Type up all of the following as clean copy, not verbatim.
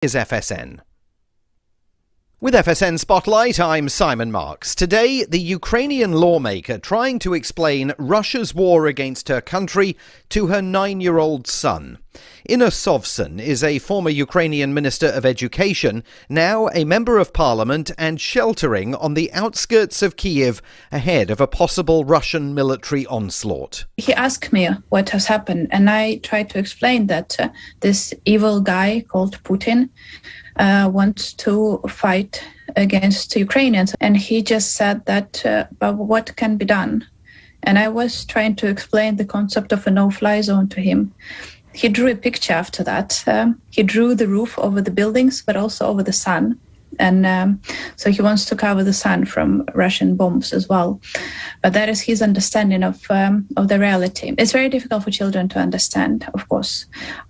is FSN. With FSN Spotlight, I'm Simon Marks. Today, the Ukrainian lawmaker trying to explain Russia's war against her country to her 9-year-old son. Inna Sovsun is a former Ukrainian Minister of Education, now a Member of Parliament and sheltering on the outskirts of Kiev ahead of a possible Russian military onslaught. He asked me what has happened, and I tried to explain that this evil guy called Putin wants to fight against Ukrainians. And he just said that, but what can be done? And I was trying to explain the concept of a no-fly zone to him. He drew a picture after that. He drew the roof over the buildings, but also over the sun. And so he wants to cover the sun from Russian bombs as well. But that is his understanding of the reality. It's very difficult for children to understand, of course.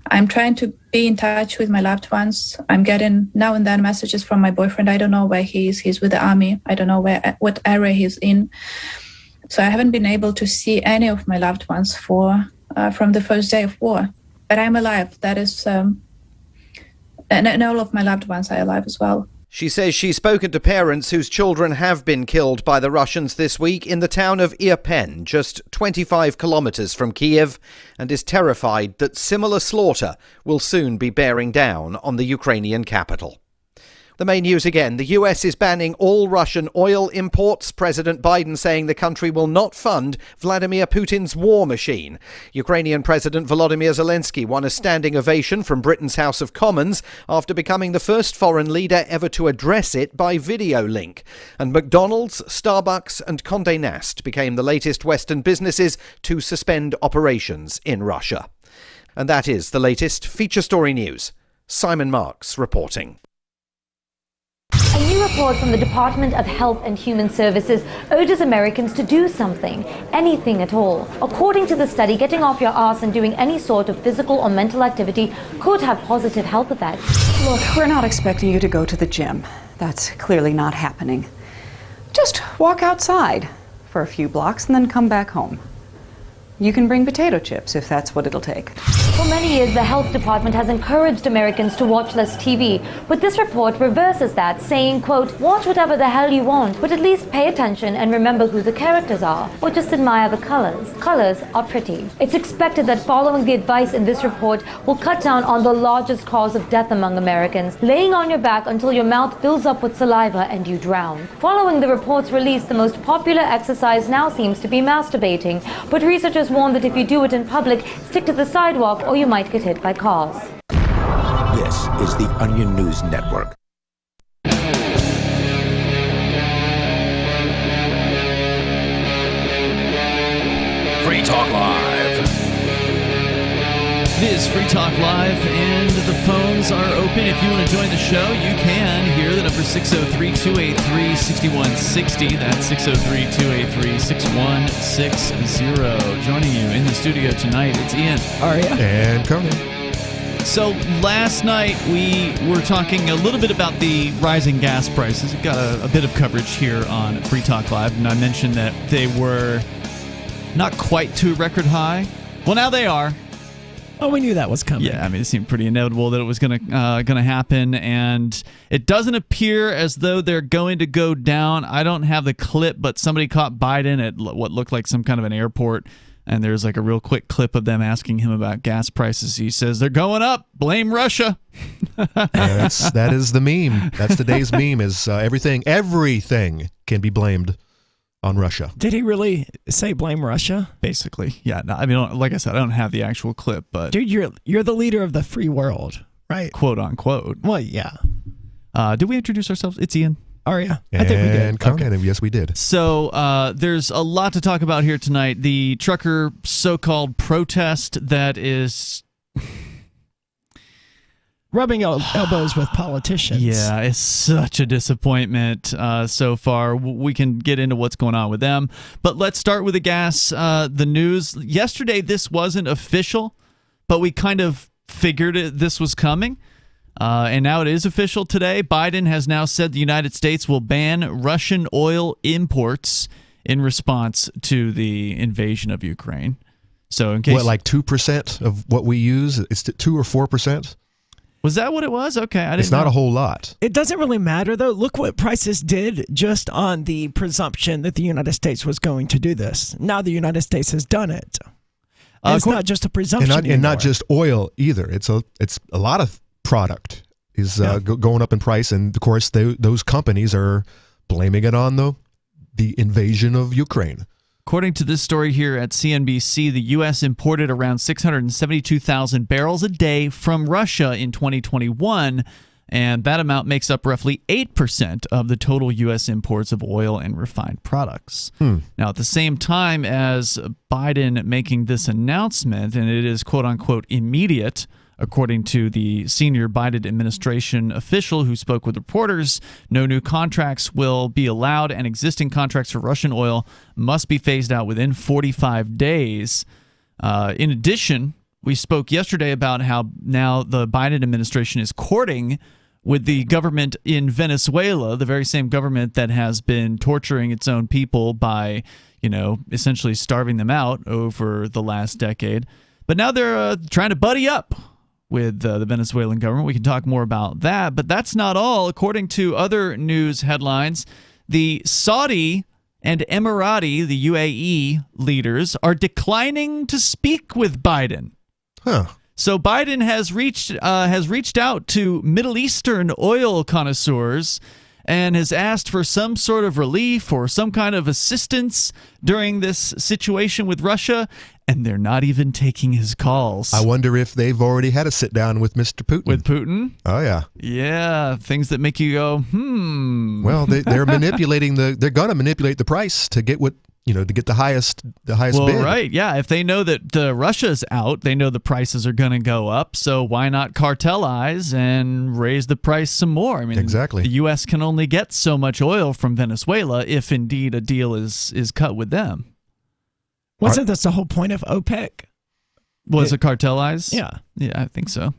I'm trying to be in touch with my loved ones. I'm getting now and then messages from my boyfriend. I don't know where he is. He's with the army. I don't know what area he's in. So I haven't been able to see any of my loved ones from the first day of war. But I'm alive. That is, and all of my loved ones are alive as well. She says she's spoken to parents whose children have been killed by the Russians this week in the town of Irpen, just 25 kilometres from Kiev, and is terrified that similar slaughter will soon be bearing down on the Ukrainian capital. The main news again. The US is banning all Russian oil imports. President Biden saying the country will not fund Vladimir Putin's war machine. Ukrainian President Volodymyr Zelensky won a standing ovation from Britain's House of Commons after becoming the first foreign leader ever to address it by video link. And McDonald's, Starbucks and Condé Nast became the latest Western businesses to suspend operations in Russia. And that is the latest feature story news. Simon Marks reporting. A new report from the Department of Health and Human Services urges Americans to do something, anything at all. According to the study, getting off your ass and doing any sort of physical or mental activity could have positive health effects. Look, we're not expecting you to go to the gym. That's clearly not happening. Just walk outside for a few blocks and then come back home. You can bring potato chips if that's what it'll take. For many years, the health department has encouraged Americans to watch less TV, but this report reverses that, saying, quote, watch whatever the hell you want, but at least pay attention and remember who the characters are, or just admire the colors. Colors are pretty. It's expected that following the advice in this report will cut down on the largest cause of death among Americans, laying on your back until your mouth fills up with saliva and you drown. Following the report's release, the most popular exercise now seems to be masturbating, but researchers warn that if you do it in public, stick to the sidewalk or you might get hit by cars. This is the Onion News Network. Free Talk Live. It is Free Talk Live, and the phones are open. If you want to join the show, you can. Here, the number 603-283-6160. That's 603-283-6160. Joining you in the studio tonight, it's Ian, Aria, and Conan. So last night we were talking a little bit about the rising gas prices. We got a bit of coverage here on Free Talk Live, and I mentioned that they were not quite to a record high. Well, now they are. Oh, we knew that was coming. Yeah, I mean, it seemed pretty inevitable that it was gonna happen, and it doesn't appear as though they're going to go down. I don't have the clip, but somebody caught Biden at what looked like some kind of an airport, and there's like a real quick clip of them asking him about gas prices. He says, they're going up. Blame Russia. That is the meme. That's today's meme, is everything can be blamed on Russia. Did he really say blame Russia? Basically, yeah. No, I mean, like I said, I don't have the actual clip, but dude, you're the leader of the free world, right? Quote unquote. Well, yeah. Did we introduce ourselves? It's Ian. Aria. I think we did. And Conan, okay. Yes, we did. So there's a lot to talk about here tonight. The trucker so-called protest that is rubbing elbows with politicians. Yeah, it's such a disappointment so far. We can get into what's going on with them. But let's start with the news. Yesterday, this wasn't official, but we kind of figured this was coming. And now it is official today. Biden has now said the United States will ban Russian oil imports in response to the invasion of Ukraine. So in case... What, like 2% of what we use? It's 2 or 4%? Was that what it was? Okay, I didn't It's not know. a whole lot. It doesn't really matter, though. Look what prices did just on the presumption that the United States was going to do this. Now the United States has done it. It's not just a presumption And not just oil either. It's a lot of product is going up in price, and of course those companies are blaming it on the invasion of Ukraine. According to this story here at CNBC, the U.S. imported around 672,000 barrels a day from Russia in 2021, and that amount makes up roughly 8% of the total U.S. imports of oil and refined products. Now, at the same time as Biden making this announcement, and it is quote-unquote immediate, according to the senior Biden administration official who spoke with reporters, no new contracts will be allowed, and existing contracts for Russian oil must be phased out within 45 days. In addition, we spoke yesterday about how now the Biden administration is courting with the government in Venezuela, the very same government that has been torturing its own people by, essentially starving them out over the last decade. But now they're trying to buddy up with the Venezuelan government. We can talk more about that, but that's not all. According to other news headlines, the Saudi and Emirati, the UAE leaders, are declining to speak with Biden. So Biden has reached out to Middle Eastern oil connoisseurs and has asked for some sort of relief or some kind of assistance during this situation with Russia, and they're not even taking his calls. I wonder if they've already had a sit down with Mr. Putin. With Putin? Oh yeah. Yeah, things that make you go, Well, they're manipulating they're going to manipulate the price to get to get the highest bid. Right, yeah. If they know that Russia's out, they know the prices are going to go up. So why not cartelize and raise the price some more? I mean, exactly. The U.S. can only get so much oil from Venezuela if indeed a deal is cut with them. Wasn't this the whole point of OPEC? Was it cartelize? Yeah. Yeah, I think so.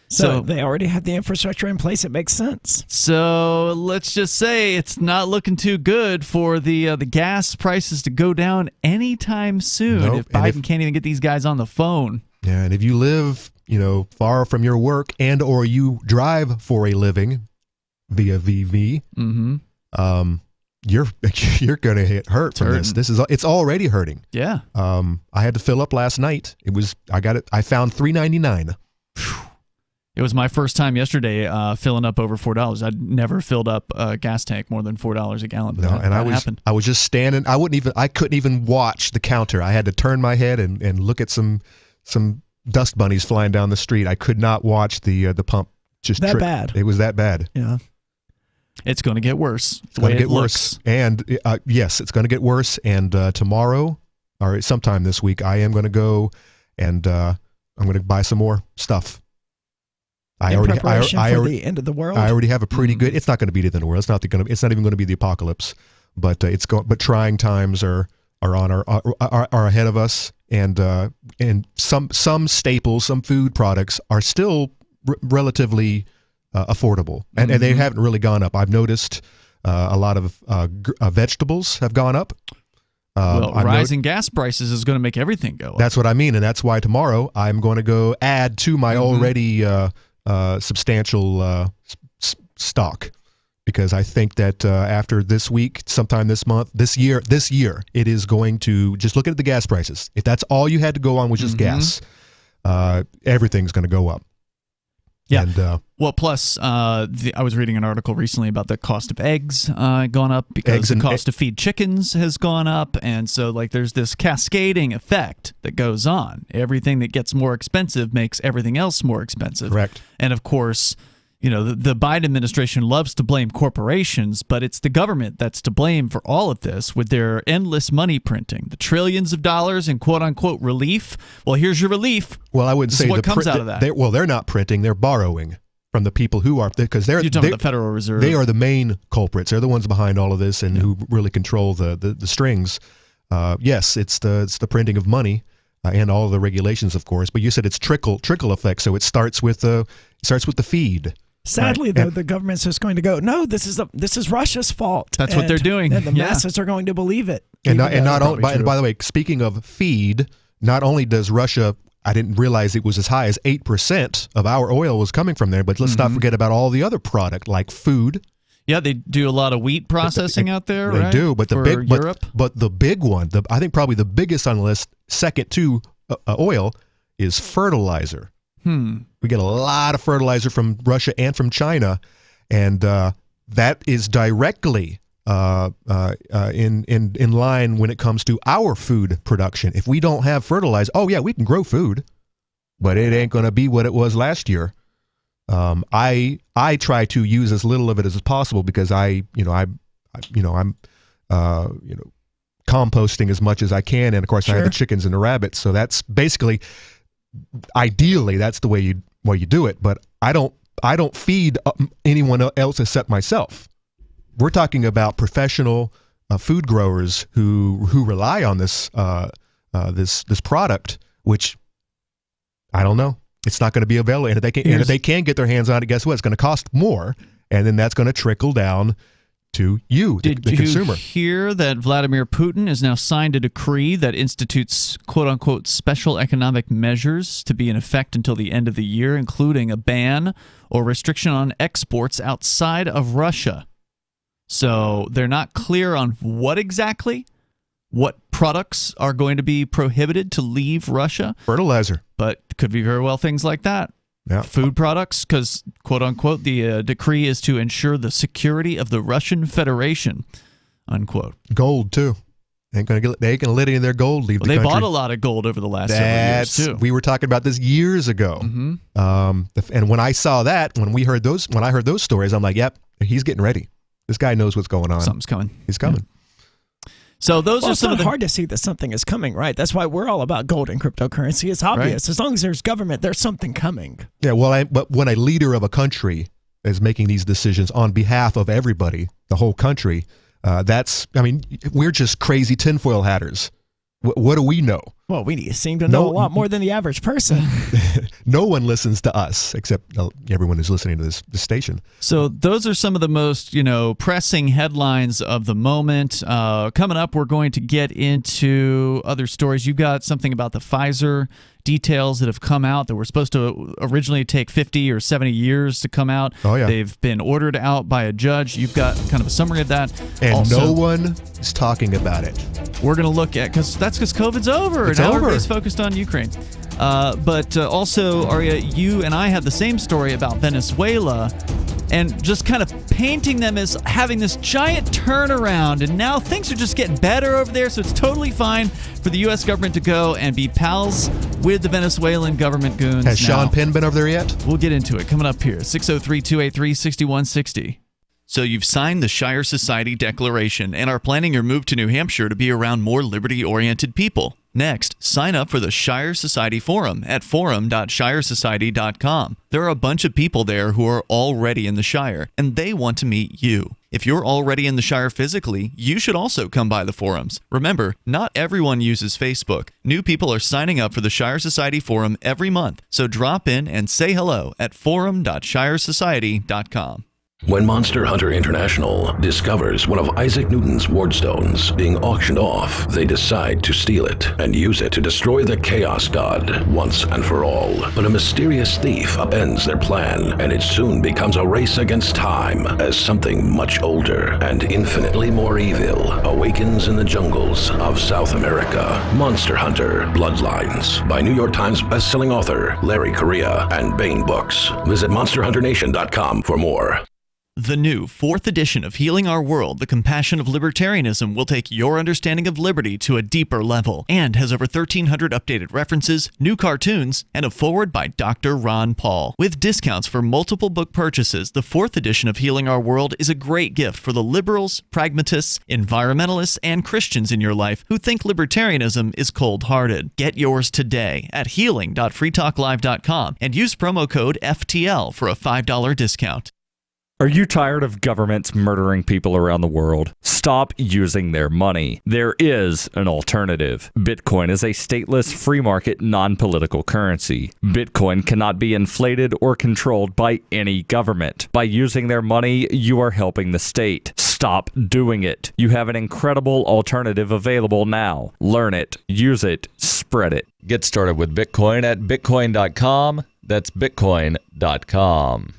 So they already have the infrastructure in place. It makes sense. So let's just say it's not looking too good for the gas prices to go down anytime soon. Nope. If Biden can't even get these guys on the phone. Yeah, and if you live, far from your work and or you drive for a living via VV, you're going to get hurt from this. It's already hurting. Yeah. I had to fill up last night. I found $3.99. It was my first time yesterday filling up over $4. I'd never filled up a gas tank more than $4 a gallon. No, and I was just standing. I couldn't even watch the counter. I had to turn my head and look at some dust bunnies flying down the street. I could not watch the pump. Bad. It was that bad. Yeah. It's going to get worse. It's going to get worse. And yes, it's going to get worse. And tomorrow or sometime this week, I am going to go and I'm going to buy some more stuff. For the end of the world. I already have a pretty good. It's not going to be the end of the world. It's not even going to be the apocalypse. But But trying times are ahead of us, and some staples, some food products are still relatively affordable, and they haven't really gone up. I've noticed a lot of vegetables have gone up. Rising gas prices is going to make everything go up. That's what I mean, and that's why tomorrow I'm going to go add to my already substantial stock, because I think that after this week, sometime this month, this year, it is going to just look at the gas prices. If that's all you had to go on was just gas, everything's going to go up. Yeah. And, plus, I was reading an article recently about the cost of eggs gone up because the cost to feed chickens has gone up. And so, there's this cascading effect that goes on. Everything that gets more expensive makes everything else more expensive. Correct. And, of course, the Biden administration loves to blame corporations, but it's the government that's to blame for all of this with their endless money printing, the trillions of dollars in quote-unquote relief. Well, here's your relief. Well, I wouldn't say what comes out of that. They're not printing; they're borrowing from the people who are, because you're talking about the Federal Reserve. They are the main culprits. They're the ones behind all of this and who really control the strings. Yes, it's the printing of money and all of the regulations, of course. But you said it's trickle effect, so it starts with the feed. Sadly, though, the government's just going to go, no, this is Russia's fault. That's what they're doing. And the masses are going to believe it. And not only, by the way, speaking of feed, not only does Russia I didn't realize it was as high as 8% of our oil was coming from there. But let's not forget about all the other product like food. Yeah, they do a lot of wheat processing out there, right? They do, but the big one, I think probably the biggest on the list, second to oil, is fertilizer. We get a lot of fertilizer from Russia and from China, and that is directly in line when it comes to our food production. If we don't have fertilizer, we can grow food, but it ain't going to be what it was last year. I try to use as little of it as possible because I'm composting as much as I can, and of course I have the chickens and the rabbits. So that's basically, ideally, that's the way you do it. But I don't feed anyone else except myself. We're talking about professional food growers who rely on this product, which I don't know. It's not going to be available, and if they can get their hands on it, guess what? It's going to cost more, and then that's going to trickle down to you, the consumer. Did you hear that Vladimir Putin has now signed a decree that institutes quote-unquote special economic measures to be in effect until the end of the year, including a ban or restriction on exports outside of Russia? So they're not clear on what products are going to be prohibited to leave Russia. Fertilizer. But could be very well things like that. Yeah. Food products, because, quote-unquote, the decree is to ensure the security of the Russian Federation, unquote. Gold, too. They ain't gonna let any of their gold leave the country. They bought a lot of gold over the last several years, too. We were talking about this years ago. And when I saw that, when I heard those stories, I'm like, yep, he's getting ready. This guy knows what's going on. Something's coming. He's coming. Yeah. So those are it's some not of the hard to see that something is coming, right? That's why we're all about gold and cryptocurrency. It's obvious. Right. As long as there's government, there's something coming. Yeah, but when a leader of a country is making these decisions on behalf of everybody, the whole country, we're just crazy tinfoil hatters. What do we know? Well, we seem to know a lot more than the average person. No one listens to us except everyone who's listening to this station. So those are some of the most, pressing headlines of the moment. Coming up, we're going to get into other stories. You got something about the Pfizer details that have come out that were supposed to originally take 50 or 70 years to come out. Oh, yeah. They've been ordered out by a judge. You've got kind of a summary of that. And also, no one is talking about it. We're going to look at, because COVID's over. It's now over. Everybody's focused on Ukraine. But also, Aria, you and I had the same story about Venezuela, and just kind of painting them as having this giant turnaround, and now things are just getting better over there, so it's totally fine for the U.S. government to go and be pals with the Venezuelan government goons. Has Sean Penn been over there yet? We'll get into it coming up here. 603-283-6160. So you've signed the Shire Society Declaration and are planning your move to New Hampshire to be around more liberty-oriented people. Next, sign up for the Shire Society Forum at forum.shiresociety.com. There are a bunch of people there who are already in the Shire, and they want to meet you. If you're already in the Shire physically, you should also come by the forums. Remember, not everyone uses Facebook. New people are signing up for the Shire Society Forum every month, so drop in and say hello at forum.shiresociety.com. When Monster Hunter International discovers one of Isaac Newton's wardstones being auctioned off, they decide to steal it and use it to destroy the Chaos God once and for all. But a mysterious thief upends their plan, and it soon becomes a race against time as something much older and infinitely more evil awakens in the jungles of South America. Monster Hunter Bloodlines by New York Times bestselling author Larry Correia and Baen Books. Visit monsterhunternation.com for more. The new 4th edition of Healing Our World, The Compassion of Libertarianism, will take your understanding of liberty to a deeper level and has over 1,300 updated references, new cartoons, and a foreword by Dr. Ron Paul. With discounts for multiple book purchases, the 4th edition of Healing Our World is a great gift for the liberals, pragmatists, environmentalists, and Christians in your life who think libertarianism is cold-hearted. Get yours today at healing.freetalklive.com and use promo code FTL for a $5 discount. Are you tired of governments murdering people around the world? Stop using their money. There is an alternative. Bitcoin is a stateless, free market, non-political currency. Bitcoin cannot be inflated or controlled by any government. By using their money, you are helping the state. stop doing it. You have an incredible alternative available now. Learn it, use it, spread it. Get started with Bitcoin at Bitcoin.com. That's Bitcoin.com.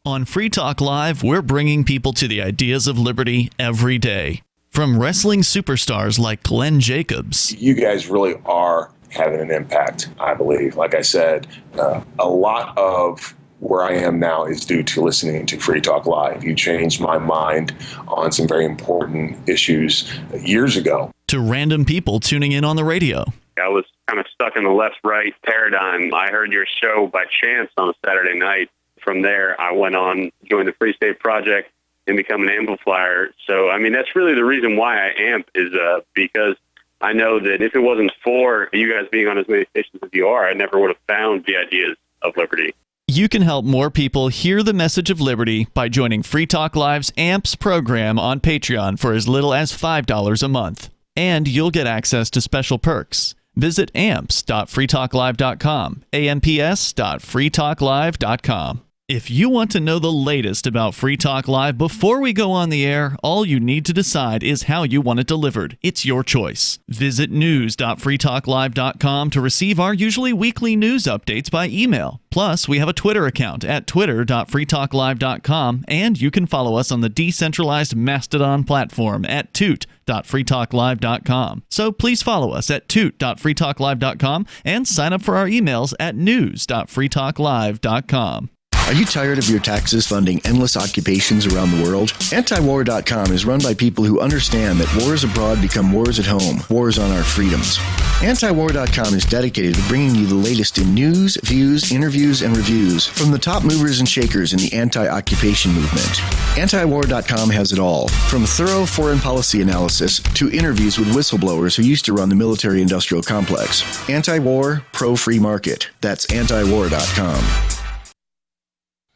On Free Talk Live, we're bringing people to the ideas of liberty every day. From wrestling superstars like Glenn Jacobs. You guys really are having an impact, I believe. Like I said, a lot of where I am now is due to listening to Free Talk Live. You changed my mind on some very important issues years ago. To random people tuning in on the radio. I was kind of stuck in the left-right paradigm. I heard your show by chance on a Saturday night. From there, I went on, joined the Free State Project, and become an amplifier. So, I mean, that's really the reason why I amp is because I know that if it wasn't for you guys being on as many stations as you are, I never would have found the ideas of liberty. You can help more people hear the message of liberty by joining Free Talk Live's AMPS program on Patreon for as little as $5 a month. And you'll get access to special perks. Visit amps.freetalklive.com, amps.freetalklive.com. If you want to know the latest about Free Talk Live before we go on the air, all you need to decide is how you want it delivered. It's your choice. Visit news.freetalklive.com to receive our usually weekly news updates by email. Plus, we have a Twitter account at twitter.freetalklive.com, and you can follow us on the decentralized Mastodon platform at toot.freetalklive.com. So please follow us at toot.freetalklive.com and sign up for our emails at news.freetalklive.com. Are you tired of your taxes funding endless occupations around the world? Antiwar.com is run by people who understand that wars abroad become wars at home, wars on our freedoms. Antiwar.com is dedicated to bringing you the latest in news, views, interviews, and reviews from the top movers and shakers in the anti-occupation movement. Antiwar.com has it all, from thorough foreign policy analysis to interviews with whistleblowers who used to run the military-industrial complex. Anti-war, pro-free market. That's antiwar.com.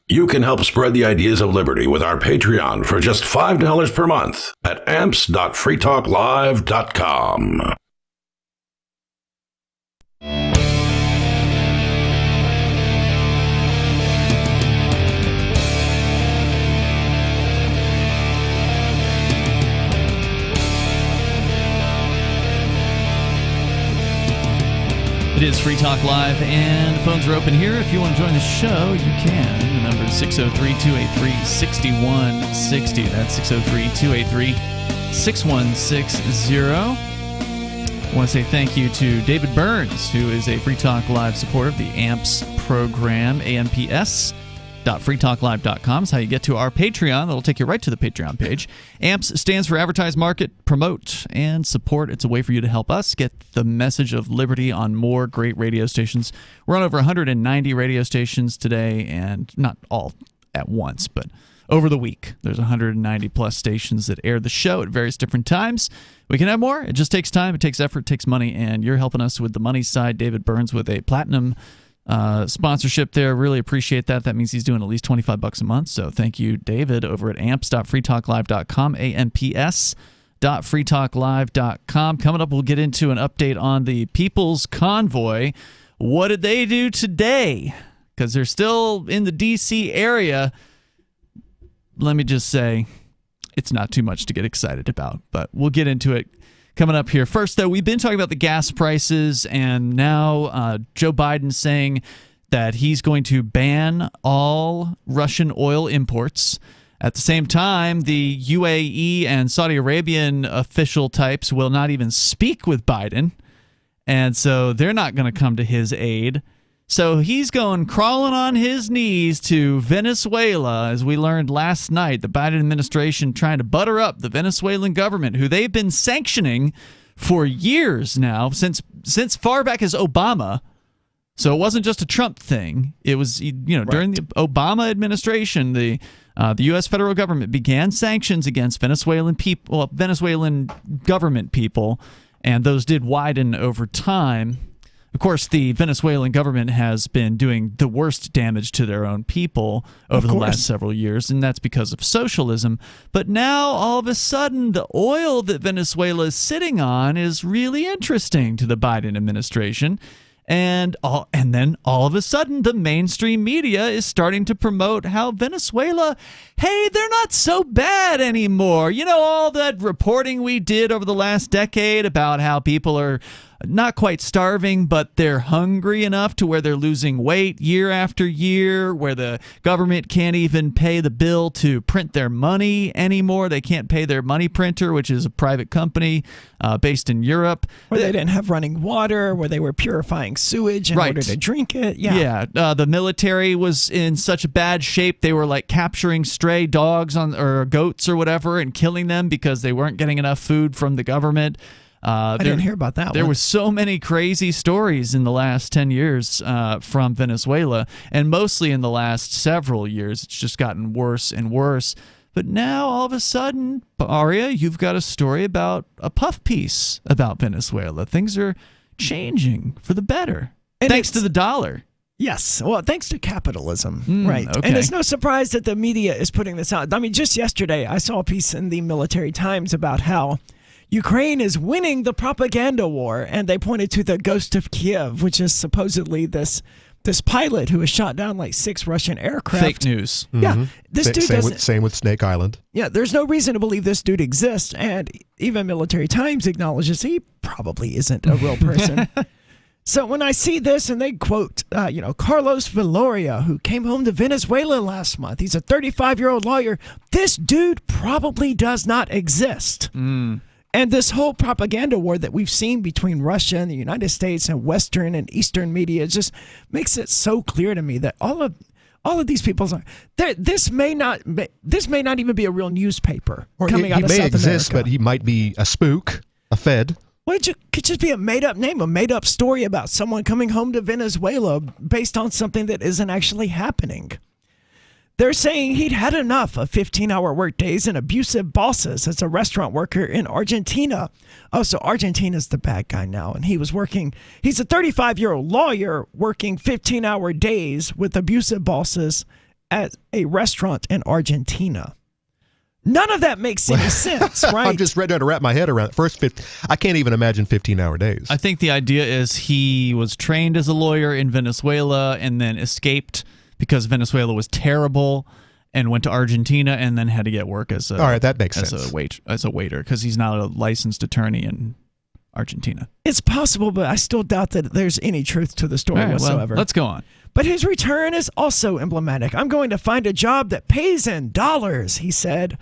You can help spread the ideas of liberty with our Patreon for just $5 per month at amps.freetalklive.com. It is Free Talk Live, and phones are open here. If you want to join the show, you can. The number is 603-283-6160. That's 603-283-6160. I want to say thank you to David Burns, who is a Free Talk Live supporter of the AMPS program, amps.freetalklive.com is how you get to our Patreon. That'll take you right to the Patreon page. AMPS stands for Advertise, Market, Promote, and Support. It's a way for you to help us get the message of liberty on more great radio stations. We're on over 190 radio stations today, and not all at once, but over the week. There's 190 plus stations that air the show at various different times. We can have more. It just takes time. It takes effort. It takes money, and you're helping us with the money side. David Burns with a platinum sponsorship there. Really appreciate that. That means he's doing at least $25 a month. So thank you, David, over at amps.freetalklive.com, amps.freetalklive.com. Coming up, we'll get into an update on the People's Convoy. What did they do today? Because they're still in the D.C. area. Let me just say, it's not too much to get excited about, but we'll get into it coming up here. First, though, we've been talking about the gas prices, and now Joe Biden saying that he's going to ban all Russian oil imports. At the same time, the UAE and Saudi Arabian official types will not even speak with Biden, and so they're not going to come to his aid. So he's going crawling on his knees to Venezuela, as we learned last night. The Biden administration trying to butter up the Venezuelan government, who they've been sanctioning for years now, since far back as Obama. So it wasn't just a Trump thing. It was, during the Obama administration, the U.S. federal government began sanctions against Venezuelan people, Venezuelan government people, and those did widen over time. Of course, the Venezuelan government has been doing the worst damage to their own people over the last several years, and that's because of socialism. But now, all of a sudden, the oil that Venezuela is sitting on is really interesting to the Biden administration. And then all of a sudden, the mainstream media is starting to promote how Venezuela, hey, they're not so bad anymore. You know, all that reporting we did over the last decade about how people are not quite starving, but they're hungry enough to where they're losing weight year after year, where the government can't even pay the bill to print their money anymore. They can't pay their money printer, which is a private company based in Europe. Where they didn't have running water, where they were purifying sewage in order to drink it. Yeah. The military was in such a bad shape, they were like capturing stray dogs or goats or whatever and killing them because they weren't getting enough food from the government. I didn't hear about that one. There were so many crazy stories in the last 10 years from Venezuela, and mostly in the last several years. It's just gotten worse and worse. But now, all of a sudden, Aria, you've got a story about a puff piece about Venezuela. Things are changing for the better, thanks to the dollar. Yes. Well, thanks to capitalism. Right. Okay. And it's no surprise that the media is putting this out. I mean, just yesterday, I saw a piece in the Military Times about how Ukraine is winning the propaganda war, and they pointed to the Ghost of Kiev, which is supposedly this pilot who has shot down like 6 Russian aircraft. Fake news. Yeah. This dude doesn't. Same with Snake Island. Yeah, there's no reason to believe this dude exists, and even Military Times acknowledges he probably isn't a real person. So when I see this and they quote, Carlos Villoria, who came home to Venezuela last month, he's a 35-year-old lawyer. This dude probably does not exist. And this whole propaganda war that we've seen between Russia and the United States and Western and Eastern media just makes it so clear to me that all of these people are. This may not even be a real newspaper coming out of South America. He may exist, but he might be a spook, a Fed. Well, it could just be a made-up name, a made-up story about someone coming home to Venezuela based on something that isn't actually happening. They're saying he'd had enough of 15-hour workdays and abusive bosses as a restaurant worker in Argentina. Oh, so Argentina's the bad guy now. And he's a 35-year-old lawyer working 15-hour days with abusive bosses at a restaurant in Argentina. None of that makes any sense, right? I'm just ready to wrap my head around it. I can't even imagine 15-hour days. I think the idea is he was trained as a lawyer in Venezuela and then escaped because Venezuela was terrible and went to Argentina and then had to get work as a all right, that makes sense. As a waiter because he's not a licensed attorney in Argentina. It's possible, but I still doubt that there's any truth to the story whatsoever. Well, let's go on. But his return is also emblematic. I'm going to find a job that pays in dollars, he said.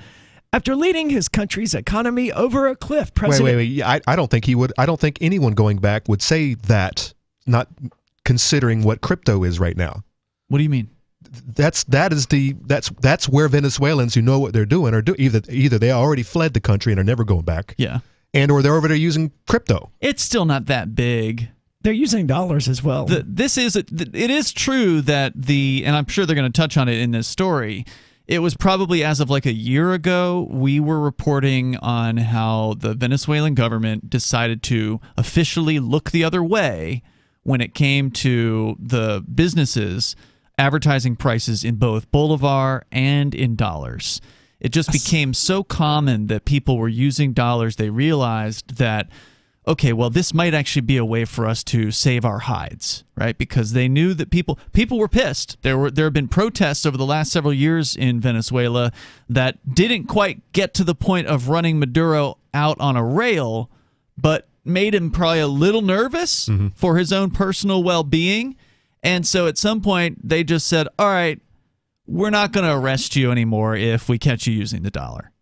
After leading his country's economy over a cliff, President... Wait. I don't think he would. I don't think anyone going back would say that, not considering what crypto is right now. What do you mean? That's where Venezuelans who know what they're doing are either they already fled the country and are never going back. Yeah. Or they're over there using crypto. It's still not that big. They're using dollars as well. It is true that and I'm sure they're going to touch on it in this story. It was probably as of like a year ago, we were reporting on how the Venezuelan government decided to officially look the other way when it came to the businesses advertising prices in both Bolivar and in dollars. It just became so common that people were using dollars, they realized that, okay, well, this might actually be a way for us to save our hides, right? Because they knew that people were pissed. There have been protests over the last several years in Venezuela that didn't quite get to the point of running Maduro out on a rail, but made him probably a little nervous for his own personal well-being. And so at some point, they just said, all right, we're not going to arrest you anymore if we catch you using the dollar.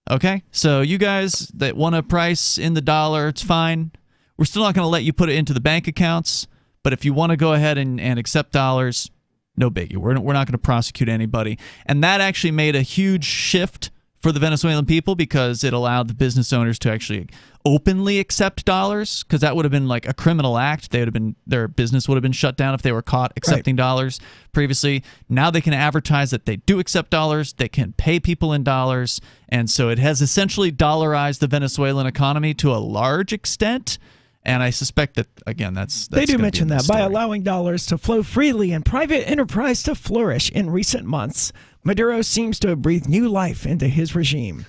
Okay? So you guys that want a price in the dollar, it's fine. We're still not going to let you put it into the bank accounts, but if you want to go ahead and accept dollars, no biggie. We're not going to prosecute anybody. And that actually made a huge shift for the Venezuelan people because it allowed the business owners to actually openly accept dollars, because that would have been like a criminal act. Their business would have been shut down if they were caught accepting dollars previously. Now they can advertise that they do accept dollars, they can pay people in dollars, and so it has essentially dollarized the Venezuelan economy to a large extent. And I suspect that, again, that's they do mention that by allowing dollars to flow freely and private enterprise to flourish in recent months, Maduro seems to have breathed new life into his regime.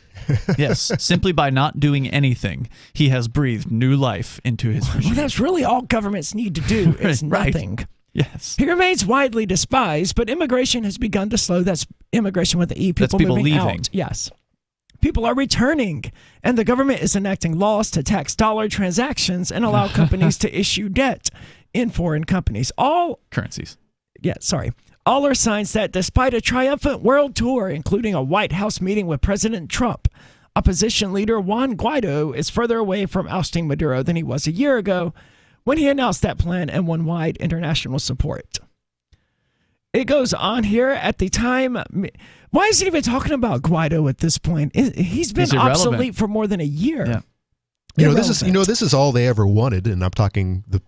Yes, simply by not doing anything, he has breathed new life into his regime. Well, that's really all governments need to do is Right. nothing. Yes. He remains widely despised, but immigration has begun to slow. That's immigration with the E. That's people moving leaving. out. Yes. People are returning, and the government is enacting laws to tax dollar transactions and allow companies to issue debt in foreign companies. All currencies. Yeah, sorry. All are signs that despite a triumphant world tour, including a White House meeting with President Trump, opposition leader Juan Guaido is further away from ousting Maduro than he was a year ago when he announced that plan and won wide international support. It goes on here at the time. Why is he even talking about Guaido at this point? He's been obsolete for more than a year. Yeah. This is all they ever wanted, and I'm talking the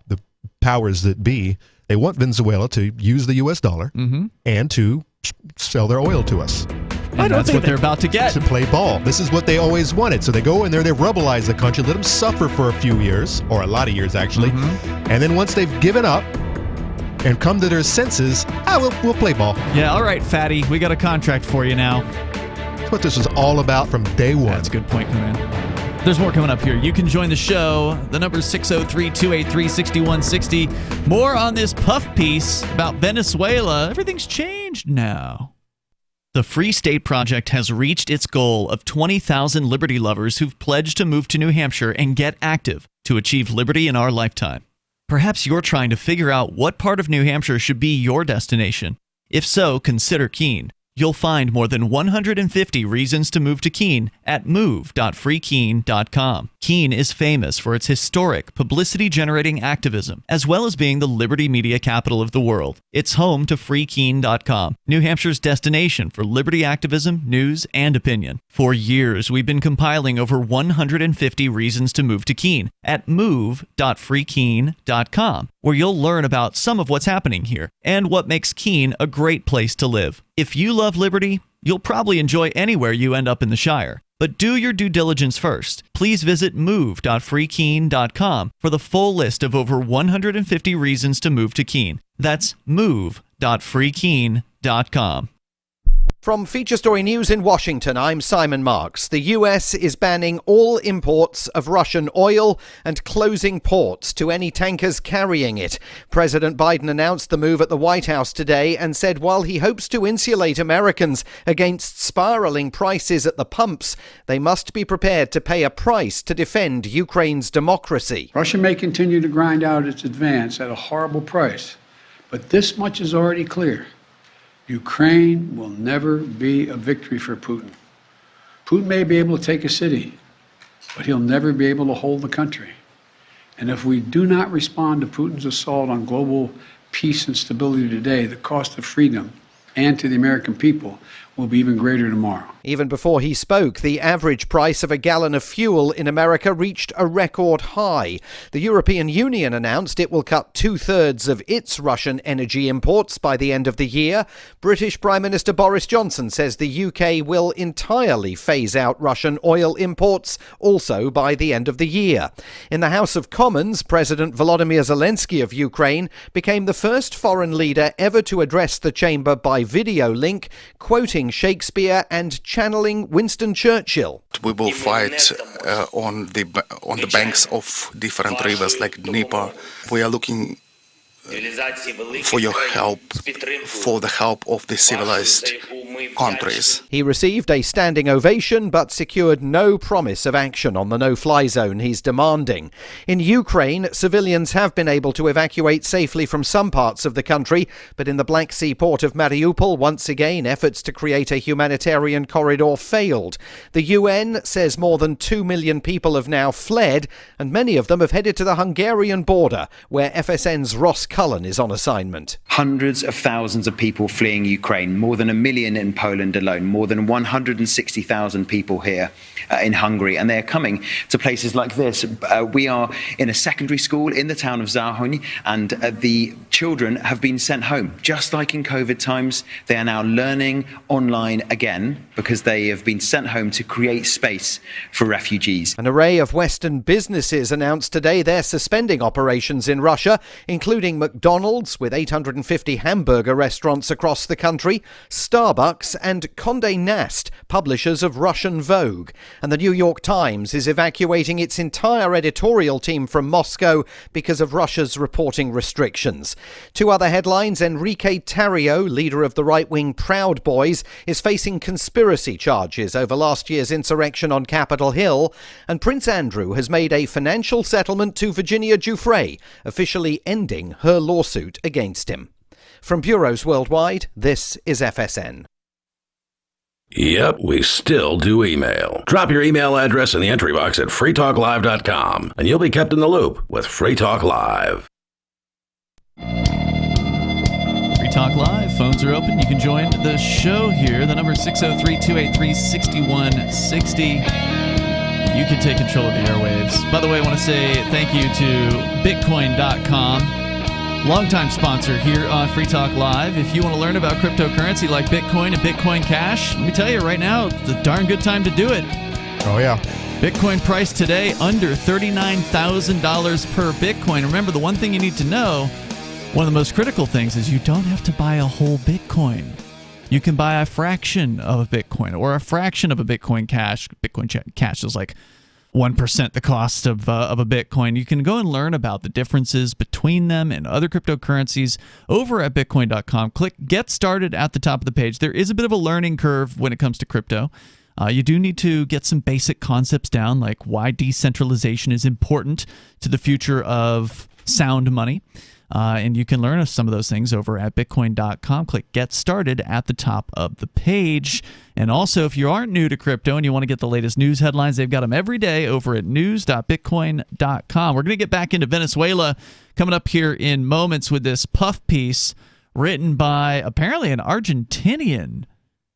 powers that be. They want Venezuela to use the U.S. dollar and to sell their oil to us. And that's what they're about to get. To play ball. This is what they always wanted. So they go in there, they rebelize the country, let them suffer for a few years, or a lot of years actually. And then once they've given up and come to their senses, we'll play ball. Yeah, all right, fatty. We got a contract for you now. That's what this was all about from day one. That's a good point, man. There's more coming up here. You can join the show. The number is 603-283-6160. More on this puff piece about Venezuela. Everything's changed now. The Free State Project has reached its goal of 20,000 liberty lovers who've pledged to move to New Hampshire and get active to achieve liberty in our lifetime. Perhaps you're trying to figure out what part of New Hampshire should be your destination. If so, consider Keene. You'll find more than 150 reasons to move to Keene at move.freekeene.com. Keene is famous for its historic, publicity-generating activism, as well as being the liberty media capital of the world. It's home to freekeene.com, New Hampshire's destination for liberty activism, news, and opinion. For years, we've been compiling over 150 reasons to move to Keene at move.freekeene.com, where you'll learn about some of what's happening here and what makes Keene a great place to live. If you love liberty, you'll probably enjoy anywhere you end up in the Shire. But do your due diligence first. Please visit move.freekeene.com for the full list of over 150 reasons to move to Keene. That's move.freekeene.com. From Feature Story News in Washington, I'm Simon Marks. The U.S. is banning all imports of Russian oil and closing ports to any tankers carrying it. President Biden announced the move at the White House today and said while he hopes to insulate Americans against spiraling prices at the pumps, they must be prepared to pay a price to defend Ukraine's democracy. Russia may continue to grind out its advance at a horrible price, but this much is already clear. Ukraine will never be a victory for Putin. Putin may be able to take a city, but he'll never be able to hold the country. And if we do not respond to Putin's assault on global peace and stability today, the cost of freedom and to the American people will be even greater tomorrow. Even before he spoke, the average price of a gallon of fuel in America reached a record high. The European Union announced it will cut 2/3 of its Russian energy imports by the end of the year. British Prime Minister Boris Johnson says the UK will entirely phase out Russian oil imports also by the end of the year. In the House of Commons, President Volodymyr Zelensky of Ukraine became the first foreign leader ever to address the chamber by video link, quoting Shakespeare and channeling Winston Churchill. We will fight on the banks of different rivers like Dnieper. We are looking for your help, for the help of the civilized countries. He received a standing ovation but secured no promise of action on the no-fly zone he's demanding. In Ukraine, civilians have been able to evacuate safely from some parts of the country, but in the Black Sea port of Mariupol, once again, efforts to create a humanitarian corridor failed. The UN says more than 2 million people have now fled, and many of them have headed to the Hungarian border, where FSN's Ross Cullen is on assignment. Hundreds of thousands of people fleeing Ukraine, more than 1 million in Poland alone, more than 160,000 people here in Hungary, and they're coming to places like this. We are in a secondary school in the town of Záhony, and the children have been sent home. Just like in COVID times, they are now learning online again because they have been sent home to create space for refugees. An array of Western businesses announced today they're suspending operations in Russia, including McDonald's with 850 hamburger restaurants across the country, Starbucks Lux and Condé Nast, publishers of Russian Vogue. And the New York Times is evacuating its entire editorial team from Moscow because of Russia's reporting restrictions. Two other headlines: Enrique Tarrio, leader of the right-wing Proud Boys, is facing conspiracy charges over last year's insurrection on Capitol Hill, and Prince Andrew has made a financial settlement to Virginia Giuffre, officially ending her lawsuit against him. From bureaus worldwide, this is FSN. Yep, we still do email. Drop your email address in the entry box at freetalklive.com, and you'll be kept in the loop with Free Talk Live. Free Talk Live. Phones are open. You can join the show here. The number is 603-283-6160. You can take control of the airwaves. By the way, I want to say thank you to Bitcoin.com. Longtime sponsor here on Free Talk Live. If you want to learn about cryptocurrency like Bitcoin and Bitcoin Cash, let me tell you right now, it's a darn good time to do it. Oh, yeah. Bitcoin price today under $39,000 per Bitcoin. Remember, the one thing you need to know, one of the most critical things, is you don't have to buy a whole Bitcoin. You can buy a fraction of a Bitcoin or a fraction of a Bitcoin Cash. Bitcoin Cash is like 1% the cost of a Bitcoin. You can go and learn about the differences between them and other cryptocurrencies over at Bitcoin.com. Click Get Started at the top of the page. There is a bit of a learning curve when it comes to crypto. You do need to get some basic concepts down, like why decentralization is important to the future of sound money. And you can learn some of those things over at Bitcoin.com. Click Get Started at the top of the page. And also, if you aren't new to crypto and you want to get the latest news headlines, they've got them every day over at news.bitcoin.com. We're going to get back into Venezuela coming up here in moments with this puff piece written by apparently an Argentinian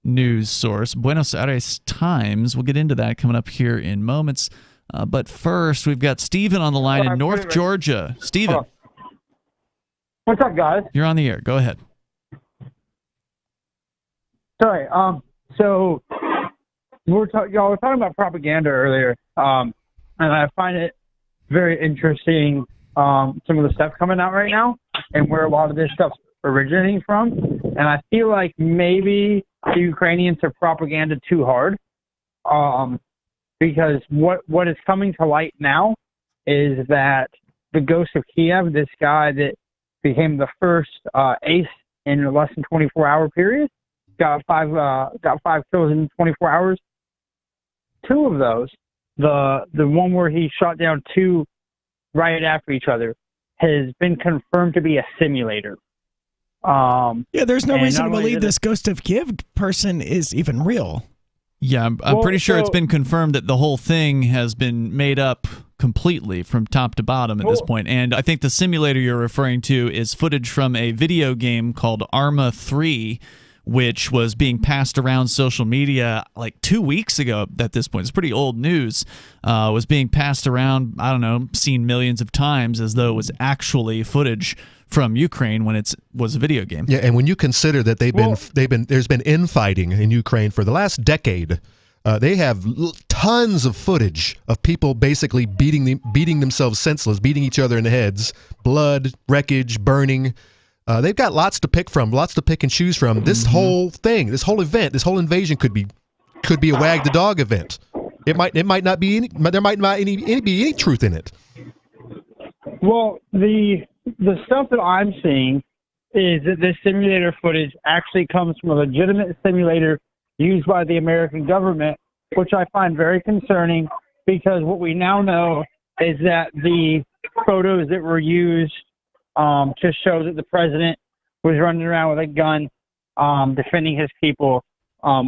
news source, Buenos Aires Times. We'll get into that coming up here in moments. But first, we've got Stephen on the line in North Georgia. Stephen. What's up, guys? You're on the air. Go ahead. Sorry. So y'all were talking about propaganda earlier, and I find it very interesting. Some of the stuff coming out right now, and where a lot of this stuff's originating from. And I feel like maybe the Ukrainians are propaganda too hard, because what is coming to light now is that the Ghost of Kiev, this guy that became the first ace in a less than 24-hour period, got five kills in 24 hours. Two of those, the one where he shot down two right after each other, has been confirmed to be a simulator. There's no reason to believe this Ghost of Kiev person is even real. Yeah, I'm pretty sure it's been confirmed that the whole thing has been made up completely from top to bottom at this point. And I think the simulator you're referring to is footage from a video game called Arma 3, which was being passed around social media like 2 weeks ago at this point. It's pretty old news. Was being passed around, I don't know, seen millions of times as though it was actually footage from Ukraine when it was a video game. Yeah, and when you consider that there's been infighting in Ukraine for the last decade, they have tons of footage of people basically beating themselves senseless, beating each other in the heads, blood, wreckage, burning. They've got lots to pick and choose from. This whole thing, this whole event, this whole invasion could be a wag the dog event. It might not be any. There might not be any truth in it. Well, the stuff that I'm seeing is that this simulator footage actually comes from a legitimate simulator used by the American government, which I find very concerning, because what we now know is that the photos that were used to show that the president was running around with a gun defending his people,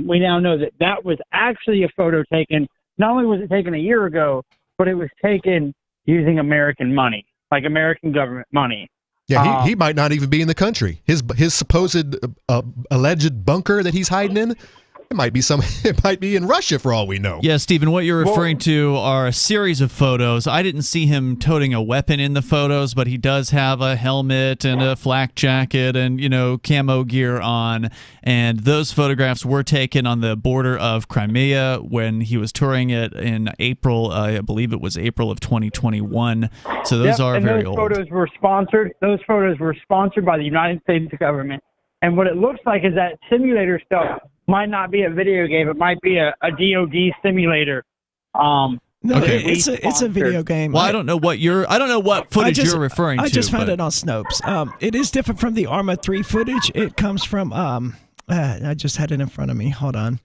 we now know that that was actually a photo taken. Not only was it taken a year ago, but it was taken using American money, like American government money. Yeah, he might not even be in the country. His supposed alleged bunker that he's hiding in, it might be in Russia for all we know. Yeah, Stephen, what you're referring to are a series of photos. I didn't see him toting a weapon in the photos, but he does have a helmet and a flak jacket and, camo gear on. And those photographs were taken on the border of Crimea when he was touring it in April. I believe it was April of 2021. So those are very old. Those photos were sponsored by the United States government. And what it looks like is that simulator stuff might not be a video game. It might be a DoD simulator. No, Okay. it's a video game. Well, I don't know what footage you're referring to. I just found but- it on Snopes. It is different from the Arma 3 footage. It comes from I just had it in front of me. Hold on.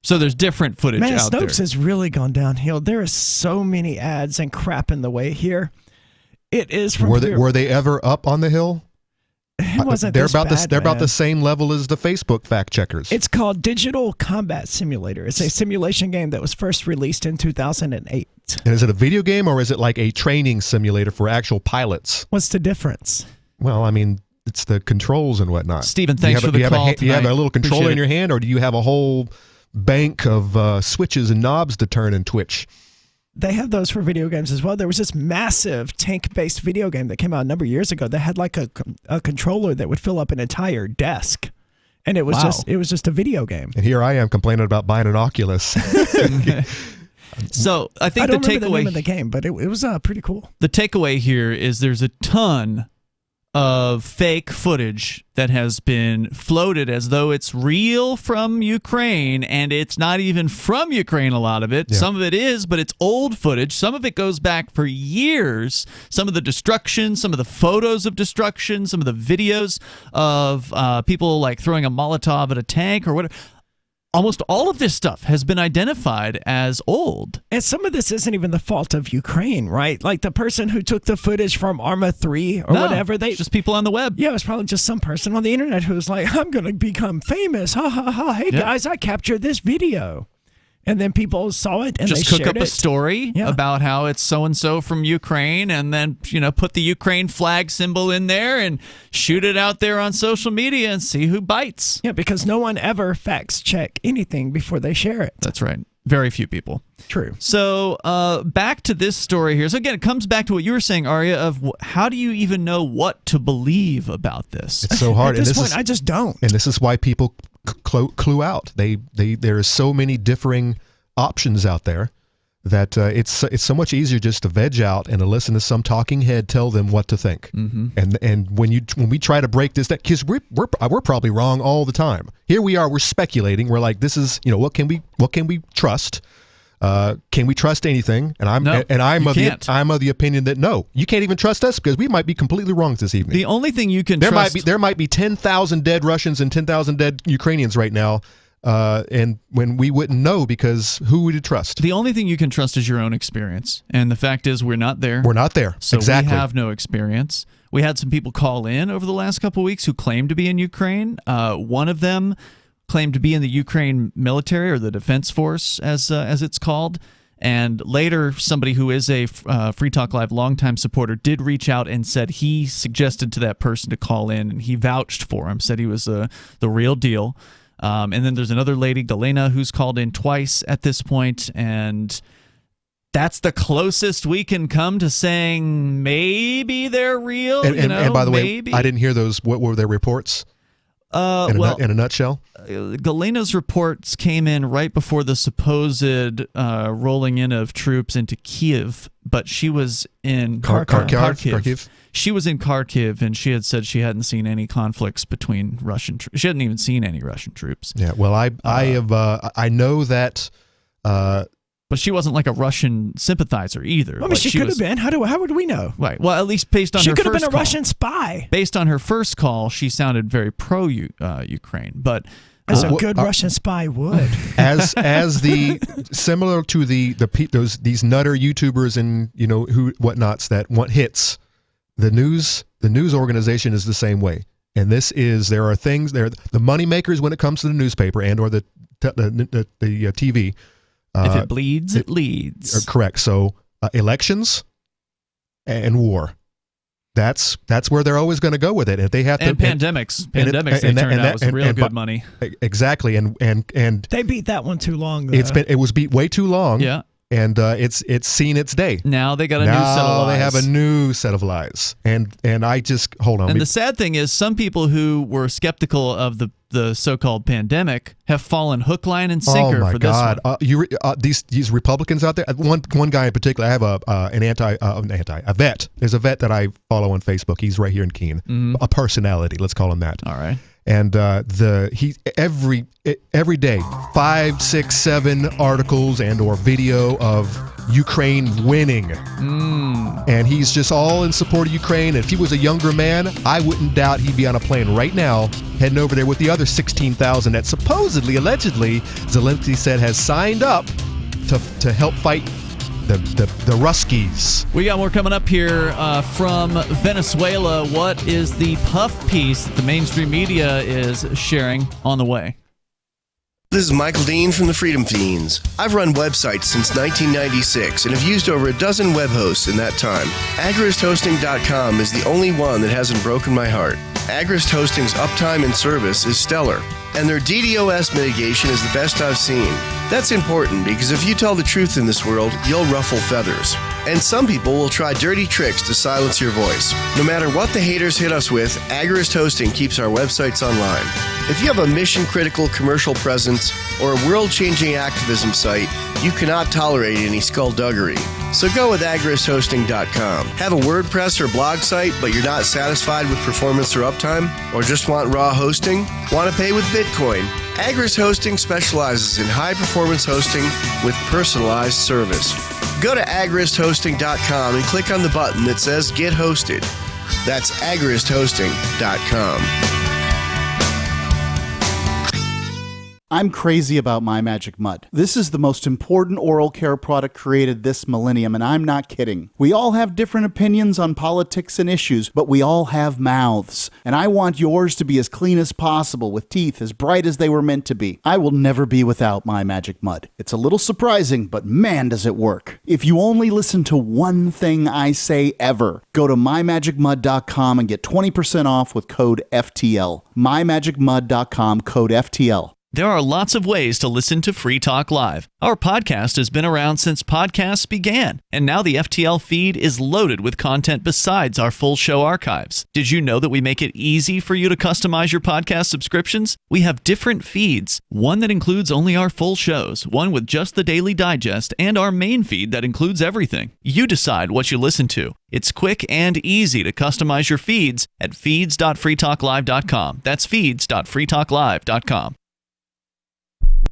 So there's different footage Man, out there. Snopes has really gone downhill. There are so many ads and crap in the way here. It is from Were they ever up on the hill? It wasn't they're this about bad, they're about man. the same level as the Facebook fact checkers. It's called Digital Combat Simulator. It's a simulation game that was first released in 2008. And is it a video game or is it like a training simulator for actual pilots? What's the difference? Well, I mean, it's the controls and whatnot. Stephen, thanks for the do you have call do you have a tonight. little controller Appreciate in your hand, or do you have a whole bank of switches and knobs to turn and twitch? They have those for video games as well. There was this massive tank-based video game that came out a number of years ago that had like a controller that would fill up an entire desk, and it was just a video game. And here I am complaining about buying an Oculus. So I think don't the remember the takeaway name of the game, but it was pretty cool. The takeaway here is there's a ton of fake footage that has been floated as though it's real from Ukraine, and it's not even from Ukraine, a lot of it. Yeah. Some of it is, but it's old footage. Some of it goes back for years. Some of the destruction, some of the photos of destruction, some of the videos of people like throwing a Molotov at a tank or whatever. Almost all of this stuff has been identified as old. And some of this isn't even the fault of Ukraine, right? Like the person who took the footage from Arma 3 or whatever. It's just people on the web. Yeah, it was probably just some person on the internet who was like, I'm going to become famous. Ha, ha, ha. Hey, guys, I captured this video. And then people saw it and just they cook shared up a it. story about how it's so-and-so from Ukraine, and then put the Ukraine flag symbol in there and shoot it out there on social media and see who bites. Yeah, because no one ever facts check anything before they share it. That's right. Very few people. True. So back to this story here. So again, it comes back to what you were saying, Arya, of how do you even know what to believe about this? It's so hard. At this point, I just don't. And this is why people clue out. There are so many differing options out there that it's so much easier just to veg out and to listen to some talking head tell them what to think. Mm-hmm. And when we try to break this down, because we're probably wrong all the time. Here we are, we're speculating. We're like, this is what can we trust? Can we trust anything? And I'm of the opinion that no, you can't even trust us because we might be completely wrong this evening. The only thing you can there trust might be 10,000 dead Russians and 10,000 dead Ukrainians right now, and when we wouldn't know because who would you trust? The only thing you can trust is your own experience, and the fact is we're not there. We're not there. So exactly. we have no experience. We had some people call in over the last couple of weeks who claimed to be in Ukraine. One of them claimed to be in the Ukraine military, or the Defense Force, as it's called. And later, somebody who is a Free Talk Live longtime supporter did reach out and said he suggested to that person to call in, and he vouched for him, said he was the real deal. And then there's another lady, Galena, who's called in twice at this point, and that's the closest we can come to saying maybe they're real. And by the maybe. way, I didn't hear those. What were their reports? In a nutshell? Galena's reports came in right before the supposed rolling in of troops into Kiev, but she was in Kharkiv. She was in Kharkiv, and she had said she hadn't seen any conflicts between Russian troops. She hadn't even seen any Russian troops. Yeah, well, I know that. But she wasn't like a Russian sympathizer either. I mean, she could have been. How would we know? Right. Well, at least based on her first call. She could have been a Russian spy. Based on her first call, she sounded very pro-Ukraine. But as a good Russian spy would. As the similar to these nutter YouTubers and who whatnots that want hits, the news organization is the same way. And there are things there. The money makers when it comes to the newspaper and or the TV. If it bleeds, it leads. Correct. So elections and war. That's where they're always going to go with it. If they have and pandemics, they turned out was real good money. Exactly, and they beat that one too long. Though. It was beat way too long. Yeah. And it's seen its day. Now they got a new set of lies. They have a new set of lies. And I just hold on. And the sad thing is, some people who were skeptical of the so-called pandemic have fallen hook, line, and sinker for this one. Oh my God! These Republicans out there. One guy in particular. I have a vet. There's a vet that I follow on Facebook. He's right here in Keene. Mm-hmm. A personality. Let's call him that. All right. And he every day 5, 6, 7 articles and or video of Ukraine winning. And he's just all in support of Ukraine. And if he was a younger man, I wouldn't doubt he'd be on a plane right now heading over there with the other 16,000 that supposedly, allegedly, Zelensky said has signed up to help fight the Ruskies. We got more coming up here from Venezuela. What is the puff piece that the mainstream media is sharing on the way? This is Michael Dean from the Freedom Fiends. I've run websites since 1996 and have used over a dozen web hosts in that time. AgristHosting.com is the only one that hasn't broken my heart. Agrist Hosting's uptime and service is stellar, and their DDoS mitigation is the best I've seen. That's important because if you tell the truth in this world, you'll ruffle feathers. And some people will try dirty tricks to silence your voice. No matter what the haters hit us with, Agrist Hosting keeps our websites online. If you have a mission-critical commercial presence or a world-changing activism site, you cannot tolerate any skullduggery. So go with AgristHosting.com. Have a WordPress or blog site, but you're not satisfied with performance or uptime? Or just want raw hosting? Want to pay with Bitcoin? Agrist Hosting specializes in high-performance hosting with personalized service. Go to AgristHosting.com and click on the button that says Get Hosted. That's AgristHosting.com. I'm crazy about My Magic Mud. This is the most important oral care product created this millennium, and I'm not kidding. We all have different opinions on politics and issues, but we all have mouths. And I want yours to be as clean as possible, with teeth as bright as they were meant to be. I will never be without My Magic Mud. It's a little surprising, but man, does it work. If you only listen to one thing I say ever, go to mymagicmud.com and get 20% off with code FTL. mymagicmud.com, code FTL. There are lots of ways to listen to Free Talk Live. Our podcast has been around since podcasts began, and now the FTL feed is loaded with content besides our full show archives. Did you know that we make it easy for you to customize your podcast subscriptions? We have different feeds, one that includes only our full shows, one with just the Daily Digest, and our main feed that includes everything. You decide what you listen to. It's quick and easy to customize your feeds at feeds.freetalklive.com. That's feeds.freetalklive.com.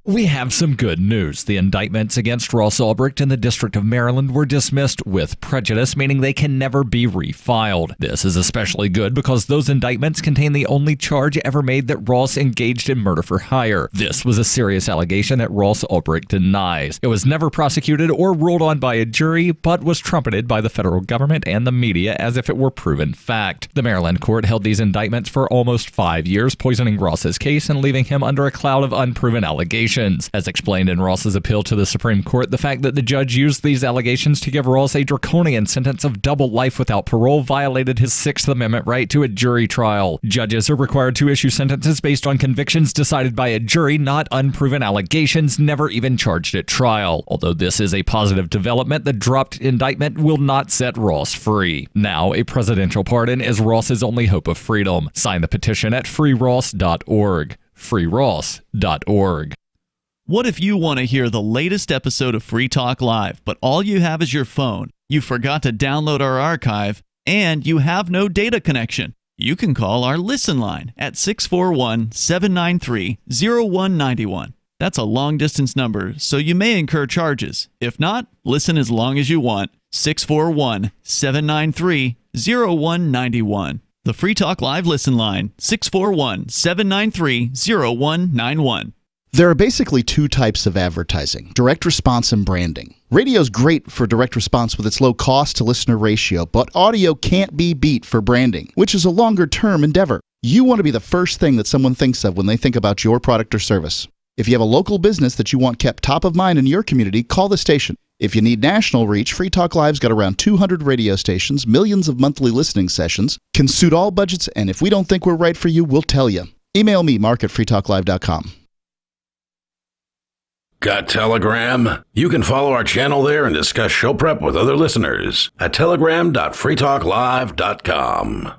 We have some good news. The indictments against Ross Ulbricht in the District of Maryland were dismissed with prejudice, meaning they can never be refiled. This is especially good because those indictments contain the only charge ever made that Ross engaged in murder for hire. This was a serious allegation that Ross Ulbricht denies. It was never prosecuted or ruled on by a jury, but was trumpeted by the federal government and the media as if it were proven fact. The Maryland court held these indictments for almost 5 years, poisoning Ross's case and leaving him under a cloud of unproven allegations. As explained in Ross's appeal to the Supreme Court, the fact that the judge used these allegations to give Ross a draconian sentence of double life without parole violated his Sixth Amendment right to a jury trial. Judges are required to issue sentences based on convictions decided by a jury, not unproven allegations never even charged at trial. Although this is a positive development, the dropped indictment will not set Ross free. Now, a presidential pardon is Ross's only hope of freedom. Sign the petition at freeross.org. freeross.org. What if you want to hear the latest episode of Free Talk Live, but all you have is your phone, you forgot to download our archive, and you have no data connection? You can call our Listen line at 641-793-0191. That's a long-distance number, so you may incur charges. If not, listen as long as you want. 641-793-0191. The Free Talk Live Listen line, 641-793-0191. There are basically two types of advertising, direct response and branding. Radio is great for direct response with its low cost to listener ratio, but audio can't be beat for branding, which is a longer term endeavor. You want to be the first thing that someone thinks of when they think about your product or service. If you have a local business that you want kept top of mind in your community, call the station. If you need national reach, Free Talk Live's got around 200 radio stations, millions of monthly listening sessions, can suit all budgets, and if we don't think we're right for you, we'll tell you. Email me, mark@freetalklive.com. Got Telegram? You can follow our channel there and discuss show prep with other listeners at telegram.freetalklive.com.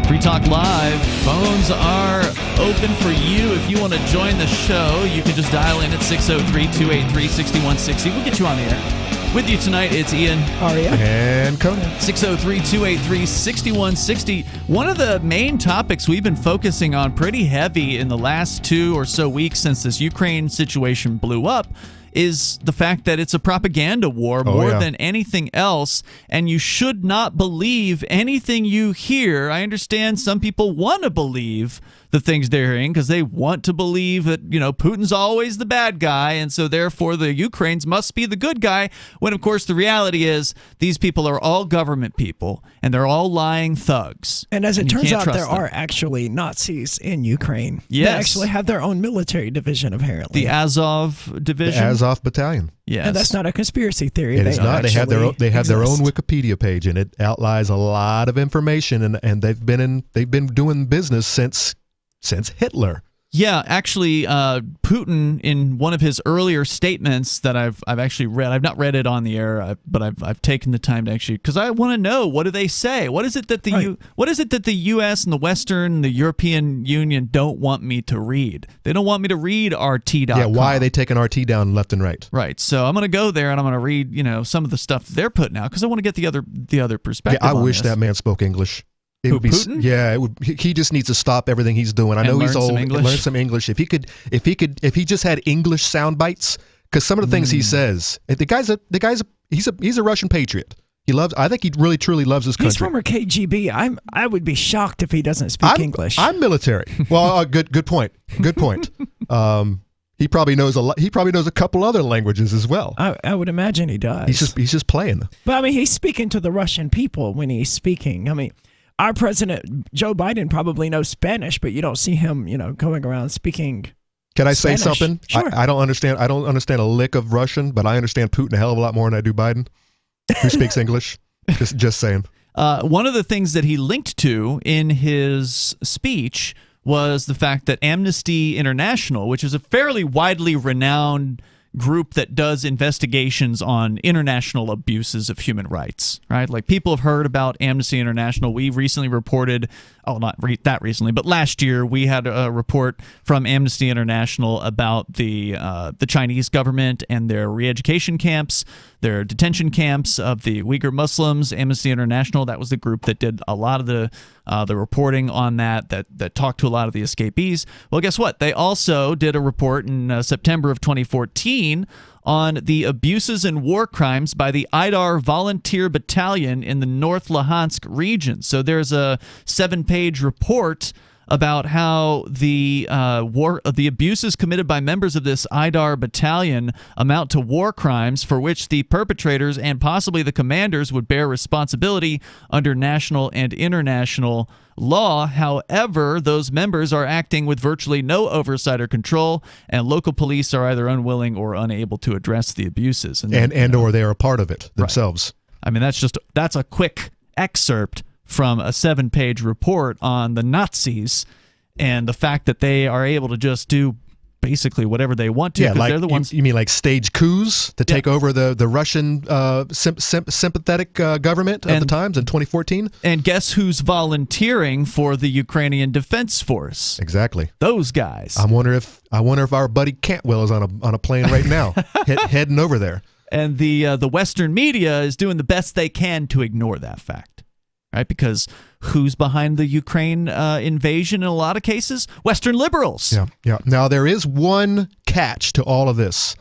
Free Talk Live. Phones are open for you. If you want to join the show, you can just dial in at 603-283-6160. We'll get you on the air. With you tonight, it's Ian, Aria, and Conan. 603-283-6160. One of the main topics we've been focusing on pretty heavy in the last 2 or so weeks since this Ukraine situation blew up is the fact that it's a propaganda war more than anything else, and you should not believe anything you hear. I understand some people want to believe the things they're hearing because they want to believe that, you know, Putin's always the bad guy, and so therefore the Ukrainians must be the good guy, when of course the reality is these people are all government people, and they're all lying thugs. And as it turns out, there them. are actually Nazis in Ukraine. Yes. They actually have their own military division, apparently. The Azov division? The Azov Battalion. Yes. And that's not a conspiracy theory. It is not. They have their own Wikipedia page, and it outlines a lot of information, and they've been doing business since Hitler. Yeah, actually, Putin, in one of his earlier statements that I've actually read, I've not read it on the air, but I've taken the time to actually, because I want to know, what do they say? What is it that the U.S. and the Western, the European Union don't want me to read? They don't want me to read RT.com. Yeah, why are they taking RT down left and right? Right. So I'm going to go there and I'm going to read, some of the stuff they're putting out because I want to get the other perspective. Yeah, I wish that man spoke English. It would be, Putin? Yeah, it would. He just needs to stop everything he's doing. I know he's old. Learn some English. If he just had English sound bites, because some of the things he says, he's a Russian patriot. I think he really truly loves his country. He's former KGB. I would be shocked if he doesn't speak English. I'm military. Well, good point. Good point. He probably knows a lot. He probably knows a couple other languages as well. I would imagine he does. He's just playing. But I mean, he's speaking to the Russian people when he's speaking. I mean, our president Joe Biden probably knows Spanish, but you don't see him, going around speaking. Can I Spanish. say something? Sure. I don't understand. I don't understand a lick of Russian, but I understand Putin a hell of a lot more than I do Biden, who speaks English. Just saying. One of the things that he linked to in his speech was the fact that Amnesty International, which is a fairly widely renowned group that does investigations on international abuses of human rights, right? Like, people have heard about Amnesty International. We recently reported, not that recently, but last year we had a report from Amnesty International about the Chinese government and their re-education camps, their detention camps of the Uyghur Muslims. Amnesty International, that was the group that did a lot of the reporting on that talked to a lot of the escapees. Well, guess what? They also did a report in September of 2014 on the abuses and war crimes by the Aidar Volunteer Battalion in the North Luhansk region. So there's a 7-page report about how the abuses committed by members of this Aidar battalion amount to war crimes for which the perpetrators and possibly the commanders would bear responsibility under national and international law. However, those members are acting with virtually no oversight or control, and local police are either unwilling or unable to address the abuses. Or they are a part of it themselves. Right. I mean, that's a quick excerpt from a 7-page report on the Nazis and the fact that they are able to just do basically whatever they want to. Yeah, like they're the ones. You mean like stage coups to take over the Russian sympathetic government of the times in 2014? And guess who's volunteering for the Ukrainian Defense Force? Exactly. Those guys. I wonder if our buddy Cantwell is on a plane right now, heading over there. And the Western media is doing the best they can to ignore that fact. Right? Because who's behind the Ukraine invasion in a lot of cases? Western liberals. Yeah. Now, there is one catch to all of this.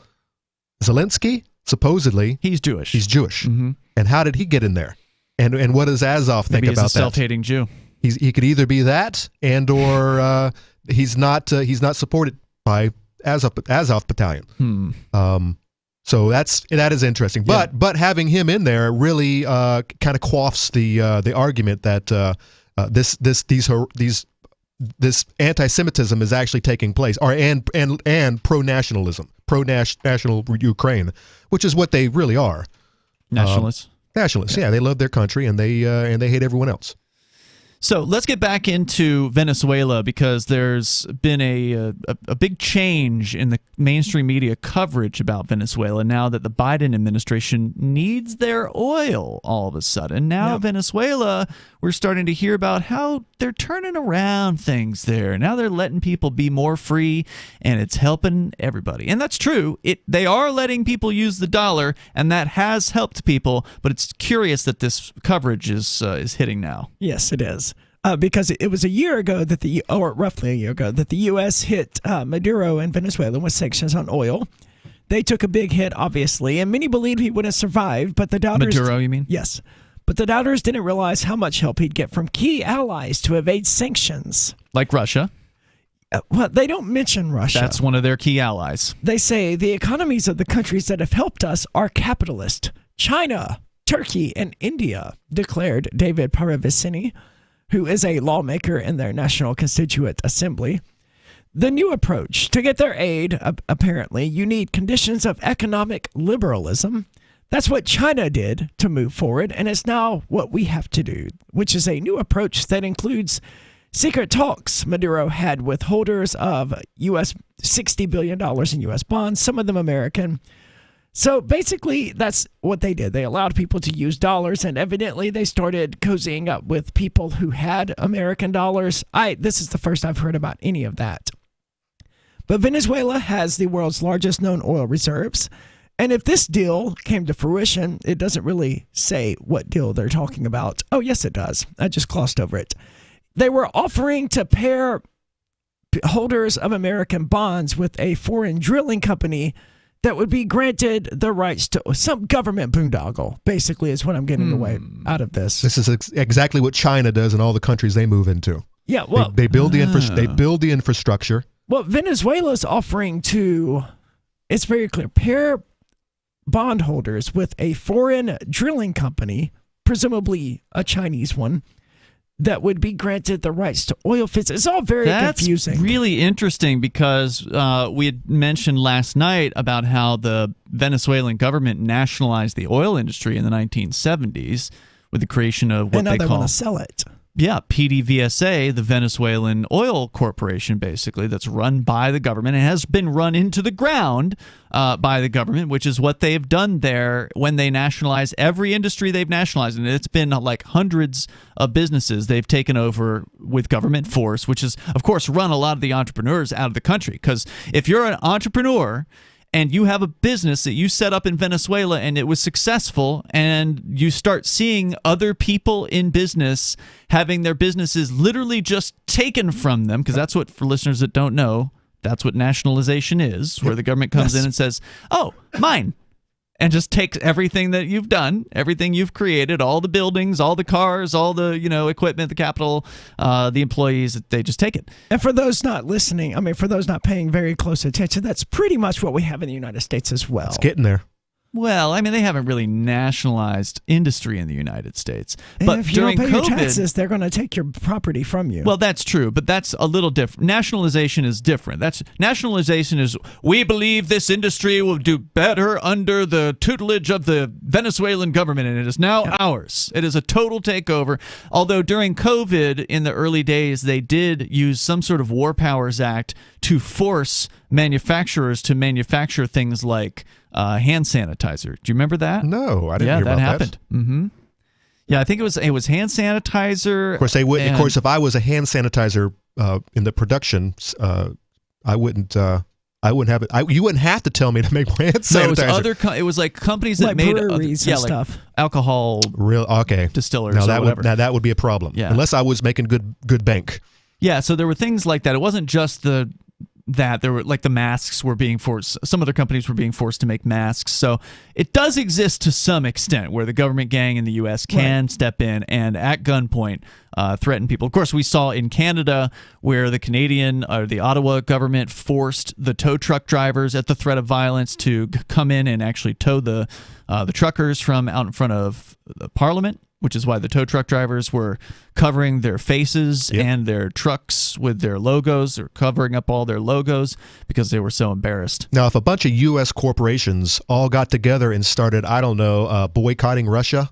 Zelensky, supposedly... He's Jewish. Mm-hmm. And how did he get in there? And what does Azov think about that? He's a self-hating Jew. He could either be that, or he's not supported by Azov Battalion. So that is interesting, but having him in there really kind of quaffs the argument that this anti-Semitism is actually taking place, and pro-nationalism, pro-national Ukraine, which is what they really are. Nationalists. Nationalists, yeah, they love their country and they hate everyone else. So let's get back into Venezuela, because there's been a big change in the mainstream media coverage about Venezuela now that the Biden administration needs their oil all of a sudden. Now Venezuela, we're starting to hear about how they're turning around things there. Now they're letting people be more free, and it's helping everybody. And that's true. They are letting people use the dollar, and that has helped people, but it's curious that this coverage is hitting now. Yes, it is. Because it was a year ago roughly a year ago, that the U.S. hit Maduro in Venezuela with sanctions on oil. They took a big hit, obviously, and many believed he would have survived, but the doubters... Maduro, you mean? Yes. But the doubters didn't realize how much help he'd get from key allies to evade sanctions. Like Russia. Well, they don't mention Russia. That's one of their key allies. They say the economies of the countries that have helped us are capitalist. China, Turkey, and India, declared David Paravicini, who is a lawmaker in their National Constituent Assembly. The new approach: to get their aid, apparently, you need conditions of economic liberalism. That's what China did to move forward, and it's now what we have to do, which is a new approach that includes secret talks Maduro had with holders of $60 billion in U.S. bonds, some of them American. So basically, that's what they did. They allowed people to use dollars, and evidently they started cozying up with people who had American dollars. This is the first I've heard about any of that. But Venezuela has the world's largest known oil reserves, and if this deal came to fruition, it doesn't really say what deal they're talking about. Oh, yes, it does. I just glossed over it. They were offering to pair holders of American bonds with a foreign drilling company that would be granted the rights to some government boondoggle, basically, is what I'm getting away out of this. This is exactly what China does in all the countries they move into. Yeah, well, they build the infrastructure. Well, Venezuela's offering to, it's very clear, pair bondholders with a foreign drilling company, presumably a Chinese one, that would be granted the rights to oil fields. It's all very confusing. That's really interesting, because we had mentioned last night about how the Venezuelan government nationalized the oil industry in the 1970s with the creation of what they call... want to sell it. Yeah, PDVSA, the Venezuelan Oil Corporation, basically, that's run by the government. It has been run into the ground by the government, which is what they've done there when they nationalize every industry they've nationalized. And it's been like hundreds of businesses they've taken over with government force, which is, of course, run a lot of the entrepreneurs out of the country. Because if you're an entrepreneur and you have a business that you set up in Venezuela and it was successful, and you start seeing other people in business having their businesses literally just taken from them, because that's what, for listeners that don't know, that's what nationalization is, where the government comes in and says, oh, mine, and just takes everything that you've done, everything you've created, all the buildings, all the cars, all the equipment, the capital, the employees, they just take it. And for those not listening, for those not paying very close attention, that's pretty much what we have in the United States as well. It's getting there. Well, they haven't really nationalized industry in the United States. But if you during don't pay COVID, your taxes, they're going to take your property from you. Well, that's true, but that's a little different. Nationalization is different. Nationalization is, we believe this industry will do better under the tutelage of the Venezuelan government, and it is now ours. It is a total takeover. Although during COVID, in the early days, they did use some sort of War Powers Act to force manufacturers to manufacture things like hand sanitizer. Do you remember that? No, I didn't hear about that. Yeah, that happened. Mm-hmm. Yeah, I think it was hand sanitizer. Of course, they would. Of course, if I was a hand sanitizer in the production, I wouldn't have it. You wouldn't have to tell me to make my hand sanitizer. No, it was like companies that like made breweries and like stuff, alcohol. Distillers. Now or whatever. that would be a problem. Yeah. Unless I was making good bank. Yeah, so there were things like that. It wasn't just that there were, like, the masks were being forced. Some other companies were being forced to make masks. So it does exist to some extent where the government gang in the U.S. can step in and at gunpoint threaten people. Of course, we saw in Canada where the Ottawa government forced the tow truck drivers at the threat of violence to come in and actually tow the truckers from out in front of the Parliament, which is why the tow truck drivers were covering their faces and their trucks with their logos, or covering up all their logos because they were so embarrassed. Now, if a bunch of U.S. corporations all got together and started, boycotting Russia,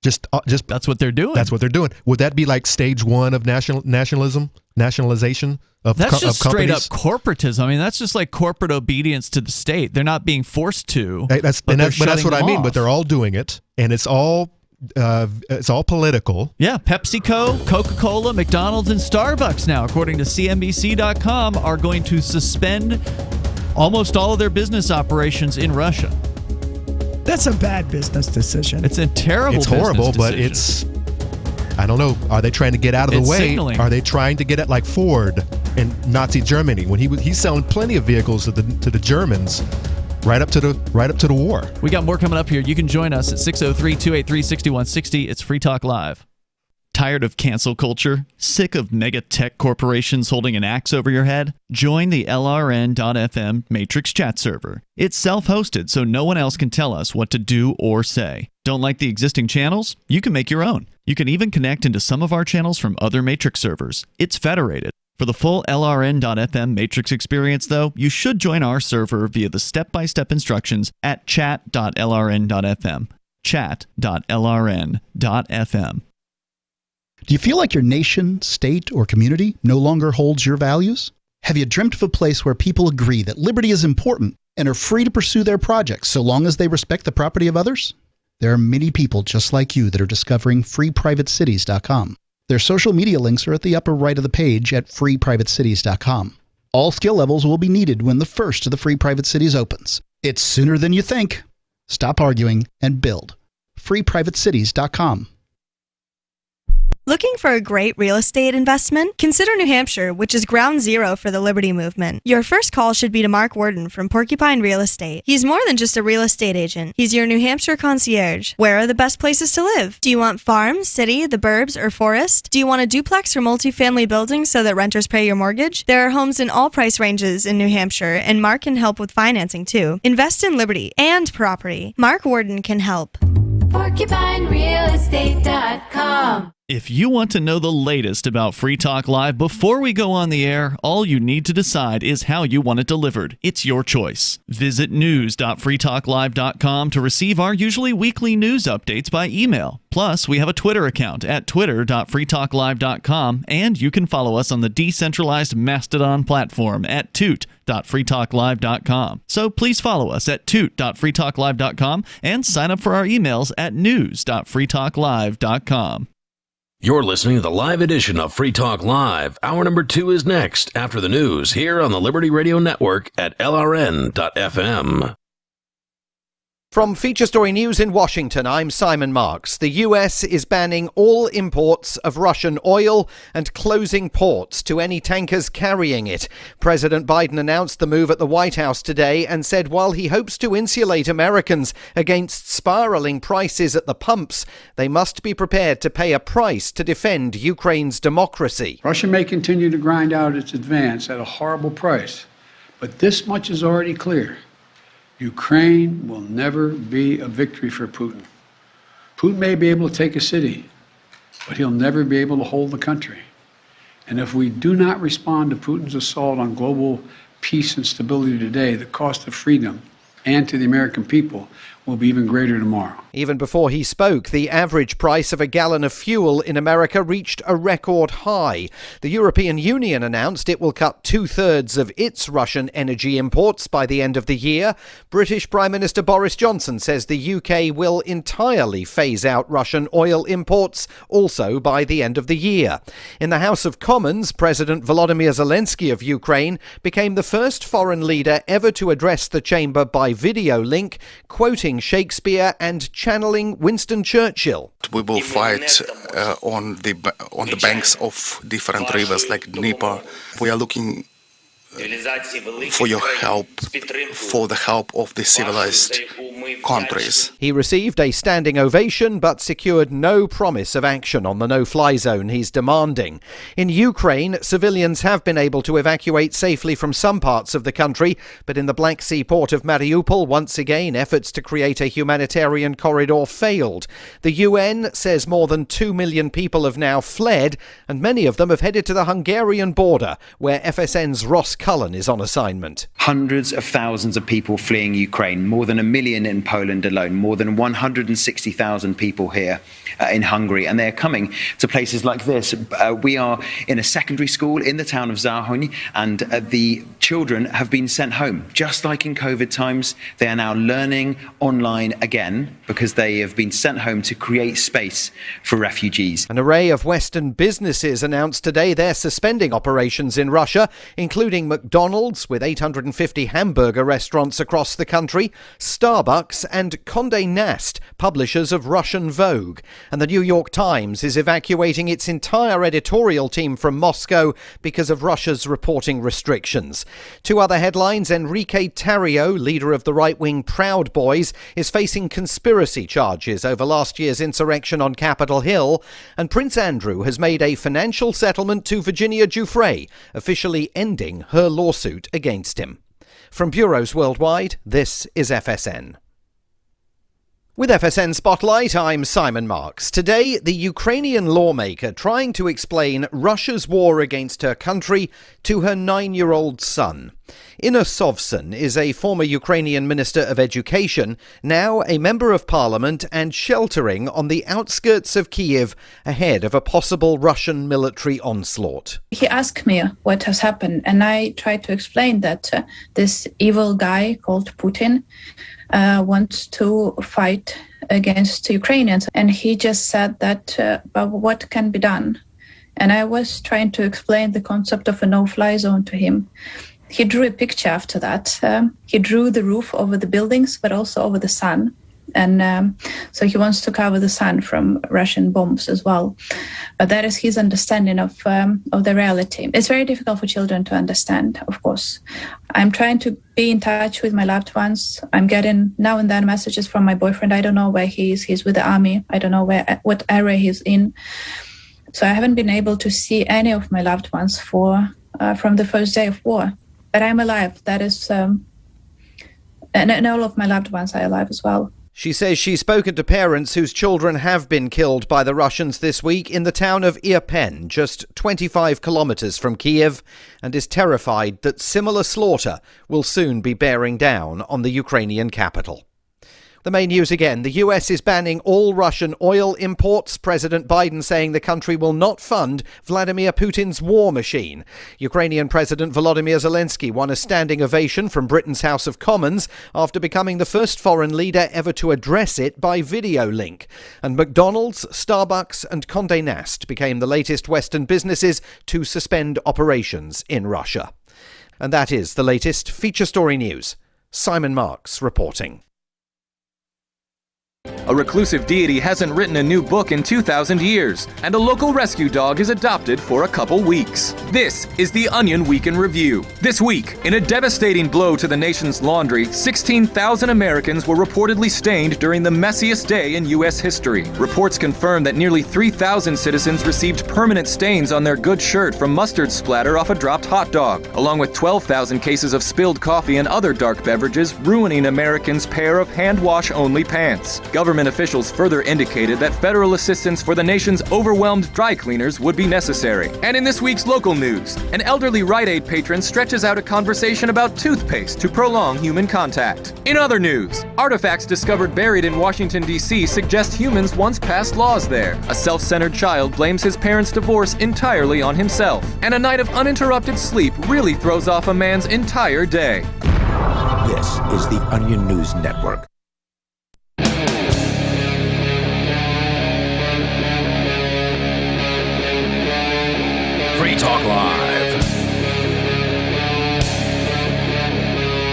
Just that's what they're doing. That's what they're doing. Would that be like stage one of nationalization of That's just of straight up companies? corporatism. I mean, that's just like corporate obedience to the state. They're not being forced to. But that's what I mean. But they're all doing it, and it's all political. Yeah, PepsiCo, Coca-Cola, McDonald's, and Starbucks now, according to CNBC.com, are going to suspend almost all of their business operations in Russia. That's a bad business decision. It's a terrible It's horrible, business but decision. I don't know. Are they trying to get out of the It's way? signaling. Are they trying to get it like Ford in Nazi Germany when he's selling plenty of vehicles to the Germans right up to the war? We got more coming up here. You can join us at 603-283-6160. It's Free Talk Live. Tired of cancel culture? Sick of mega tech corporations holding an axe over your head? Join the LRN.FM Matrix chat server. It's self-hosted, so no one else can tell us what to do or say. Don't like the existing channels? You can make your own. You can even connect into some of our channels from other Matrix servers. It's federated. For the full LRN.FM Matrix experience, though, you should join our server via the step-by-step instructions at chat.lrn.fm. Chat.lrn.fm. Do you feel like your nation, state, or community no longer holds your values? Have you dreamt of a place where people agree that liberty is important and are free to pursue their projects so long as they respect the property of others? There are many people just like you that are discovering freeprivatecities.com. Their social media links are at the upper right of the page at freeprivatecities.com. All skill levels will be needed when the first of the Free Private Cities opens. It's sooner than you think. Stop arguing and build. freeprivatecities.com. Looking for a great real estate investment? Consider New Hampshire, which is ground zero for the Liberty Movement. Your first call should be to Mark Worden from Porcupine Real Estate. He's more than just a real estate agent. He's your New Hampshire concierge. Where are the best places to live? Do you want farm, city, the burbs, or forest? Do you want a duplex or multifamily building so that renters pay your mortgage? There are homes in all price ranges in New Hampshire, and Mark can help with financing too. Invest in liberty and property. Mark Worden can help. PorcupineRealEstate.com. If you want to know the latest about Free Talk Live before we go on the air, all you need to decide is how you want it delivered. It's your choice. Visit news.freetalklive.com to receive our usually weekly news updates by email. Plus, we have a Twitter account at twitter.freetalklive.com, and you can follow us on the decentralized Mastodon platform at toot.freetalklive.com. So please follow us at toot.freetalklive.com and sign up for our emails at news.freetalklive.com. You're listening to the live edition of Free Talk Live. Hour number 2 is next, after the news, here on the Liberty Radio Network at LRN.FM. From Feature Story News in Washington, I'm Simon Marks. The U.S. is banning all imports of Russian oil and closing ports to any tankers carrying it. President Biden announced the move at the White House today and said while he hopes to insulate Americans against spiraling prices at the pumps, they must be prepared to pay a price to defend Ukraine's democracy. Russia may continue to grind out its advance at a horrible price, but this much is already clear. Ukraine will never be a victory for Putin. Putin may be able to take a city, but he'll never be able to hold the country. And if we do not respond to Putin's assault on global peace and stability today, the cost of freedom and to the American people will be even greater tomorrow. Even before he spoke, the average price of a gallon of fuel in America reached a record high. The European Union announced it will cut 2/3 of its Russian energy imports by the end of the year. British Prime Minister Boris Johnson says the UK will entirely phase out Russian oil imports also by the end of the year. In the House of Commons, President Volodymyr Zelensky of Ukraine became the first foreign leader ever to address the chamber by video link, quoting Shakespeare and channeling Winston Churchill. We will fight on the banks of different rivers like Dnieper. We are looking for your help, for the help of the civilized countries. He received a standing ovation but secured no promise of action on the no-fly zone he's demanding. In Ukraine, civilians have been able to evacuate safely from some parts of the country, but in the Black Sea port of Mariupol, once again, efforts to create a humanitarian corridor failed. The UN says more than 2 million people have now fled, and many of them have headed to the Hungarian border, where FSN's Ross Cullen is on assignment. Hundreds of thousands of people fleeing Ukraine, more than 1 million in in Poland alone, more than 160,000 people here in Hungary, and they're coming to places like this. We are in a secondary school in the town of Záhony, and the children have been sent home. Just like in COVID times, they are now learning online again because they have been sent home to create space for refugees. An array of Western businesses announced today they're suspending operations in Russia, including McDonald's, with 850 hamburger restaurants across the country, Starbucks and Condé Nast, publishers of Russian Vogue. And the New York Times is evacuating its entire editorial team from Moscow because of Russia's reporting restrictions. Two other headlines: Enrique Tarrio, leader of the right-wing Proud Boys, is facing conspiracy charges over last year's insurrection on Capitol Hill, and Prince Andrew has made a financial settlement to Virginia Giuffre, officially ending her lawsuit against him. From bureaus worldwide, this is FSN. With FSN Spotlight, I'm Simon Marks. Today, the Ukrainian lawmaker trying to explain Russia's war against her country to her 9-year-old son. Inna Sovsun is a former Ukrainian Minister of Education, now a Member of Parliament and sheltering on the outskirts of Kiev ahead of a possible Russian military onslaught. He asked me what has happened, and I tried to explain that this evil guy called Putin wants to fight against Ukrainians. And he just said that, but what can be done? And I was trying to explain the concept of a no-fly zone to him. He drew a picture after that. He drew the roof over the buildings, but also over the sun. And so he wants to cover the sun from Russian bombs as well. But that is his understanding of the reality. It's very difficult for children to understand, of course. I'm trying to be in touch with my loved ones. I'm getting now and then messages from my boyfriend. I don't know where he is. He's with the army. I don't know what area he's in. So I haven't been able to see any of my loved ones from the first day of war. But I'm alive. That is, and all of my loved ones are alive as well. She says she's spoken to parents whose children have been killed by the Russians this week in the town of Irpen, just 25 kilometers from Kiev, and is terrified that similar slaughter will soon be bearing down on the Ukrainian capital. The main news again. The US is banning all Russian oil imports. President Biden saying the country will not fund Vladimir Putin's war machine. Ukrainian President Volodymyr Zelensky won a standing ovation from Britain's House of Commons after becoming the first foreign leader ever to address it by video link. And McDonald's, Starbucks and Condé Nast became the latest Western businesses to suspend operations in Russia. And that is the latest feature story news. Simon Marks reporting. A reclusive deity hasn't written a new book in 2,000 years, and a local rescue dog is adopted for a couple weeks. This is the Onion Week in Review. This week, in a devastating blow to the nation's laundry, 16,000 Americans were reportedly stained during the messiest day in U.S. history. Reports confirm that nearly 3,000 citizens received permanent stains on their good shirt from mustard splatter off a dropped hot dog, along with 12,000 cases of spilled coffee and other dark beverages, ruining Americans' pair of hand-wash-only pants. Government officials further indicated that federal assistance for the nation's overwhelmed dry cleaners would be necessary. And in this week's local news, an elderly Rite Aid patron stretches out a conversation about toothpaste to prolong human contact. In other news, artifacts discovered buried in Washington, D.C. suggest humans once passed laws there. A self-centered child blames his parents' divorce entirely on himself. And a night of uninterrupted sleep really throws off a man's entire day. This is the Onion News Network. Free Talk Live.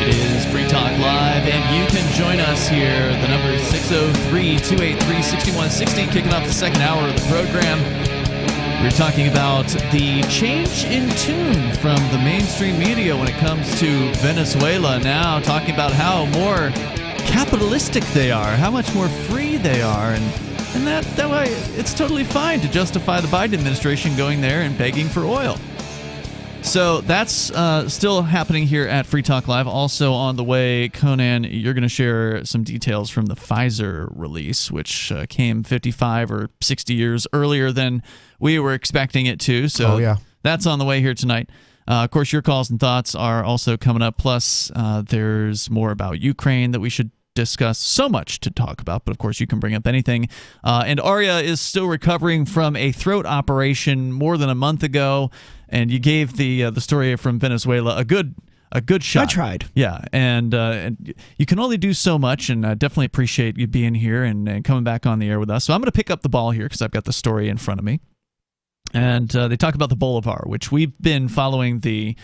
It is Free Talk Live, and you can join us here. The number is 603-283-6160, kicking off the second hour of the program. We're talking about the change in tune from the mainstream media when it comes to Venezuela now, talking about how more capitalistic they are, how much more free they are, and that way it's totally fine to justify the Biden administration going there and begging for oil. So that's still happening here at Free Talk Live. Also on the way, Conan, you're going to share some details from the Pfizer release, which came 55 or 60 years earlier than we were expecting it to. So that's on the way here tonight. Of course, your calls and thoughts are also coming up. Plus, there's more about Ukraine that we should discuss, so much to talk about, but of course you can bring up anything. And Arya is still recovering from a throat operation more than a month ago, and you gave the story from Venezuela a good shot. I tried. Yeah, and you can only do so much, and I definitely appreciate you being here and coming back on the air with us. So I'm going to pick up the ball here because I've got the story in front of me. And they talk about the bolivar, which we've been following the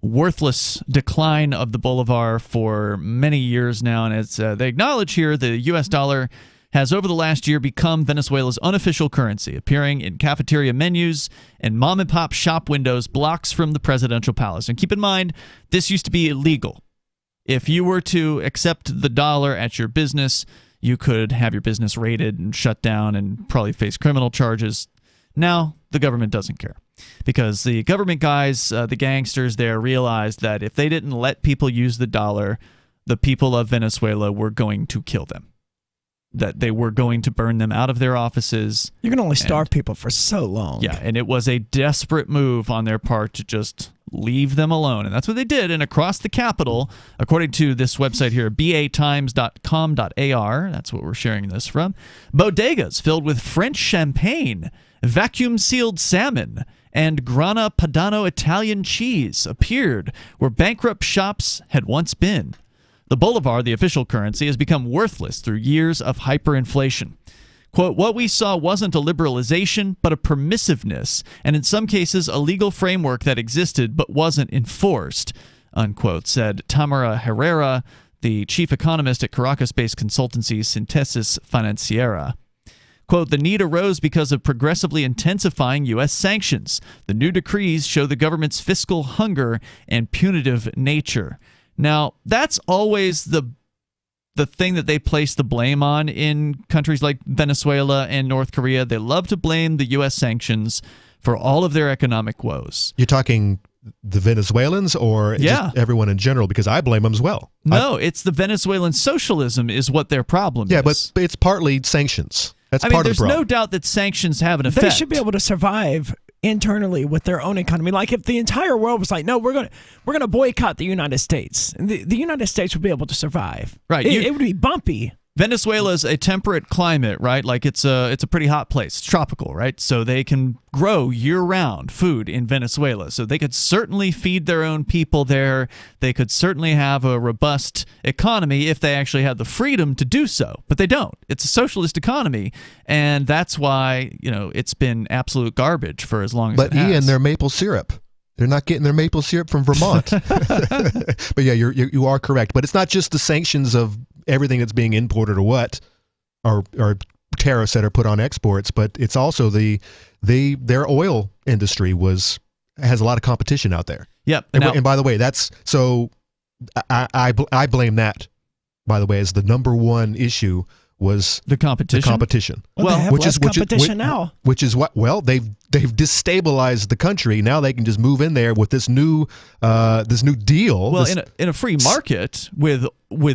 worthless decline of the bolivar for many years now. And as they acknowledge here, the U.S. dollar has over the last year become Venezuela's unofficial currency, appearing in cafeteria menus and mom-and-pop shop windows blocks from the presidential palace. And keep in mind, this used to be illegal. If you were to accept the dollar at your business, you could have your business raided and shut down and probably face criminal charges. Now, the government doesn't care because the government guys, the gangsters there, realized that if they didn't let people use the dollar, the people of Venezuela were going to kill them, that they were going to burn them out of their offices. You can only starve people for so long. Yeah, and it was a desperate move on their part to just leave them alone. And that's what they did. And across the capital, according to this website here, batimes.com.ar, that's what we're sharing this from, bodegas filled with French champagne, vacuum-sealed salmon, and Grana Padano Italian cheese appeared where bankrupt shops had once been. The bolivar, the official currency, has become worthless through years of hyperinflation. Quote, what we saw wasn't a liberalization, but a permissiveness, and in some cases a legal framework that existed but wasn't enforced, unquote, said Tamara Herrera, the chief economist at Caracas-based consultancy Synthesis Financiera. Quote, the need arose because of progressively intensifying U.S. sanctions. The new decrees show the government's fiscal hunger and punitive nature. Now, that's always the thing that they place the blame on in countries like Venezuela and North Korea. They love to blame the U.S. sanctions for all of their economic woes. You're talking the Venezuelans or just everyone in general? Because I blame them as well. No, it's the Venezuelan socialism is what their problem is. Yeah, but it's partly sanctions. That's part of the problem. There's no doubt that sanctions have an effect. They should be able to survive internally with their own economy. Like if the entire world was like, no, we're gonna boycott the United States, the United States would be able to survive. Right, it would be bumpy. Venezuela's a temperate climate, right? Like it's a pretty hot place. It's tropical, right? So they can grow year-round food in Venezuela. So they could certainly feed their own people there. They could certainly have a robust economy if they actually had the freedom to do so. But they don't. It's a socialist economy, and that's why, it's been absolute garbage for as long as it has. But Ian, their maple syrup. They're not getting their maple syrup from Vermont. But yeah, you are correct. But it's not just the sanctions of everything that's being imported or tariffs that are put on exports, but it's also their oil industry has a lot of competition out there. Yep. And by the way, I blame that, by the way, as the number one issue was the competition. Well, they have less competition now. Which is what? Well, they've destabilized the country. Now they can just move in there with this new deal. Well, in a free market with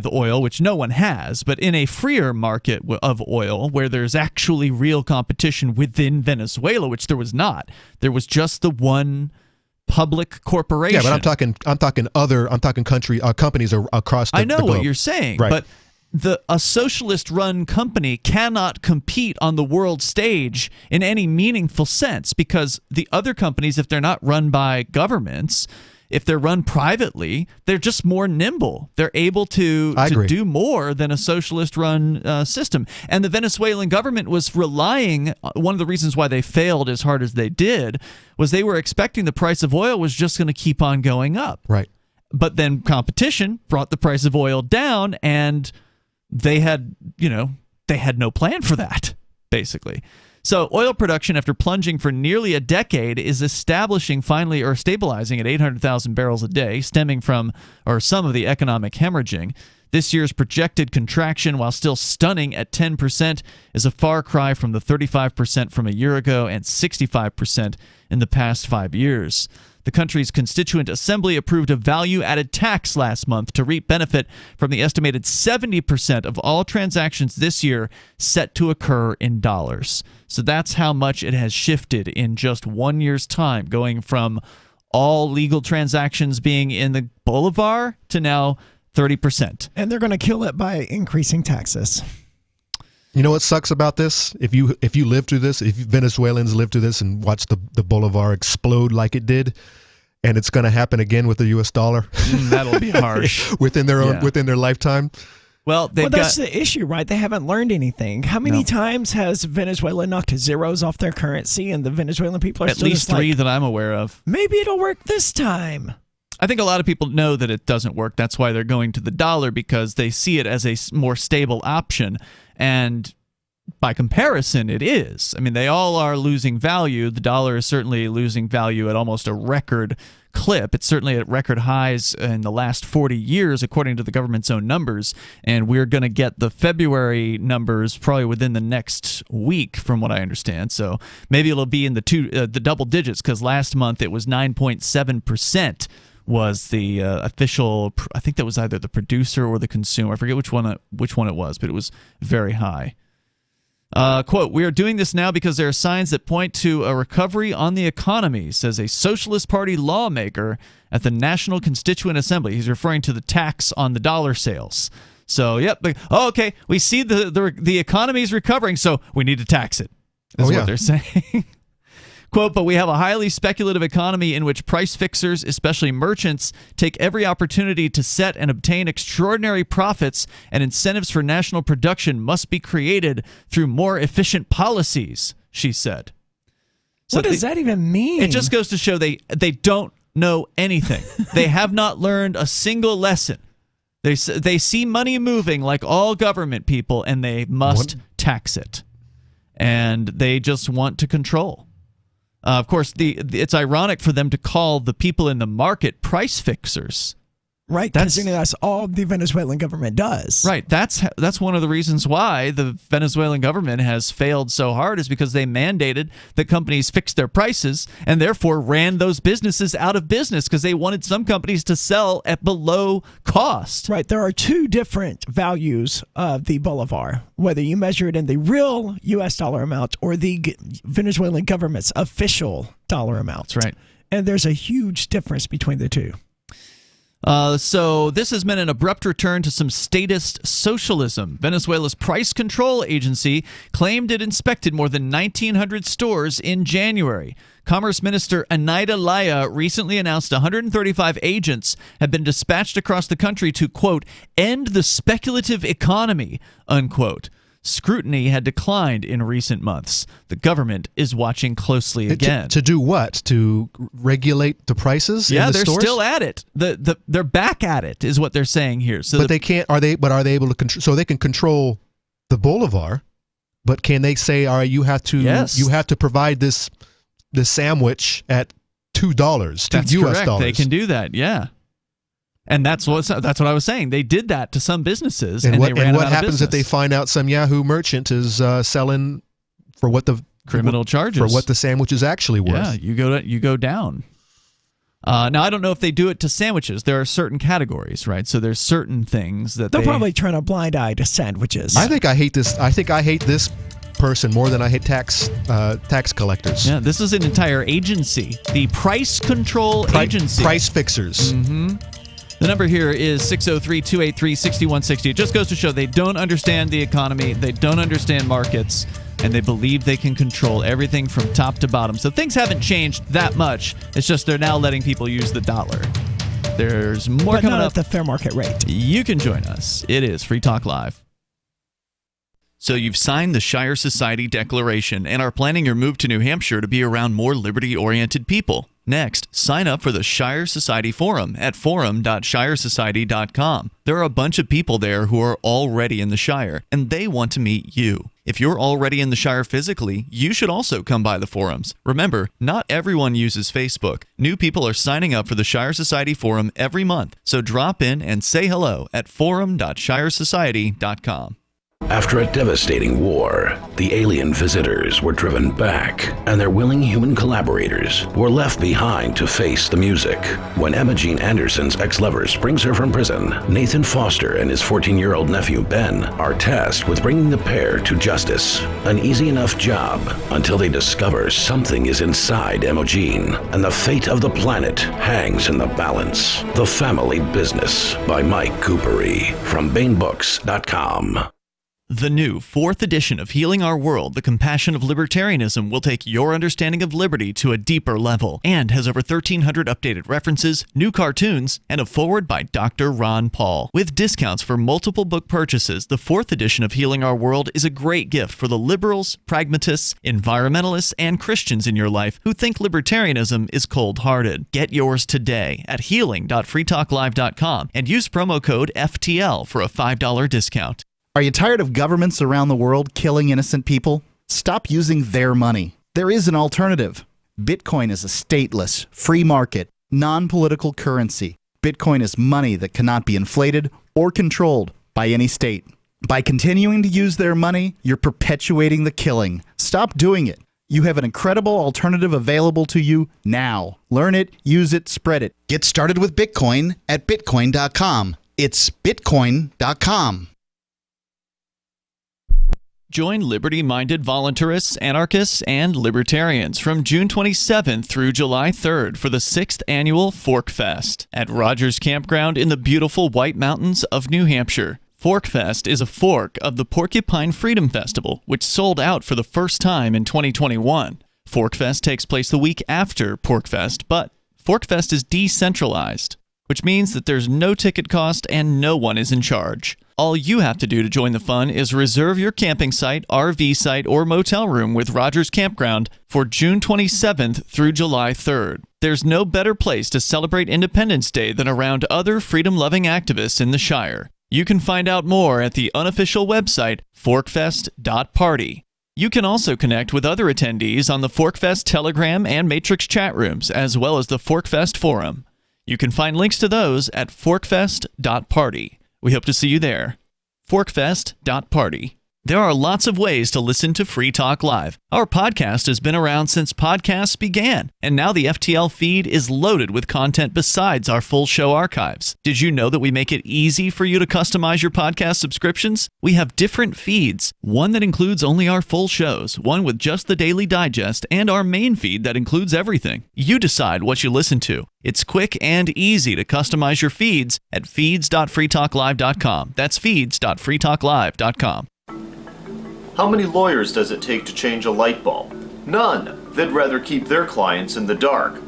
oil, which no one has, but in a freer market of oil where there's actually real competition within Venezuela, which there was not. There was just the one public corporation. Yeah, but I'm talking companies across the globe. I know what you're saying, right. But a socialist-run company cannot compete on the world stage in any meaningful sense because the other companies, if they're not run by governments, if they're run privately, they're just more nimble. They're able to do more than a socialist-run system. And the Venezuelan government was relying – one of the reasons why they failed as hard as they did was they were expecting the price of oil was just going to keep on going up. Right. But then competition brought the price of oil down, and – they had no plan for that, basically. So oil production, after plunging for nearly a decade, is stabilizing at 800,000 barrels a day, stemming from some of the economic hemorrhaging. This year's projected contraction, while still stunning at 10%, is a far cry from the 35% from a year ago and 65% in the past 5 years. The country's Constituent Assembly approved a value-added tax last month to reap benefit from the estimated 70% of all transactions this year set to occur in dollars. So that's how much it has shifted in just 1 year's time, going from all legal transactions being in the bolivar to now 30%. And they're going to kill it by increasing taxes. You know what sucks about this? If you live through this, if Venezuelans live through this and watch the bolivar explode like it did, and it's going to happen again with the U.S. dollar, that'll be harsh within their lifetime. Well, that's the issue, right? They haven't learned anything. How many times has Venezuela knocked zeros off their currency, and the Venezuelan people are at least three that I'm aware of. Maybe it'll work this time. I think a lot of people know that it doesn't work. That's why they're going to the dollar, because they see it as a more stable option. And by comparison, it is. I mean, they all are losing value. The dollar is certainly losing value at almost a record clip. It's certainly at record highs in the last 40 years, according to the government's own numbers. And we're going to get the February numbers probably within the next week, from what I understand. So maybe it'll be in the double digits, because last month it was 9.7%. was the official. I think that was either the producer or the consumer. I forget which one it was, but it was very high. Quote, "We are doing this now because there are signs that point to a recovery on the economy," says a Socialist Party lawmaker at the National Constituent Assembly. He's referring to the tax on the dollar sales. So, okay, we see the economy is recovering, so we need to tax it. That's what they're saying. Quote, "But we have a highly speculative economy in which price fixers, especially merchants, take every opportunity to set and obtain extraordinary profits, and incentives for national production must be created through more efficient policies," she said. So what does that even mean? It just goes to show they don't know anything. They have not learned a single lesson. They see money moving like all government people, and they must tax it. And they just want to control. Of course, it's ironic for them to call the people in the market price fixers. Right, considering that's all the Venezuelan government does. Right, that's one of the reasons why the Venezuelan government has failed so hard, is because they mandated that companies fix their prices and therefore ran those businesses out of business, because they wanted some companies to sell at below cost. Right, there are two different values of the bolivar, whether you measure it in the real U.S. dollar amount or the Venezuelan government's official dollar amount. Right. And there's a huge difference between the two. So this has meant an abrupt return to some statist socialism. Venezuela's price control agency claimed it inspected more than 1,900 stores in January. Commerce Minister Anaida Laya recently announced 135 agents have been dispatched across the country to, quote, "end the speculative economy," unquote. Scrutiny had declined in recent months. The government is watching closely again. To do what? To regulate the prices? Yeah, in the they're stores? still at it. They're back at it, is what they're saying here. So but they can't. Are they able to control? So they can control the bolivar, but can they say, all right, you have to provide this sandwich at $2 to That's US correct. dollars? They can do that. Yeah. And that's what I was saying. They did that to some businesses, and what, they ran and out what of happens business. if they find out some Yahoo merchant is selling for what the criminal charges for what the sandwich is actually worth? Yeah, you go down. Now I don't know if they do it to sandwiches. There are certain categories, right? So there's certain things that they'll probably turn a blind eye to sandwiches. I think I hate this. I think I hate this person more than I hate tax collectors. Yeah, this is an entire agency, the Price Control Agency, price fixers. Mm-hmm. The number here is 603-283-6160. It just goes to show they don't understand the economy, they don't understand markets, and they believe they can control everything from top to bottom. So things haven't changed that much. It's just they're now letting people use the dollar. There's more coming up at the fair market rate. You can join us. It is Free Talk Live. So you've signed the Shire Society Declaration and are planning your move to New Hampshire to be around more liberty-oriented people. Next, sign up for the Shire Society Forum at forum.shiresociety.com. There are a bunch of people there who are already in the Shire, and they want to meet you. If you're already in the Shire physically, you should also come by the forums. Remember, not everyone uses Facebook. New people are signing up for the Shire Society Forum every month, so drop in and say hello at forum.shiresociety.com. After a devastating war, the alien visitors were driven back, and their willing human collaborators were left behind to face the music. When Emma Jean Anderson's ex-lover brings her from prison, Nathan Foster and his 14-year-old nephew Ben are tasked with bringing the pair to justice. An easy enough job until they discover something is inside Emma Jean, and the fate of the planet hangs in the balance. The Family Business by Mike Coopery from BaneBooks.com. The new 4th edition of Healing Our World, The Compassion of Libertarianism, will take your understanding of liberty to a deeper level and has over 1,300 updated references, new cartoons, and a foreword by Dr. Ron Paul. With discounts for multiple book purchases, the 4th edition of Healing Our World is a great gift for the liberals, pragmatists, environmentalists, and Christians in your life who think libertarianism is cold-hearted. Get yours today at healing.freetalklive.com and use promo code FTL for a $5 discount. Are you tired of governments around the world killing innocent people? Stop using their money. There is an alternative. Bitcoin is a stateless, free market, non-political currency. Bitcoin is money that cannot be inflated or controlled by any state. By continuing to use their money, you're perpetuating the killing. Stop doing it. You have an incredible alternative available to you now. Learn it, use it, spread it. Get started with Bitcoin at Bitcoin.com. It's Bitcoin.com. Join liberty-minded voluntarists, anarchists, and libertarians from June 27th through July 3rd for the 6th annual Fork Fest at Rogers Campground in the beautiful White Mountains of New Hampshire. Fork Fest is a fork of the Porcupine Freedom Festival, which sold out for the first time in 2021. Fork Fest takes place the week after Pork Fest, but Fork Fest is decentralized, which means that there's no ticket cost and no one is in charge. All you have to do to join the fun is reserve your camping site, RV site, or motel room with Rogers Campground for June 27th through July 3rd. There's no better place to celebrate Independence Day than around other freedom-loving activists in the Shire. You can find out more at the unofficial website, forkfest.party. You can also connect with other attendees on the Forkfest Telegram and Matrix chat rooms, as well as the Forkfest forum. You can find links to those at forkfest.party. We hope to see you there. Forkfest.party. There are lots of ways to listen to Free Talk Live. Our podcast has been around since podcasts began, and now the FTL feed is loaded with content besides our full show archives. Did you know that we make it easy for you to customize your podcast subscriptions? We have different feeds, one that includes only our full shows, one with just the Daily Digest, and our main feed that includes everything. You decide what you listen to. It's quick and easy to customize your feeds at feeds.freetalklive.com. That's feeds.freetalklive.com. How many lawyers does it take to change a light bulb? None. They'd rather keep their clients in the dark.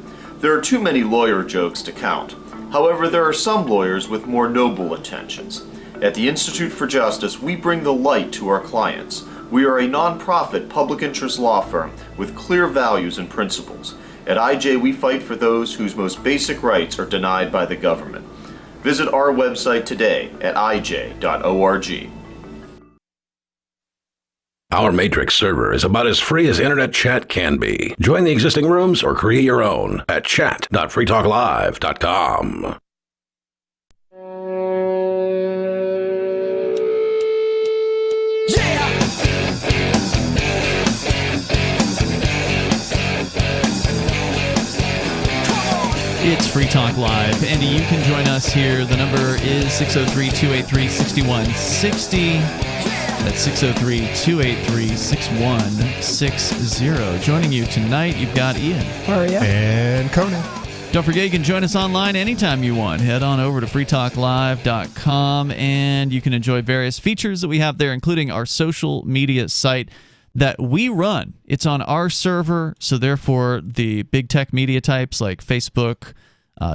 There are too many lawyer jokes to count. However, there are some lawyers with more noble intentions. At the Institute for Justice, we bring the light to our clients. We are a non-profit public interest law firm with clear values and principles. At IJ, we fight for those whose most basic rights are denied by the government. Visit our website today at ij.org. Our Matrix server is about as free as internet chat can be. Join the existing rooms or create your own at chat.freetalklive.com. It's Free Talk Live. Andy, you can join us here. The number is 603-283-6160. That's 603-283-6160. Joining you tonight, you've got Ian. How are you? And Conan. Don't forget, you can join us online anytime you want. Head on over to freetalklive.com, and you can enjoy various features that we have there, including our social media site that we run. It's on our server, so therefore the big tech media types like Facebook,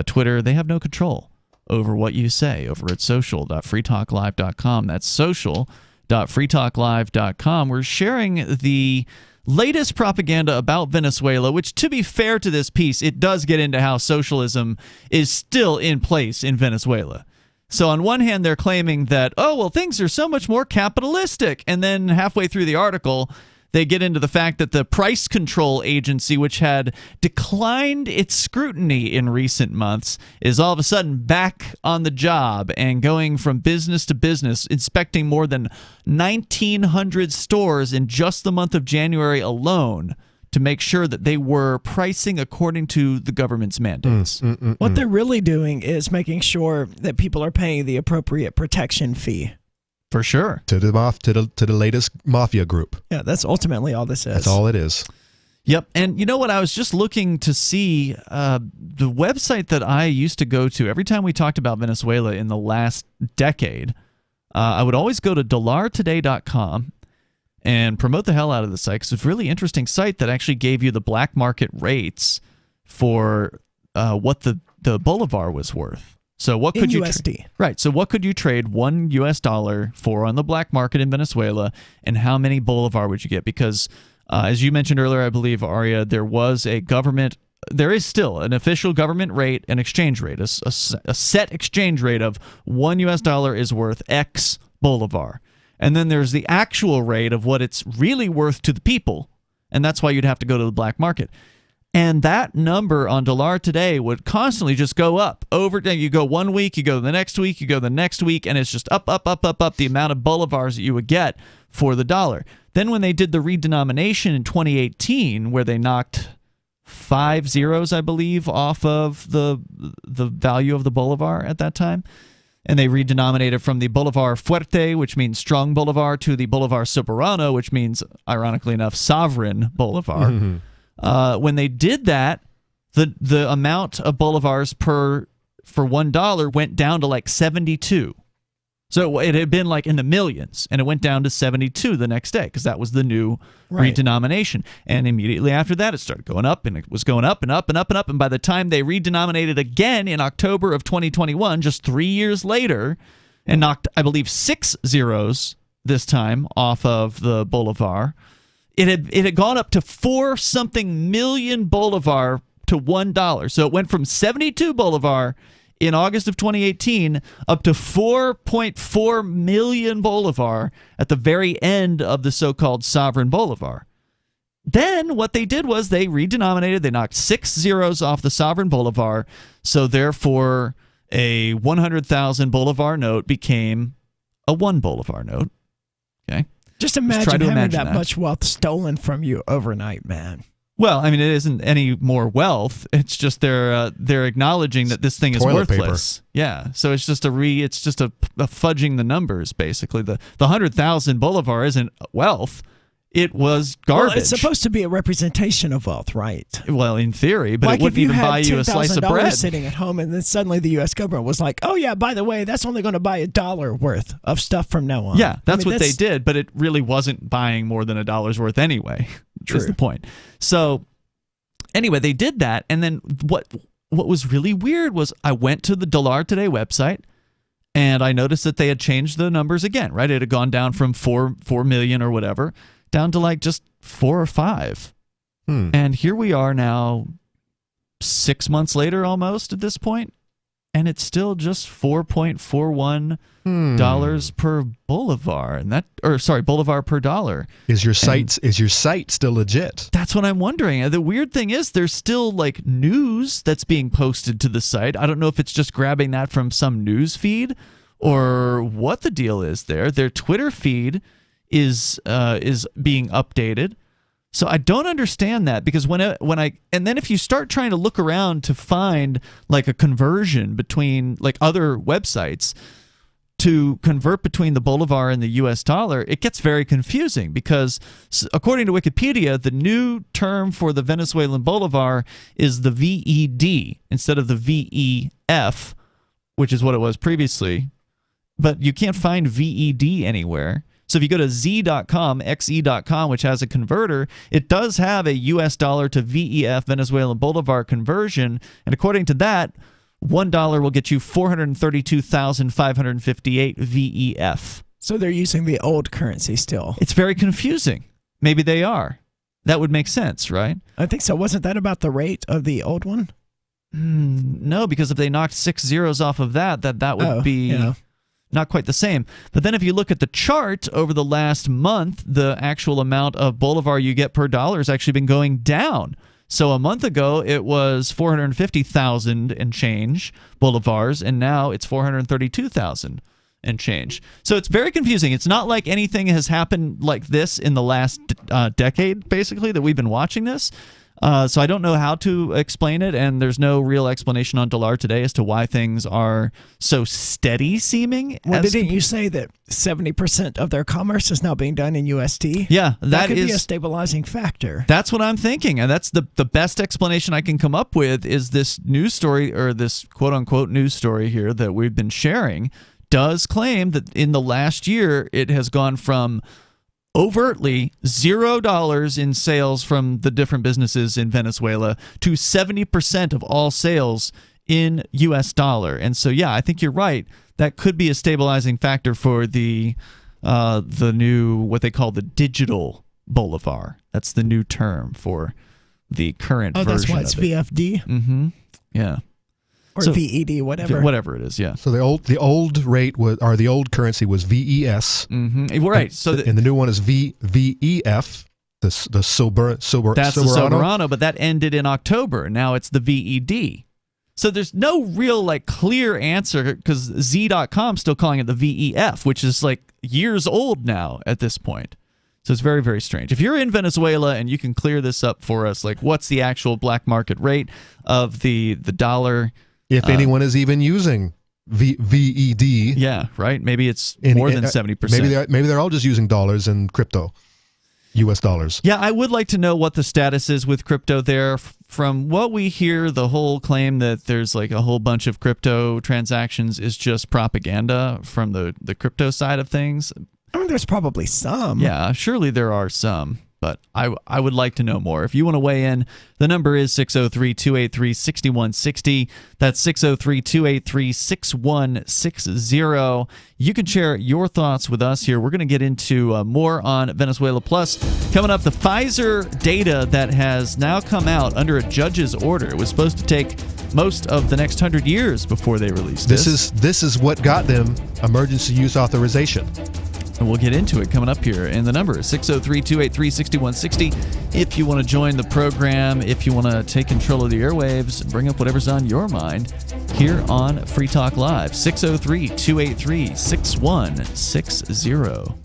Twitter, they have no control over what you say over at social.freetalklive.com. That's social.freetalklive.com. We're sharing the latest propaganda about Venezuela, which, to be fair to this piece, it does get into how socialism is still in place in Venezuela. So on one hand, they're claiming that, oh, well, things are so much more capitalistic. And then halfway through the article, they get into the fact that the price control agency, which had declined its scrutiny in recent months, is all of a sudden back on the job and going from business to business, inspecting more than 1,900 stores in just the month of January alone to make sure that they were pricing according to the government's mandates. What they're really doing is making sure that people are paying the appropriate protection fee. For sure. To the latest mafia group. Yeah, that's ultimately all this is. That's all it is. Yep. And you know what? I was just looking to see the website that I used to go to every time we talked about Venezuela in the last decade. I would always go to dollartoday.com and promote the hell out of the site because it's a really interesting site that actually gave you the black market rates for what the bolivar was worth. So what could you USD? Right. So what could you trade $1 for on the black market in Venezuela, and how many bolivar would you get? Because as you mentioned earlier, I believe, Arya, there is still an official government rate, an exchange rate, a set exchange rate of $1 is worth X bolivar. And then there's the actual rate of what it's really worth to the people, and that's why you'd have to go to the black market. And that number on Dollar Today would constantly just go up. You go 1 week, you go the next week, you go the next week, and it's just up, the amount of bolivars that you would get for the dollar. Then when they did the redenomination in 2018, where they knocked 5 zeros, I believe, off of the value of the bolivar at that time, and they redenominated from the Bolivar Fuerte, which means strong bolivar, to the Bolivar Soberano, which means, ironically enough, sovereign bolivar. Mm-hmm. When they did that, the amount of bolivars for $1 went down to like 72. So it had been like in the millions, and it went down to 72 the next day because that was the new redenomination. And immediately after that, it started going up, and it was going up and up and up and up. And by the time they redenominated again in October of 2021, just 3 years later, and knocked, I believe, 6 zeros this time off of the bolivar, it had gone up to 4-something million bolivar to $1. So it went from 72 bolivar in August of 2018 up to 4.4 million bolivar at the very end of the so-called sovereign bolivar. Then what they did was they redenominated. They knocked 6 zeros off the sovereign bolivar. So therefore, a 100,000 bolivar note became a 1 bolivar note. Okay. Just imagine having that much wealth stolen from you overnight, man. Well, I mean, it isn't any more wealth. It's just they're acknowledging that this thing is worthless. Paper. Yeah, so it's just a fudging the numbers, basically. The 100,000 bolivar isn't wealth. It was garbage. Well, it's supposed to be a representation of wealth, right? Well, in theory, but it wouldn't even buy you a slice of bread. Sitting at home, and then suddenly the U.S. government was like, "Oh yeah, by the way, that's only going to buy $1 worth of stuff from now on." Yeah, that's what they did, but it really wasn't buying more than $1's worth anyway. Is the point. So anyway, they did that, and then what was really weird was I went to the Dollar Today website, and I noticed that they had changed the numbers again. Right, it had gone down from 4 million or whatever down to like just 4 or 5. And here we are now 6 months later almost at this point, and it's still just $4.41 per bolivar, and bolivar per dollar. Is your site still legit? That's what I'm wondering. The weird thing is there's still like news that's being posted to the site. I don't know if it's just grabbing that from some news feed or what the deal is there. Their Twitter feed is being updated. So I don't understand that, because and then if you start trying to look around to find like a conversion between like other websites to convert between the bolivar and the US dollar, it gets very confusing, because according to Wikipedia, the new term for the Venezuelan bolivar is the VED instead of the VEF, which is what it was previously. But you can't find VED anywhere. So if you go to z.com, xe.com, which has a converter, it does have a US dollar to VEF, Venezuelan bolivar conversion, and according to that, $1 will get you 432,558 VEF. So they're using the old currency still. It's very confusing. Maybe they are. That would make sense, right? I think so. Wasn't that about the rate of the old one? No, because if they knocked 6 zeros off of that would be... Yeah. not quite the same. But then if you look at the chart over the last month, the actual amount of bolivar you get per dollar has actually been going down. So a month ago, it was 450,000 and change bolivars, and now it's 432,000 and change. So it's very confusing. It's not like anything has happened like this in the last decade, basically, that we've been watching this. So I don't know how to explain it, and there's no real explanation on Dollar today as to why things are so steady seeming. Well, didn't you say that 70% of their commerce is now being done in USD? Yeah, that could be a stabilizing factor. That's what I'm thinking, and that's the best explanation I can come up with is this news story, or this quote-unquote news story here that we've been sharing, does claim that in the last year it has gone from overtly $0 in sales from the different businesses in Venezuela to 70% of all sales in US dollar. And so, yeah, I think you're right. That could be a stabilizing factor for the new, what they call the digital bolivar. That's the new term for the current version of it. Oh, that's why it's VFD? Mm-hmm. Yeah. Or VED, whatever. Whatever it is, yeah. So the old rate was, or the old currency was VES. Mm-hmm. Right. And the new one is VEF. The That's the Soberano, but that ended in October. Now it's the VED. So there's no real clear answer, because Z.com's still calling it the VEF, which is years old now at this point. So it's very, very strange. If you're in Venezuela and you can clear this up for us, what's the actual black market rate of the dollar? If anyone is even using VED. Yeah, right. Maybe it's more than 70%. Maybe they're all just using dollars and crypto, US dollars. Yeah, I would like to know what the status is with crypto there. From what we hear, the whole claim that there's a whole bunch of crypto transactions is just propaganda from the crypto side of things. I mean, there's probably some. Yeah, surely there are some. But I would like to know more. If you want to weigh in, the number is 603-283-6160. That's 603-283-6160. You can share your thoughts with us here. We're going to get into more on Venezuela. Plus, coming up, the Pfizer data that has now come out under a judge's order. It was supposed to take most of the next 100 years before they released this. This is what got them emergency use authorization. And we'll get into it coming up here. And the number is 603-283-6160. If you want to join the program, if you want to take control of the airwaves, bring up whatever's on your mind here on Free Talk Live. 603-283-6160.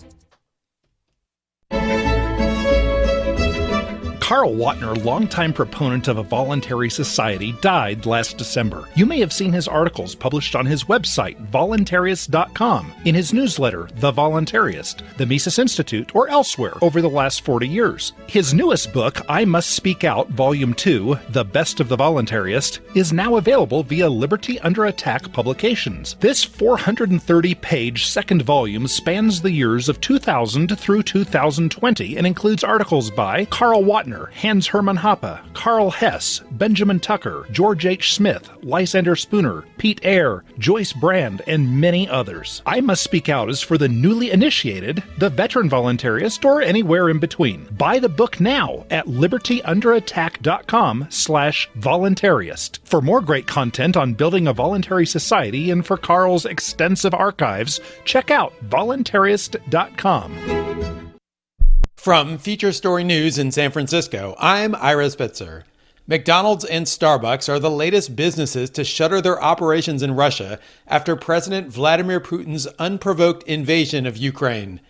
Carl Watner, longtime proponent of a voluntary society, died last December. You may have seen his articles published on his website, voluntarist.com, in his newsletter, The Voluntarist, the Mises Institute, or elsewhere over the last 40 years. His newest book, I Must Speak Out, Volume 2, The Best of the Voluntarist, is now available via Liberty Under Attack Publications. This 430-page second volume spans the years of 2000 through 2020 and includes articles by Carl Watner, Hans Hermann Hoppe, Karl Hess, Benjamin Tucker, George H. Smith, Lysander Spooner, Pete Eyre, Joyce Brand, and many others. I Must Speak Out is for the newly initiated, the veteran voluntarist, or anywhere in between. Buy the book now at libertyunderattack.com/voluntarist. For more great content on building a voluntary society and for Carl's extensive archives, check out voluntarist.com. From Feature Story News in San Francisco, I'm Ira Spitzer. McDonald's and Starbucks are the latest businesses to shutter their operations in Russia after President Vladimir Putin's unprovoked invasion of Ukraine.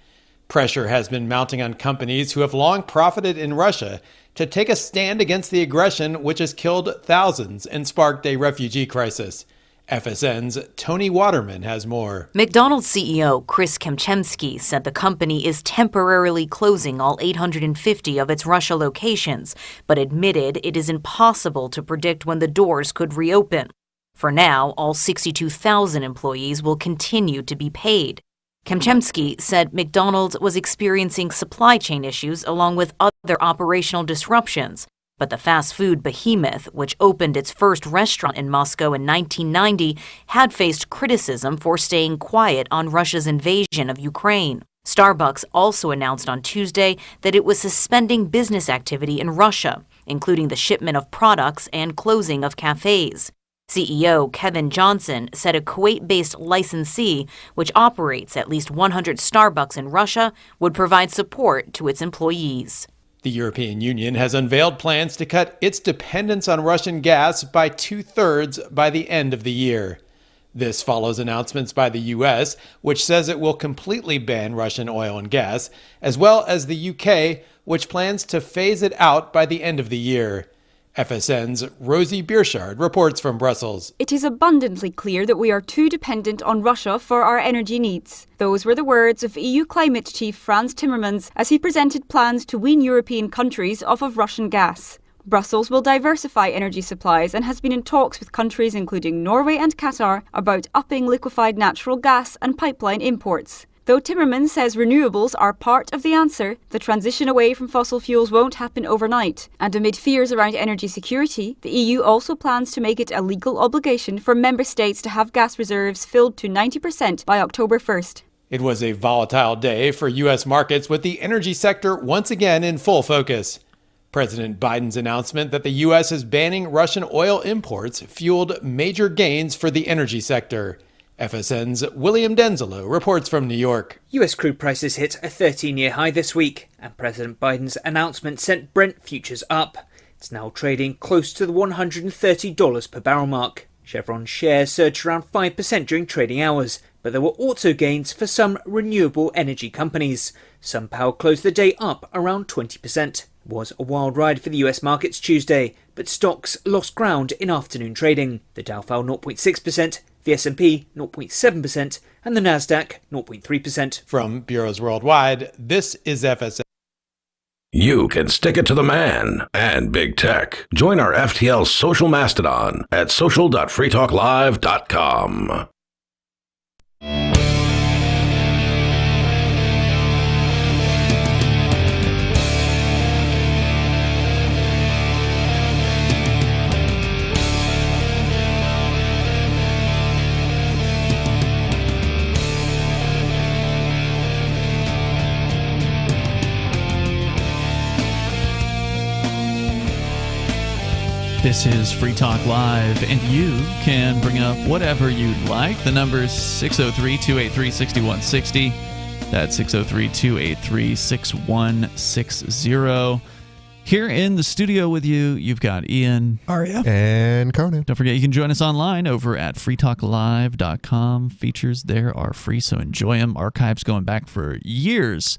Pressure has been mounting on companies who have long profited in Russia to take a stand against the aggression which has killed thousands and sparked a refugee crisis. FSN's Tony Waterman has more. McDonald's CEO Chris Kemchemsky said the company is temporarily closing all 850 of its Russia locations, but admitted it is impossible to predict when the doors could reopen. For now, all 62,000 employees will continue to be paid. Kemchemsky said McDonald's was experiencing supply chain issues along with other operational disruptions. But the fast food behemoth, which opened its first restaurant in Moscow in 1990, had faced criticism for staying quiet on Russia's invasion of Ukraine. Starbucks also announced on Tuesday that it was suspending business activity in Russia, including the shipment of products and closing of cafes. CEO Kevin Johnson said a Kuwait-based licensee, which operates at least 100 Starbucks in Russia, would provide support to its employees. The European Union has unveiled plans to cut its dependence on Russian gas by 2/3 by the end of the year. This follows announcements by the U.S., which says it will completely ban Russian oil and gas, as well as the U.K., which plans to phase it out by the end of the year. FSN's Rosie Bierschard reports from Brussels. It is abundantly clear that we are too dependent on Russia for our energy needs. Those were the words of EU climate chief Frans Timmermans as he presented plans to wean European countries off of Russian gas. Brussels will diversify energy supplies and has been in talks with countries including Norway and Qatar about upping liquefied natural gas and pipeline imports. Though Timmermans says renewables are part of the answer, the transition away from fossil fuels won't happen overnight. And amid fears around energy security, the EU also plans to make it a legal obligation for member states to have gas reserves filled to 90% by October 1st. It was a volatile day for U.S. markets, with the energy sector once again in full focus. President Biden's announcement that the U.S. is banning Russian oil imports fueled major gains for the energy sector. FSN's William Denzelo reports from New York. U.S. crude prices hit a 13-year high this week, and President Biden's announcement sent Brent futures up. It's now trading close to the $130 per barrel mark. Chevron shares surged around 5% during trading hours, but there were also gains for some renewable energy companies. SunPower closed the day up around 20%. It was a wild ride for the US markets Tuesday, but stocks lost ground in afternoon trading. The Dow fell 0.6%, the S&P 0.7%, and the Nasdaq 0.3%. From Bureaus Worldwide, this is FSN. You can stick it to the man and big tech. Join our FTL social mastodon at social.freetalklive.com. This is Free Talk Live, and you can bring up whatever you'd like. The number is 603-283-6160. That's 603-283-6160. Here in the studio with you, you've got Ian, Aria, and Conan. Don't forget, you can join us online over at freetalklive.com. Features there are free, so enjoy them. Archives going back for years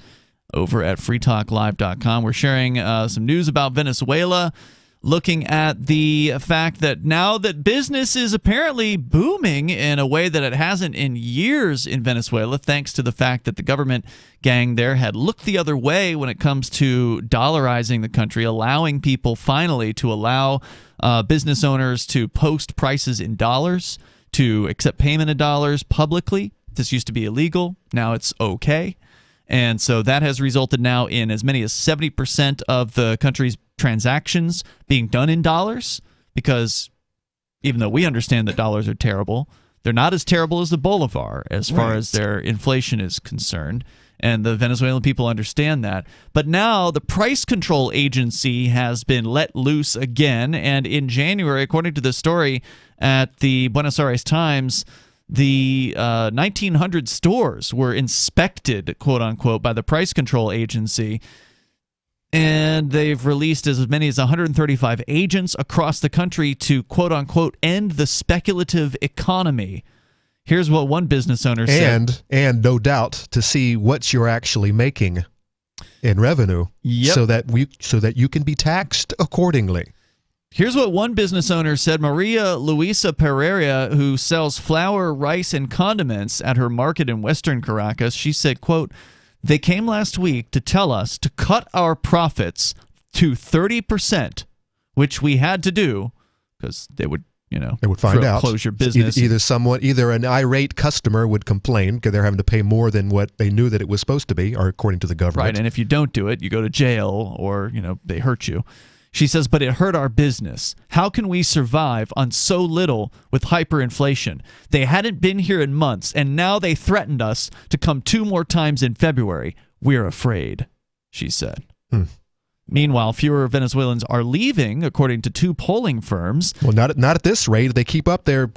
over at freetalklive.com. We're sharing some news about Venezuela, looking at the fact that now that business is apparently booming in a way that it hasn't in years in Venezuela, thanks to the fact that the government gang there had looked the other way when it comes to dollarizing the country, allowing people finally to allow business owners to post prices in dollars, to accept payment in dollars publicly. This used to be illegal. Now it's okay. And so that has resulted now in as many as 70% of the country's transactions being done in dollars, because even though we understand that dollars are terrible, they're not as terrible as the bolivar as far as their inflation is concerned. And the Venezuelan people understand that. But now the price control agency has been let loose again. And in January, according to the story at the Buenos Aires Times, the 1,900 stores were inspected, quote unquote, by the price control agency. And they've released as many as 135 agents across the country to, quote unquote, end the speculative economy. Here's what one business owner said. And no doubt to see what you're actually making in revenue, so that you can be taxed accordingly. Here's what one business owner said. Maria Luisa Pereira, who sells flour, rice, and condiments at her market in western Caracas, she said, quote, "They came last week to tell us to cut our profits to 30%, which we had to do because they would, they would find out, close your business. Either an irate customer would complain because they're having to pay more than what they knew that it was supposed to be, or according to the government. Right, and if you don't do it, you go to jail, or they hurt you. She says, but it hurt our business. How can we survive on so little with hyperinflation? They hadn't been here in months, and now they threatened us to come 2 more times in February. We're afraid," she said. Meanwhile, fewer Venezuelans are leaving, according to 2 polling firms. Well, not at this rate. If they keep up their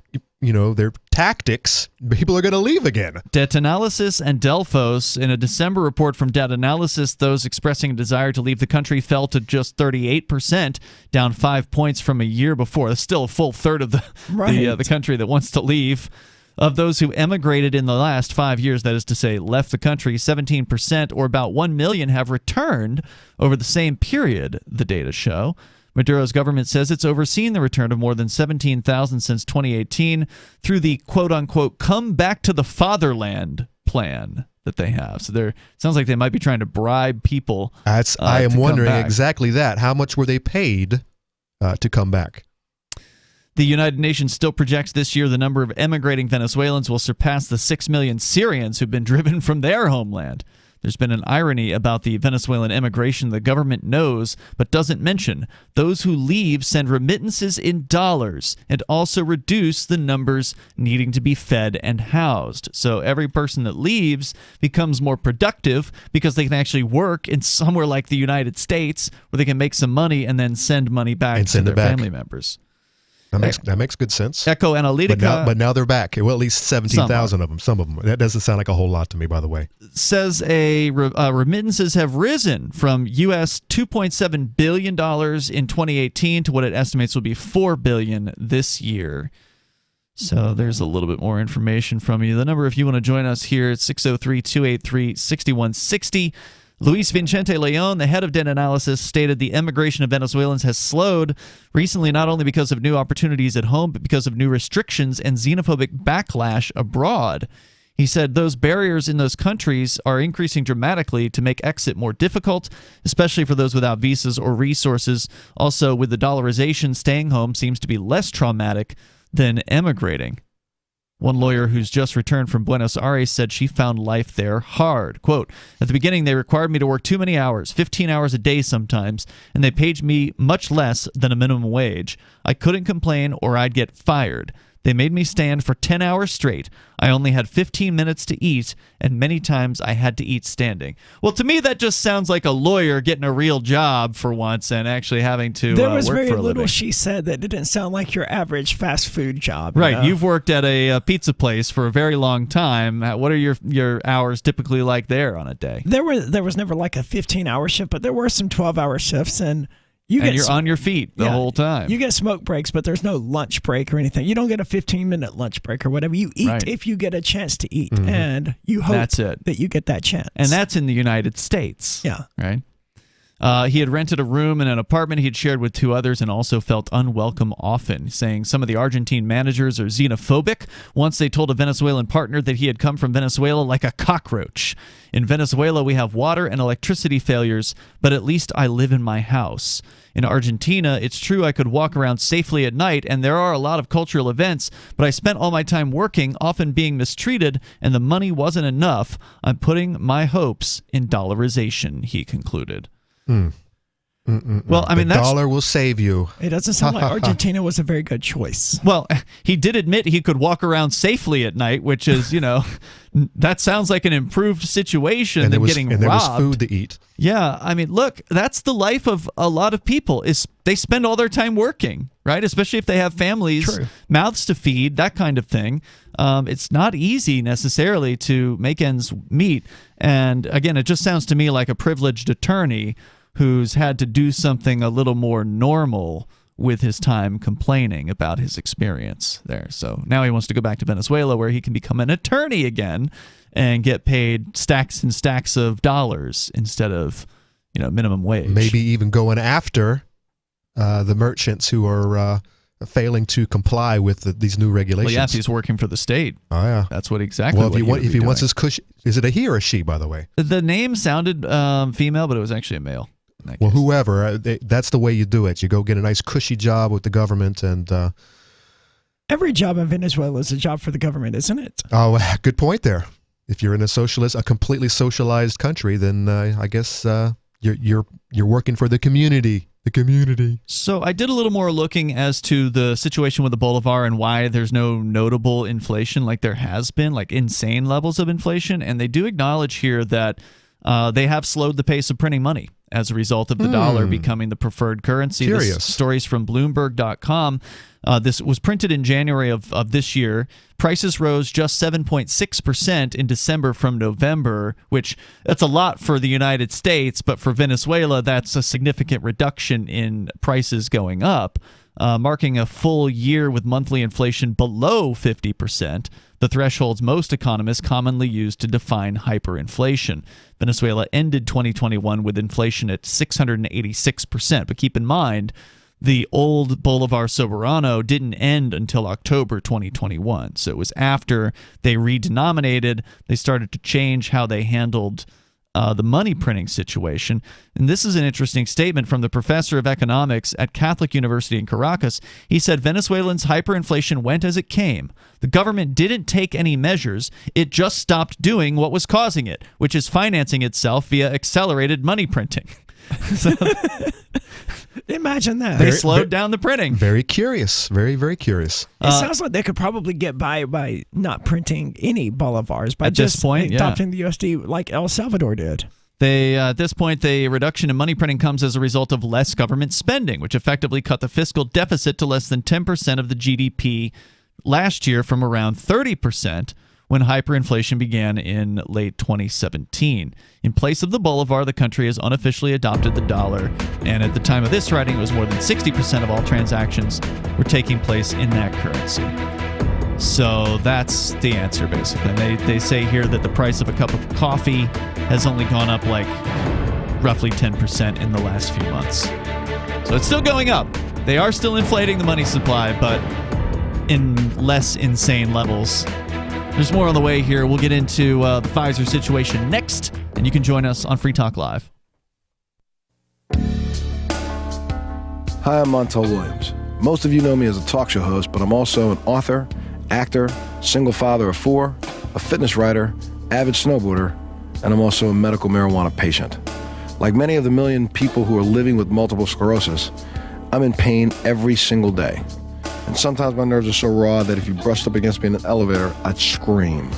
tactics, people are going to leave again. Data Analysis and Delphos, in a December report from Data Analysis, those expressing a desire to leave the country fell to just 38%, down 5 points from a year before. That's still a full third of the country that wants to leave. Of those who emigrated in the last 5 years, that is to say, left the country, 17%, or about 1 million, have returned over the same period, the data show. Maduro's government says it's overseen the return of more than 17,000 since 2018 through the quote-unquote come back to the fatherland plan that they have. So it sounds like they might be trying to bribe people. I am wondering exactly that. How much were they paid to come back? The United Nations still projects this year the number of emigrating Venezuelans will surpass the 6 million Syrians who've been driven from their homeland. There's been an irony about the Venezuelan immigration the government knows but doesn't mention. Those who leave send remittances in dollars and also reduce the numbers needing to be fed and housed. So every person that leaves becomes more productive because they can actually work in somewhere like the United States where they can make some money and then send money back to their family members. That makes good sense. Echo Analytica. But now they're back. Well, at least 17,000 of them. Some of them. That doesn't sound like a whole lot to me, by the way. Says remittances have risen from U.S. $2.7 billion in 2018 to what it estimates will be $4 billion this year. So there's a little bit more information from you. The number, if you want to join us here, it's 603-283-6160. Luis Vicente Leon, the head of Data Analysis, stated the emigration of Venezuelans has slowed recently not only because of new opportunities at home, but because of new restrictions and xenophobic backlash abroad. He said those barriers in those countries are increasing dramatically to make exit more difficult, especially for those without visas or resources. Also, with the dollarization, staying home seems to be less traumatic than emigrating. One lawyer who's just returned from Buenos Aires said she found life there hard. Quote, at the beginning, they required me to work too many hours, 15 hours a day sometimes, and they paid me much less than a minimum wage. I couldn't complain or I'd get fired. They made me stand for 10 hours straight. I only had 15 minutes to eat, and many times I had to eat standing. Well, to me, that just sounds like a lawyer getting a real job for once and actually having to work for a living. There was very little she said that didn't sound like your average fast food job. Right. You know? You've worked at a pizza place for a very long time. What are your hours typically like there on a day? There was never like a 15-hour shift, but there were some 12-hour shifts, and you're on your feet the whole time. You get smoke breaks, but there's no lunch break or anything. You don't get a 15-minute lunch break or whatever. You eat if you get a chance to eat, and you hope that you get that chance. And that's in the United States. Yeah. Right? He had rented a room in an apartment he had shared with 2 others and also felt unwelcome often, saying some of the Argentine managers are xenophobic. Once they told a Venezuelan partner that he had come from Venezuela like a cockroach. In Venezuela, we have water and electricity failures, but at least I live in my house. In Argentina, it's true I could walk around safely at night, and there are a lot of cultural events, but I spent all my time working, often being mistreated, and the money wasn't enough. I'm putting my hopes in dollarization, he concluded. Well, I mean, the dollar will save you. It doesn't sound like Argentina was a very good choice. Well, he did admit he could walk around safely at night, which is, that sounds like an improved situation than getting robbed. And there was food to eat. Yeah, I mean, look, that's the life of a lot of people. Is they spend all their time working, right? Especially if they have families, mouths to feed, that kind of thing. It's not easy necessarily to make ends meet. And again, it just sounds to me like a privileged attorney who's had to do something a little more normal with his time complaining about his experience there. So now he wants to go back to Venezuela where he can become an attorney again and get paid stacks and stacks of dollars instead of, minimum wage. Maybe even going after the merchants who are failing to comply with these new regulations. Well, yeah, if he's working for the state. Oh, yeah. That's what exactly Well, if he wants his cushy, is it a he or a she, by the way? The name sounded female, but it was actually a male. Well, whoever, that's the way you do it. You go get a nice cushy job with the government and... Every job in Venezuela is a job for the government, isn't it? Oh, good point there. If you're in a completely socialized country, then I guess you're working for the community. The community. So I did a little more looking as to the situation with the Bolivar and why there's no notable inflation like there has been, like insane levels of inflation. And they do acknowledge here that they have slowed the pace of printing money as a result of the dollar becoming the preferred currency. Curious. This story's from Bloomberg.com. This was printed in January of this year. Prices rose just 7.6% in December from November, which that's a lot for the United States, but for Venezuela, that's a significant reduction in prices going up, marking a full year with monthly inflation below 50%, the thresholds most economists commonly use to define hyperinflation. Venezuela ended 2021 with inflation at 686%, but keep in mind, the old Bolivar Soberano didn't end until October 2021. So it was after they redenominated, they started to change how they handled the money printing situation. And this is an interesting statement from the professor of economics at Catholic University in Caracas. He said Venezuelans' hyperinflation went as it came. The government didn't take any measures. It just stopped doing what was causing it, which is financing itself via accelerated money printing. So, imagine that. They slowed down the printing. Very curious. Very, very curious. It sounds like they could probably get by not printing any bolivars by at just this point, adopting the USD like El Salvador did. At this point, the reduction in money printing comes as a result of less government spending, which effectively cut the fiscal deficit to less than 10% of the GDP last year from around 30% when hyperinflation began in late 2017. In place of the bolivar, the country has unofficially adopted the dollar, and at the time of this writing, it was more than 60% of all transactions were taking place in that currency. So that's the answer, basically. And they say here that the price of a cup of coffee has only gone up like roughly 10% in the last few months. So it's still going up. They are still inflating the money supply, but in less insane levels. There's more on the way here. We'll get into the Pfizer situation next, and you can join us on Free Talk Live. Hi, I'm Montel Williams. Most of you know me as a talk show host, but I'm also an author, actor, single father of 4, a fitness writer, avid snowboarder, and I'm also a medical marijuana patient. Like many of the million people who are living with multiple sclerosis, I'm in pain every single day. And sometimes my nerves are so raw that if you brushed up against me in an elevator, I'd scream.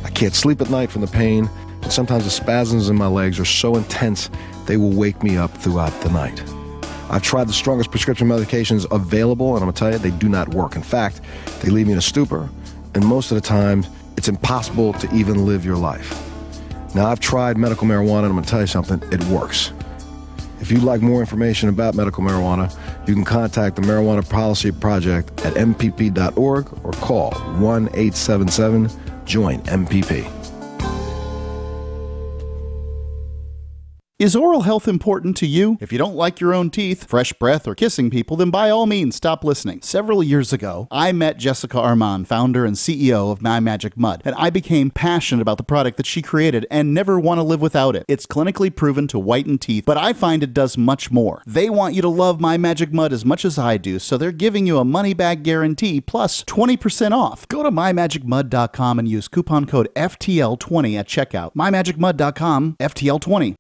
I can't sleep at night from the pain, and sometimes the spasms in my legs are so intense they will wake me up throughout the night. I've tried the strongest prescription medications available, and I'm going to tell you, they do not work. In fact, they leave me in a stupor, and most of the time, it's impossible to even live your life. Now, I've tried medical marijuana, and I'm going to tell you something, it works. If you'd like more information about medical marijuana, you can contact the Marijuana Policy Project at mpp.org or call 1-877-JOIN-MPP. Is oral health important to you? If you don't like your own teeth, fresh breath, or kissing people, then by all means, stop listening. Several years ago, I met Jessica Armand, founder and CEO of My Magic Mud, and I became passionate about the product that she created and never want to live without it. It's clinically proven to whiten teeth, but I find it does much more. They want you to love My Magic Mud as much as I do, so they're giving you a money-back guarantee plus 20% off. Go to mymagicmud.com and use coupon code FTL20 at checkout. mymagicmud.com, FTL20.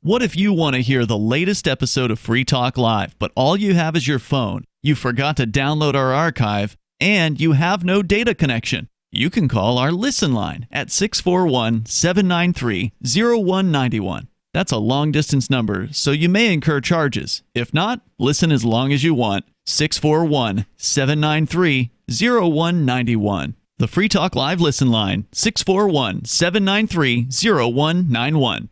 What if you want to hear the latest episode of Free Talk Live, but all you have is your phone, you forgot to download our archive, and you have no data connection? You can call our Listen line at 641-793-0191. That's a long-distance number, so you may incur charges. If not, listen as long as you want. 641-793-0191. The Free Talk Live Listen line, 641-793-0191.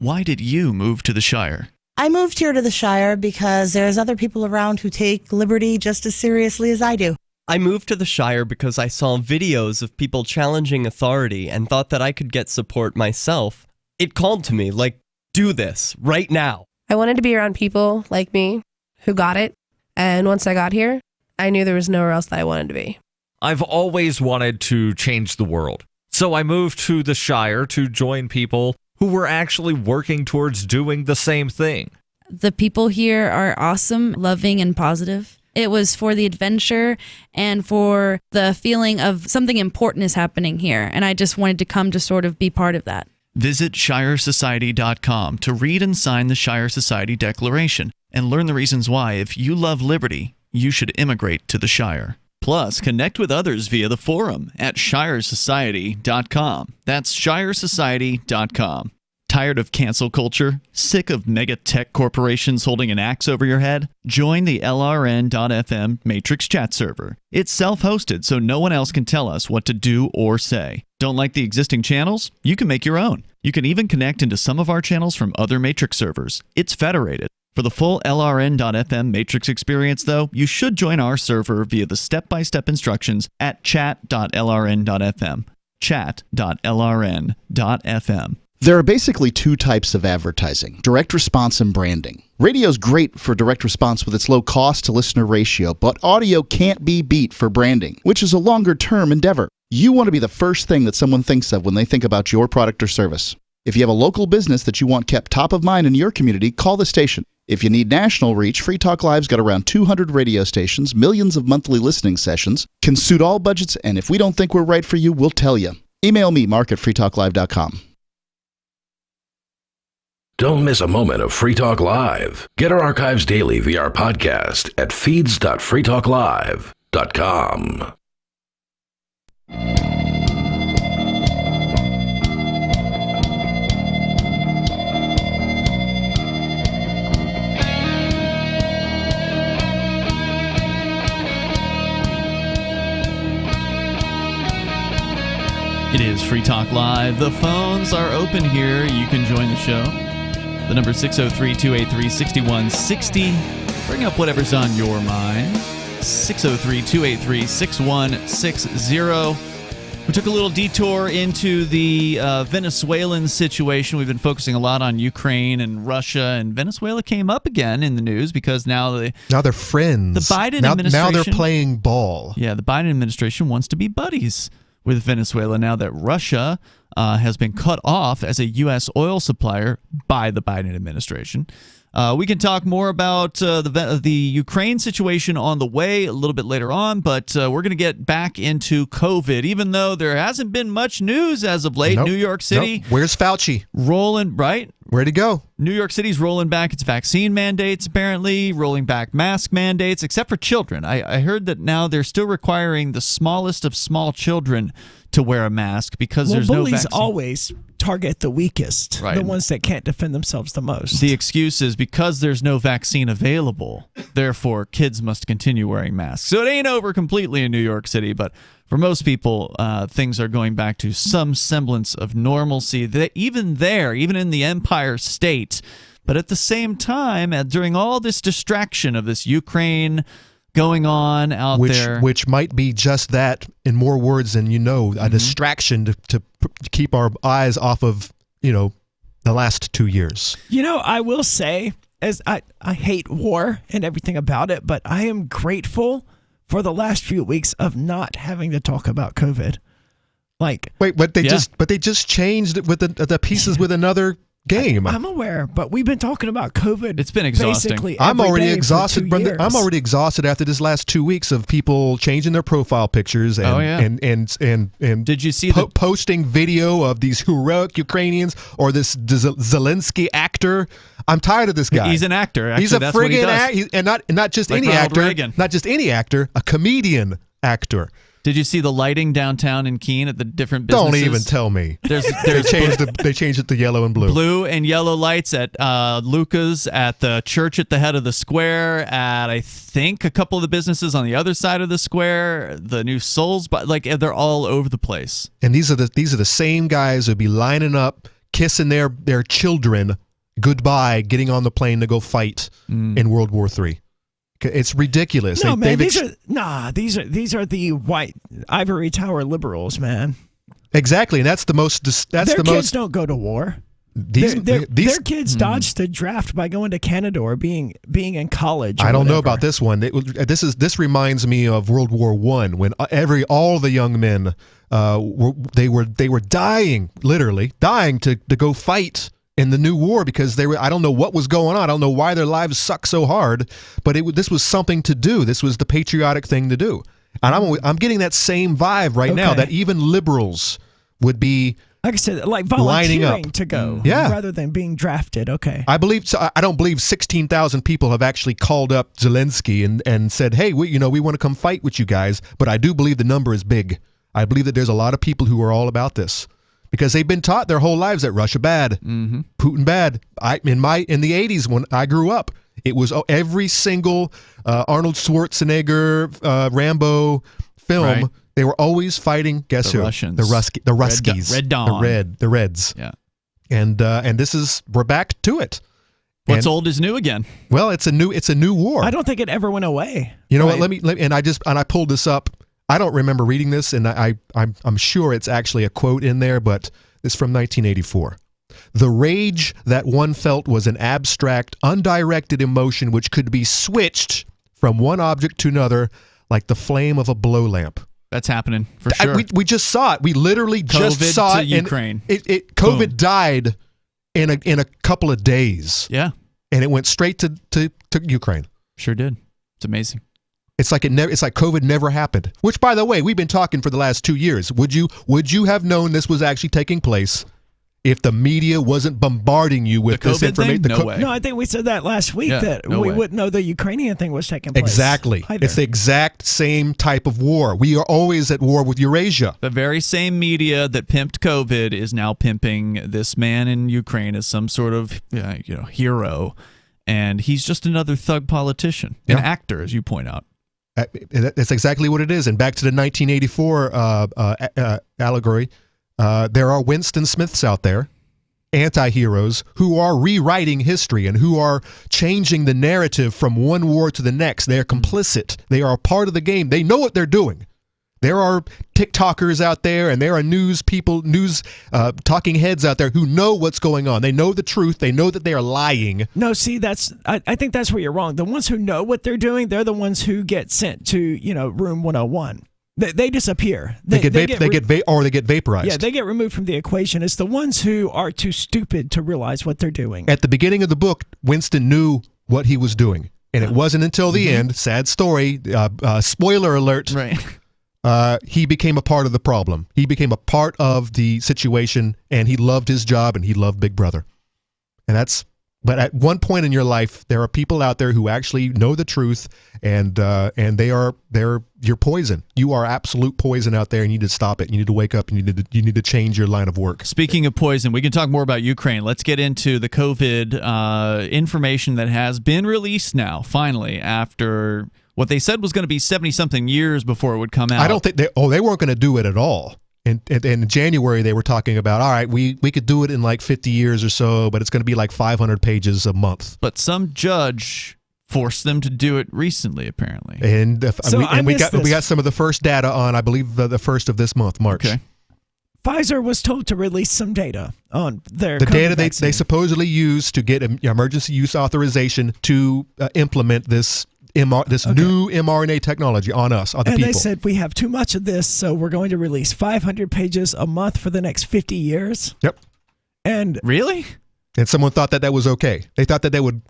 Why did you move to the Shire? I moved here to the Shire because there's other people around who take liberty just as seriously as I do. I moved to the Shire because I saw videos of people challenging authority and thought that I could get support myself. It called to me, like, do this, right now. I wanted to be around people like me who got it, and once I got here, I knew there was nowhere else that I wanted to be. I've always wanted to change the world, so I moved to the Shire to join people who were actually working towards doing the same thing. The people here are awesome, loving, and positive. It was for the adventure and for the feeling of something important is happening here, and I just wanted to come to sort of be part of that. Visit ShireSociety.com to read and sign the Shire Society Declaration and learn the reasons why, if you love liberty, you should immigrate to the Shire. Plus, connect with others via the forum at shiresociety.com. That's shiresociety.com. Tired of cancel culture? Sick of mega tech corporations holding an axe over your head? Join the LRN.FM Matrix chat server. It's self-hosted, so no one else can tell us what to do or say. Don't like the existing channels? You can make your own. You can even connect into some of our channels from other Matrix servers. It's federated. For the full LRN.FM Matrix experience, though, you should join our server via the step-by-step instructions at chat.lrn.fm. Chat.lrn.fm. There are basically two types of advertising, direct response and branding. Radio's great for direct response with its low cost to listener ratio, but audio can't be beat for branding, which is a longer term endeavor. You want to be the first thing that someone thinks of when they think about your product or service. If you have a local business that you want kept top of mind in your community, call the station. If you need national reach, Free Talk Live's got around 200 radio stations, millions of monthly listening sessions, can suit all budgets, and if we don't think we're right for you, we'll tell you. Email me, mark@freetalklive.com. Don't miss a moment of Free Talk Live. Get our archives daily via our podcast at feeds.freetalklive.com. It is Free Talk Live. The phones are open here. You can join the show. The number is 603-283-6160. Bring up whatever's on your mind. 603-283-6160. We took a little detour into the Venezuelan situation. We've been focusing a lot on Ukraine and Russia, and Venezuela came up again in the news because now they're friends. The Biden administration. Now they're playing ball. Yeah, the Biden administration wants to be buddies with Venezuela now that Russia has been cut off as a U.S. oil supplier by the Biden administration. We can talk more about the Ukraine situation on the way a little bit later on, but we're going to get back into COVID, even though there hasn't been much news as of late. Nope. New York City. Nope. Where's Fauci? Rolling, right? Where'd he go? New York City's rolling back its vaccine mandates, apparently, rolling back mask mandates, except for children. I heard that now they're still requiring the smallest of small children to wear a mask because there's no vaccine. Bullies always target the weakest, right, the ones that can't defend themselves the most. The excuse is because there's no vaccine available, therefore kids must continue wearing masks. So it ain't over completely in New York City, but for most people, things are going back to some semblance of normalcy. Even in the Empire State. But at the same time, during all this distraction of this Ukraine going on out there, which might be just that, in more words than a distraction to keep our eyes off of the last 2 years. I will say, as I hate war and everything about it, but I am grateful for the last few weeks of not having to talk about COVID. But they just changed it with the pieces with another game. I'm aware, but we've been talking about COVID. It's been exhausting. Basically I'm already day exhausted. for 2 years. I'm already exhausted after this last 2 weeks of people changing their profile pictures and did you see posting video of these heroic Ukrainians or this Zelensky actor? I'm tired of this guy. He's an actor. Actually, he's a friggin' actor, and not just like any Ronald actor. Reagan. Not just any actor. A comedian actor. Did you see the lighting downtown in Keene at the different businesses? Don't even tell me. There's they changed it to yellow and blue. Blue and yellow lights at Luca's, at the church at the head of the square, at I think a couple of the businesses on the other side of the square, the new Souls, but they're all over the place. And these are the same guys who'd be lining up, kissing their children goodbye, getting on the plane to go fight in World War III. It's ridiculous. No, man, these are the white ivory tower liberals, man. Exactly, and that's the most. Their kids don't go to war. Their kids dodged the draft by going to Canada or being in college. I don't know about this one. This reminds me of World War I, when all the young men they were dying, literally dying to go fight in the new war because I don't know what was going on. I don't know why their lives suck so hard, but this was something to do. This was the patriotic thing to do. And I'm getting that same vibe right now, that even liberals would be Like I said, like lining volunteering up to go rather than being drafted. Okay. I don't believe 16,000 people have actually called up Zelensky and said, hey, we want to come fight with you guys. But I do believe the number is big. I believe that there's a lot of people who are all about this because they've been taught their whole lives that Russia bad, Putin bad. In the 80s when I grew up, it was every single Arnold Schwarzenegger, Rambo film. Right. They were always fighting. Guess who? Russians. The Ruskies. Red Dawn. The Reds. Yeah. And we're back to it. What's old is new again. Well, it's a new war. I don't think it ever went away. You know what? Let me I pulled this up. I don't remember reading this, and I'm sure it's actually a quote in there, but it's from 1984. The rage that one felt was an abstract, undirected emotion which could be switched from one object to another like the flame of a blow lamp. That's happening for sure. We just saw it. We literally just saw it. Ukraine. COVID died in a couple of days. Yeah, and it went straight to Ukraine. Sure did. It's amazing. It's like COVID never happened. Which, by the way, we've been talking for the last 2 years. Would you have known this was actually taking place if the media wasn't bombarding you with this information? No way. No, I think we said that last week we wouldn't know the Ukrainian thing was taking place. Exactly. Either. It's the exact same type of war. We are always at war with Eurasia. The very same media that pimped COVID is now pimping this man in Ukraine as some sort of hero, and he's just another thug politician, an actor, as you point out. That's exactly what it is. And back to the 1984 allegory. There are Winston Smiths out there, anti-heroes, who are rewriting history and who are changing the narrative from one war to the next. They are complicit. They are a part of the game. They know what they're doing. There are TikTokers out there and there are news talking heads out there who know what's going on. They know the truth. They know that they are lying. No, see, I think that's where you're wrong. The ones who know what they're doing, they're the ones who get sent to, room 101. They disappear. They get vaporized. Yeah, they get removed from the equation. It's the ones who are too stupid to realize what they're doing. At the beginning of the book, Winston knew what he was doing. And it wasn't until the end, sad story, spoiler alert, he became a part of the problem. He became a part of the situation, and he loved his job, and he loved Big Brother. But at one point in your life, there are people out there who actually know the truth, and they're your poison. You are absolute poison out there, and you need to stop it. You need to wake up. You need to change your line of work. Speaking of poison, we can talk more about Ukraine. Let's get into the COVID information that has been released now, finally, after what they said was going to be 70-something years before it would come out. I don't think they weren't going to do it at all. And in January, they were talking about, all right, we could do it in like 50 years or so, but it's going to be like 500 pages a month. But some judge forced them to do it recently, apparently. And we got some of the first data on, I believe, the first of this month, March. Okay. Pfizer was told to release some data on their data they supposedly used to get emergency use authorization to implement this new mRNA technology on us, on the people. And they said, we have too much of this, so we're going to release 500 pages a month for the next 50 years. Yep. And really? And someone thought that was okay. They thought that they would...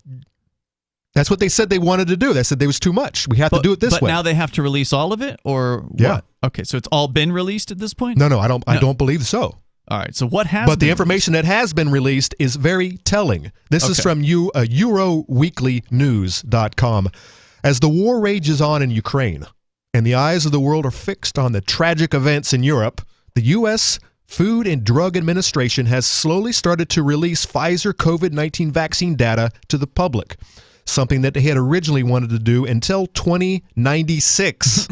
That's what they said they wanted to do. They said there was too much. We have to do it this way. But now they have to release all of it? Or what? Yeah. Okay, so it's all been released at this point? No, I don't believe so. All right, so what has But the information that has been released is very telling. This is from EuroWeeklyNews.com. As the war rages on in Ukraine and the eyes of the world are fixed on the tragic events in Europe, the U.S. Food and Drug Administration has slowly started to release Pfizer COVID-19 vaccine data to the public, something that they had originally wanted to do until 2096.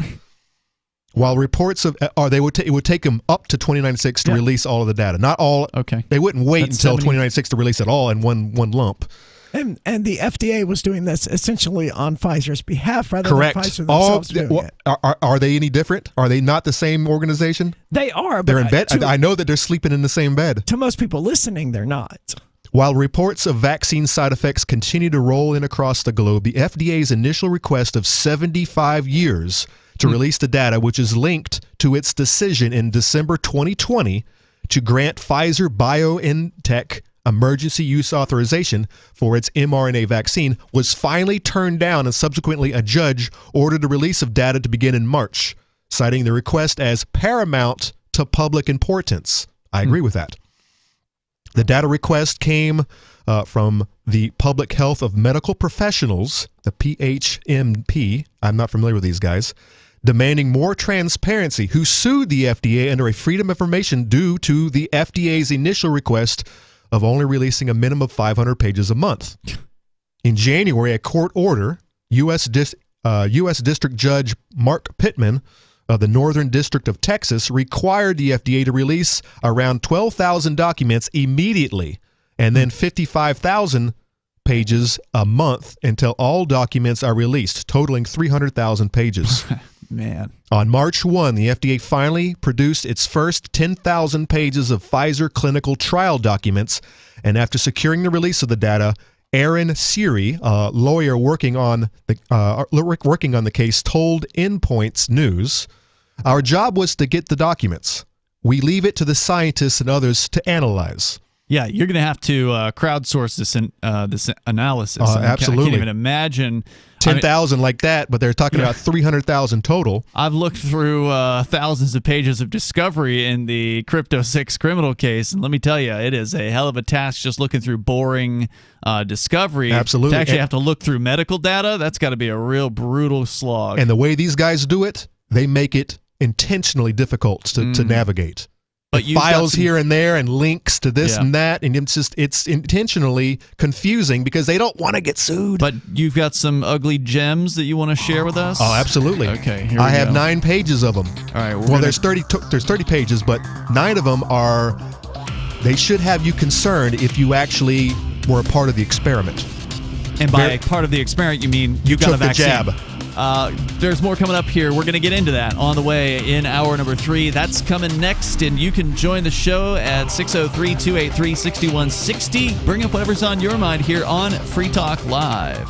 While reports of it would take them up to 2096 to release all of the data. Not all. Okay. They wouldn't wait until 2096 to release it all in one lump. And the FDA was doing this essentially on Pfizer's behalf rather Correct. than Pfizer themselves doing it. Are they any different? Are they not the same organization? They are. They're in bed. I know that they're sleeping in the same bed. To most people listening, they're not. While reports of vaccine side effects continue to roll in across the globe, the FDA's initial request of 75 years to release the data, which is linked to its decision in December 2020 to grant Pfizer BioNTech emergency use authorization for its mRNA vaccine, was finally turned down, and subsequently a judge ordered the release of data to begin in March, citing the request as paramount to public importance. I agree with that. The data request came from the Public Health of Medical Professionals, the PHMP. I'm not familiar with these guys, demanding more transparency, who sued the FDA under a Freedom of Information due to the FDA's initial request of only releasing a minimum of 500 pages a month. In January, a court order, U.S. District Judge Mark Pittman of the Northern District of Texas required the FDA to release around 12,000 documents immediately and then 55,000 pages a month until all documents are released, totaling 300,000 pages. Man. On March 1, the FDA finally produced its first 10,000 pages of Pfizer clinical trial documents, and after securing the release of the data, Aaron Seary, a lawyer working on the case, told Endpoints News, "Our job was to get the documents. We leave it to the scientists and others to analyze." Yeah, you're going to have to crowdsource this analysis. Absolutely. I can't even imagine 10,000 like that, but they're talking about 300,000 total. I've looked through thousands of pages of discovery in the Crypto 6 criminal case, and let me tell you, it is a hell of a task just looking through boring discovery. Absolutely. To actually have to look through medical data, that's got to be a real brutal slog. And the way these guys do it, they make it intentionally difficult to navigate. But files here and there and links to this and that, and it's intentionally confusing because they don't want to get sued. But you've got some ugly gems that you want to share with us? Oh, absolutely. Okay, here I we have go. 9 pages of them. All right. There's 30 pages, but 9 of them they should have you concerned if you actually were a part of the experiment. And by part of the experiment, you mean you got took a vaccine. The jab. There's more coming up here. We're going to get into that on the way in hour number 3. That's coming next, and you can join the show at 603-283-6160. Bring up whatever's on your mind here on Free Talk Live.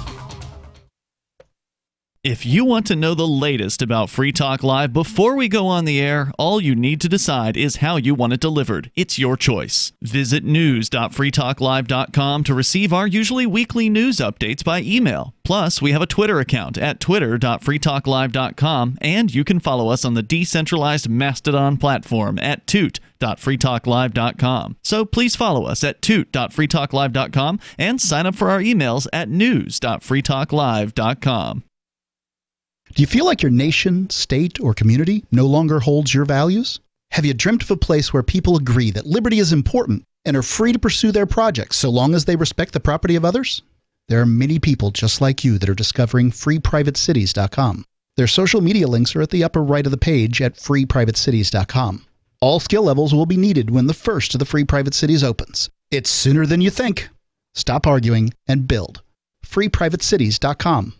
If you want to know the latest about Free Talk Live before we go on the air, all you need to decide is how you want it delivered. It's your choice. Visit news.freetalklive.com to receive our usually weekly news updates by email. Plus, we have a Twitter account at twitter.freetalklive.com, and you can follow us on the decentralized Mastodon platform at toot.freetalklive.com. So please follow us at toot.freetalklive.com and sign up for our emails at news.freetalklive.com. Do you feel like your nation, state, or community no longer holds your values? Have you dreamt of a place where people agree that liberty is important and are free to pursue their projects so long as they respect the property of others? There are many people just like you that are discovering freeprivatecities.com. Their social media links are at the upper right of the page at freeprivatecities.com. All skill levels will be needed when the first of the Free Private Cities opens. It's sooner than you think. Stop arguing and build. freeprivatecities.com.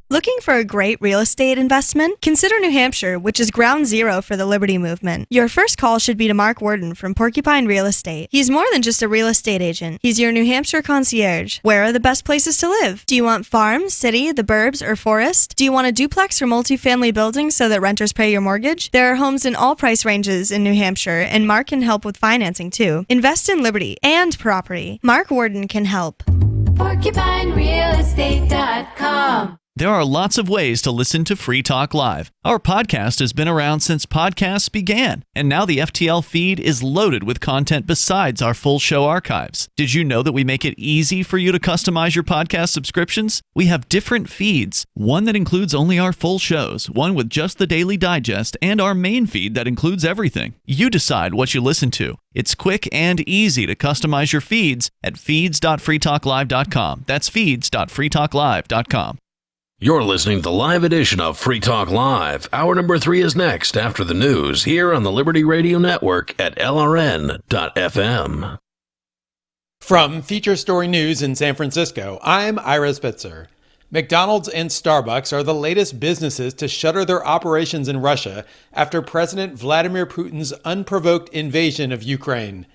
Looking for a great real estate investment? Consider New Hampshire, which is ground zero for the Liberty Movement. Your first call should be to Mark Worden from Porcupine Real Estate. He's more than just a real estate agent. He's your New Hampshire concierge. Where are the best places to live? Do you want farm, city, the burbs, or forest? Do you want a duplex or multifamily building so that renters pay your mortgage? There are homes in all price ranges in New Hampshire, and Mark can help with financing too. Invest in liberty and property. Mark Worden can help. PorcupineRealEstate.com. There are lots of ways to listen to Free Talk Live. Our podcast has been around since podcasts began, and now the FTL feed is loaded with content besides our full show archives. Did you know that we make it easy for you to customize your podcast subscriptions? We have different feeds, one that includes only our full shows, one with just the Daily Digest, and our main feed that includes everything. You decide what you listen to. It's quick and easy to customize your feeds at feeds.freetalklive.com. That's feeds.freetalklive.com. You're listening to the live edition of Free Talk Live. Hour number 3 is next after the news here on the Liberty Radio Network at LRN.FM. From Feature Story News in San Francisco, I'm Ira Spitzer. McDonald's and Starbucks are the latest businesses to shutter their operations in Russia after President Vladimir Putin's unprovoked invasion of Ukraine.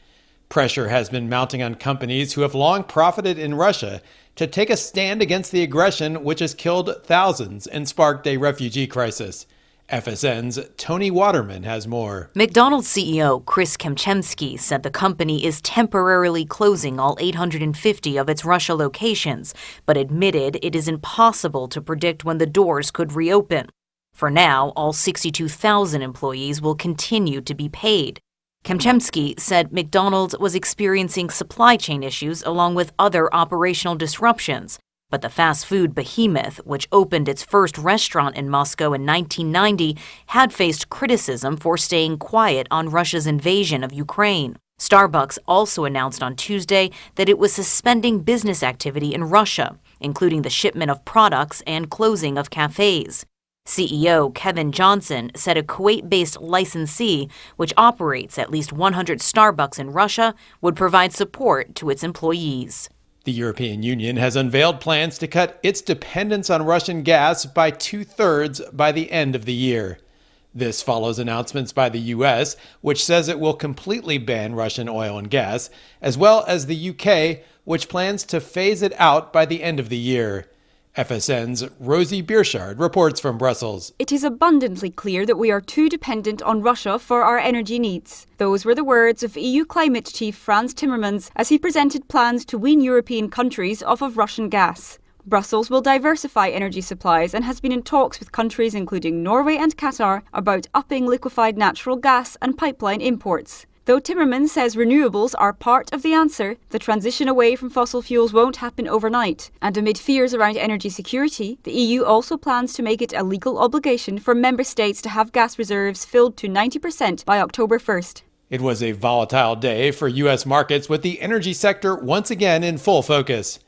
Pressure has been mounting on companies who have long profited in Russia to take a stand against the aggression which has killed thousands and sparked a refugee crisis. FSN's Tony Waterman has more. McDonald's CEO Chris Kemchemsky said the company is temporarily closing all 850 of its Russia locations, but admitted it is impossible to predict when the doors could reopen. For now, all 62,000 employees will continue to be paid. Kemchemsky said McDonald's was experiencing supply chain issues along with other operational disruptions. But the fast food behemoth, which opened its first restaurant in Moscow in 1990, had faced criticism for staying quiet on Russia's invasion of Ukraine. Starbucks also announced on Tuesday that it was suspending business activity in Russia, including the shipment of products and closing of cafes. CEO Kevin Johnson said a Kuwait-based licensee, which operates at least 100 Starbucks in Russia, would provide support to its employees. The European Union has unveiled plans to cut its dependence on Russian gas by 2/3 by the end of the year. This follows announcements by the US, which says it will completely ban Russian oil and gas, as well as the UK, which plans to phase it out by the end of the year. FSN's Rosie Bierschard reports from Brussels. It is abundantly clear that we are too dependent on Russia for our energy needs. Those were the words of EU Climate Chief Frans Timmermans as he presented plans to wean European countries off of Russian gas. Brussels will diversify energy supplies and has been in talks with countries including Norway and Qatar about upping liquefied natural gas and pipeline imports. Though Timmermans says renewables are part of the answer, the transition away from fossil fuels won't happen overnight. And amid fears around energy security, the EU also plans to make it a legal obligation for member states to have gas reserves filled to 90% by October 1st. It was a volatile day for U.S. markets, with the energy sector once again in full focus.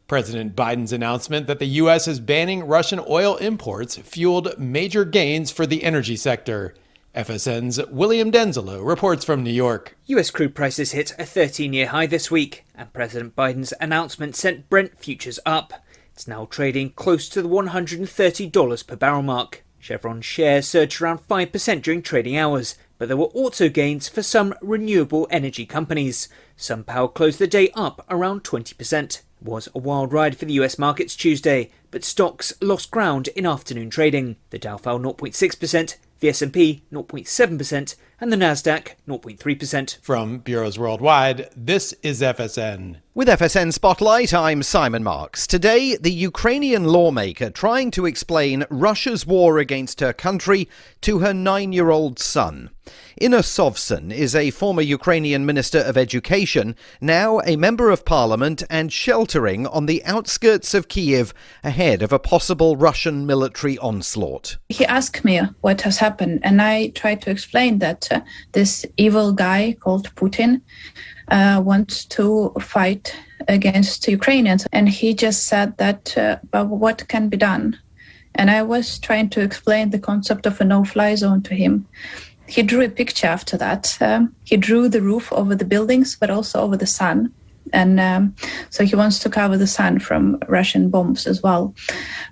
President Biden's announcement that the U.S. is banning Russian oil imports fueled major gains for the energy sector. FSN's William Denzelo reports from New York. US crude prices hit a 13-year high this week, and President Biden's announcement sent Brent futures up. It's now trading close to the $130 per barrel mark. Chevron shares surged around 5% during trading hours, but there were also gains for some renewable energy companies. SunPower closed the day up around 20%. It was a wild ride for the US markets Tuesday, but stocks lost ground in afternoon trading. The Dow fell 0.6%, the S&P 0.7%, and the Nasdaq 0.3%. From Bureaus Worldwide, this is FSN. With FSN Spotlight, I'm Simon Marks. Today, the Ukrainian lawmaker trying to explain Russia's war against her country to her 9-year-old son. Inna Sovsun is a former Ukrainian Minister of Education, now a Member of Parliament and sheltering on the outskirts of Kiev ahead of a possible Russian military onslaught. He asked me what has happened, and I tried to explain that this evil guy called Putin wants to fight against Ukrainians. And he just said that, but what can be done? And I was trying to explain the concept of a no-fly zone to him. He drew a picture after that. He drew the roof over the buildings, but also over the sun. And so he wants to cover the sun from Russian bombs as well.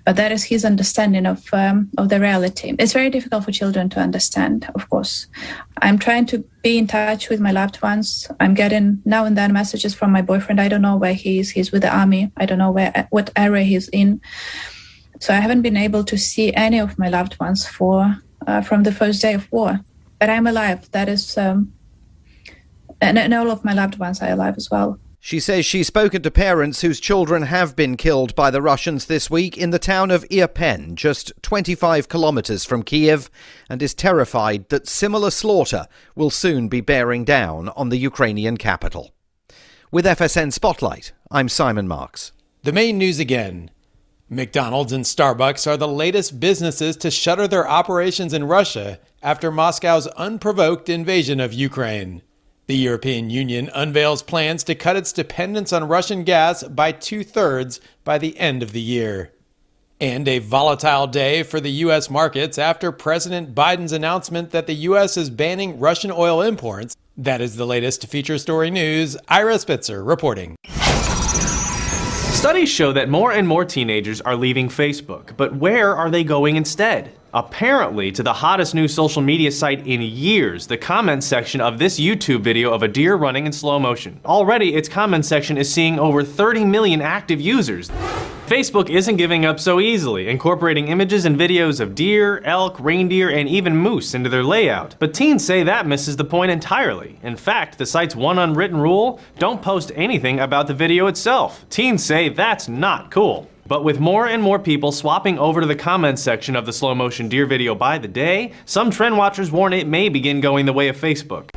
But that is his understanding of the reality. It's very difficult for children to understand, of course. I'm trying to be in touch with my loved ones. I'm getting now and then messages from my boyfriend. I don't know where he is. He's with the army. I don't know what area he's in. So I haven't been able to see any of my loved ones from the first day of war. But I'm alive. That is, and all of my loved ones are alive as well. She says she's spoken to parents whose children have been killed by the Russians this week in the town of Irpen, just 25 kilometers from Kiev, and is terrified that similar slaughter will soon be bearing down on the Ukrainian capital. With FSN Spotlight, I'm Simon Marks. The main news again. McDonald's and Starbucks are the latest businesses to shutter their operations in Russia after Moscow's unprovoked invasion of Ukraine. The European Union unveils plans to cut its dependence on Russian gas by 2/3 by the end of the year. And a volatile day for the U.S. markets after President Biden's announcement that the U.S. is banning Russian oil imports. That is the latest Feature Story News. Ira Spitzer reporting. Studies show that more and more teenagers are leaving Facebook, but where are they going instead? Apparently to the hottest new social media site in years, the comments section of this YouTube video of a deer running in slow motion. Already, its comment section is seeing over 30 million active users. Facebook isn't giving up so easily, incorporating images and videos of deer, elk, reindeer, and even moose into their layout. But teens say that misses the point entirely. In fact, the site's one unwritten rule: don't post anything about the video itself. Teens say that's not cool. But with more and more people swapping over to the comments section of the slow motion deer video by the day, some trend watchers warn it may begin going the way of Facebook.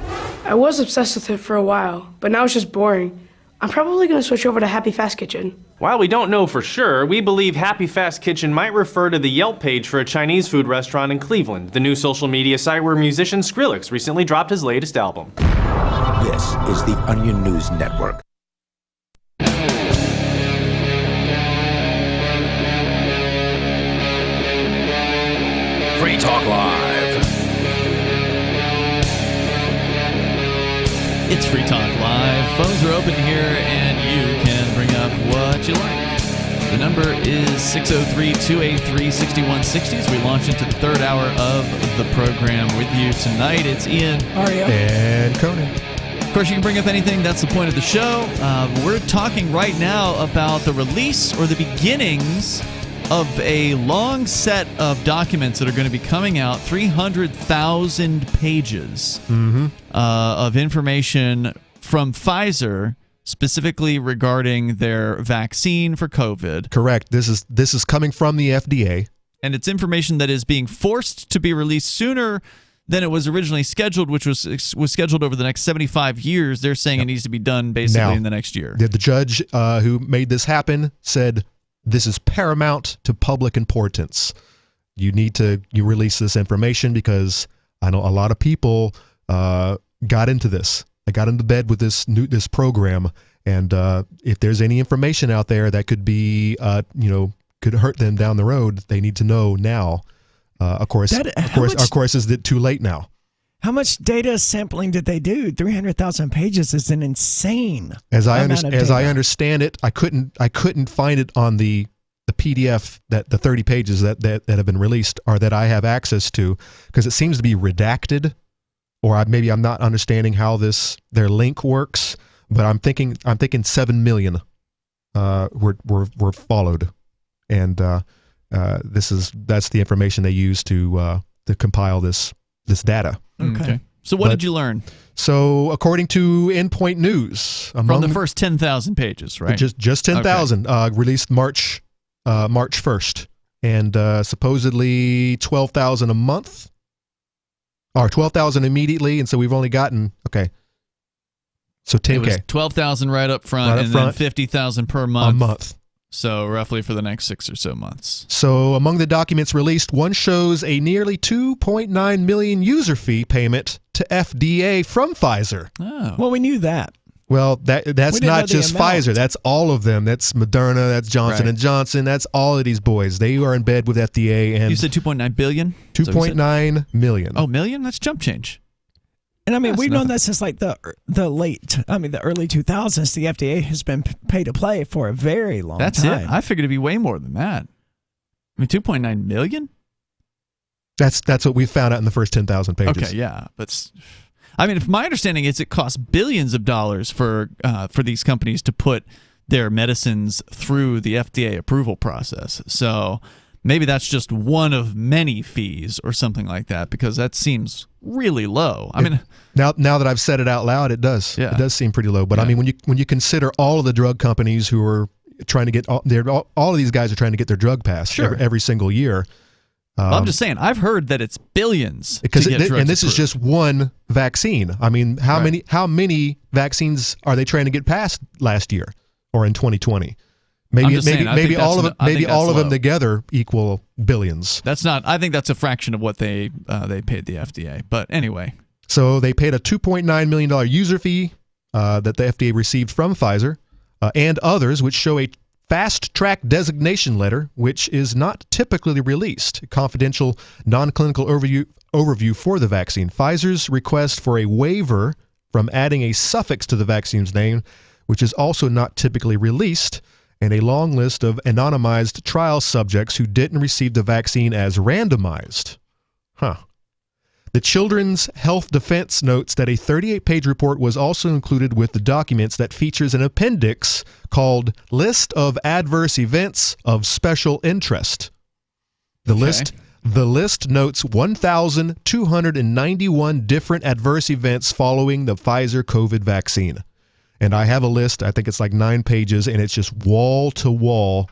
I was obsessed with it for a while, but now it's just boring. I'm probably going to switch over to Happy Fast Kitchen. While we don't know for sure, we believe Happy Fast Kitchen might refer to the Yelp page for a Chinese food restaurant in Cleveland, the new social media site where musician Skrillex recently dropped his latest album. This is the Onion News Network. Free Talk Live. It's Free Talk Live. Phones are open here, and you can bring up what you like. The number is 603-283-6160 as we launch into the third hour of the program. With you tonight, it's Ian, Aria, and Conan. Of course, you can bring up anything. That's the point of the show. We're talking right now about the release or the beginnings of a long set of documents that are going to be coming out, 300,000 pages of information from Pfizer, specifically regarding their vaccine for COVID. Correct. This is coming from the FDA. And it's information that is being forced to be released sooner than it was originally scheduled, which was scheduled over the next 75 years. They're saying it needs to be done basically in the next year. The judge who made this happen said, this is paramount to public importance. You release this information because I know a lot of people got into this. They got into bed with this program, and if there's any information out there that could be could hurt them down the road, they need to know now. Of course, is it too late now? How much data sampling did they do? 300,000 pages is an insane As I data. understand it, I couldn't find it on the PDF that the 30 pages that have been released or that I have access to, because it seems to be redacted, or maybe I'm not understanding how their link works. But I'm thinking 7 million were followed, and that's the information they use to compile this data. Okay. So what did you learn? So according to Endpoint News, from the first 10,000 pages, right? Just 10,000, released March 1st, and supposedly 12,000 a month, or 12,000 immediately, and so we've only gotten so 10K. It was 12,000 right up front, then 50,000 per month. A month. So roughly for the next 6 or so months. So among the documents released, one shows a nearly 2.9 million user fee payment to FDA from Pfizer. Oh. Well, we knew that. Well, that's not just Pfizer. That's all of them. That's Moderna. That's Johnson & Johnson. That's all of these boys. They are in bed with FDA. And you said 2.9 billion? 2.9 million. Oh, million? That's chump change. And I mean, we've known that since like the early 2000s. The FDA has been pay to play for a very long time. That's it. I figured it'd be way more than that. I mean, 2.9 million? That's what we found out in the first 10,000 pages. Okay, yeah, but I mean, if my understanding is it costs billions of dollars for these companies to put their medicines through the FDA approval process. So maybe that's just one of many fees or something like that, because that seems really low. I mean, now that I've said it out loud, it does. Yeah. It does seem pretty low. But I mean, when you consider all of the drug companies who are trying to get all of these guys are trying to get their drug passed every single year. Well, I'm just saying, I've heard that it's billions because and this is just one vaccine. I mean, how many vaccines are they trying to get passed last year or in 2020? Maybe all of them together equal billions. That's not. I think that's a fraction of what they paid the FDA. But anyway, so they paid a $2.9 million user fee that the FDA received from Pfizer and others, which show a fast track designation letter, which is not typically released. A confidential, non-clinical overview for the vaccine. Pfizer's request for a waiver from adding a suffix to the vaccine's name, which is also not typically released, and a long list of anonymized trial subjects who didn't receive the vaccine as randomized. The Children's Health Defense notes that a 38-page report was also included with the documents that features an appendix called List of Adverse Events of Special Interest. The list notes 1,291 different adverse events following the Pfizer COVID vaccine. And I have a list, I think it's like 9 pages, and it's just wall to wall,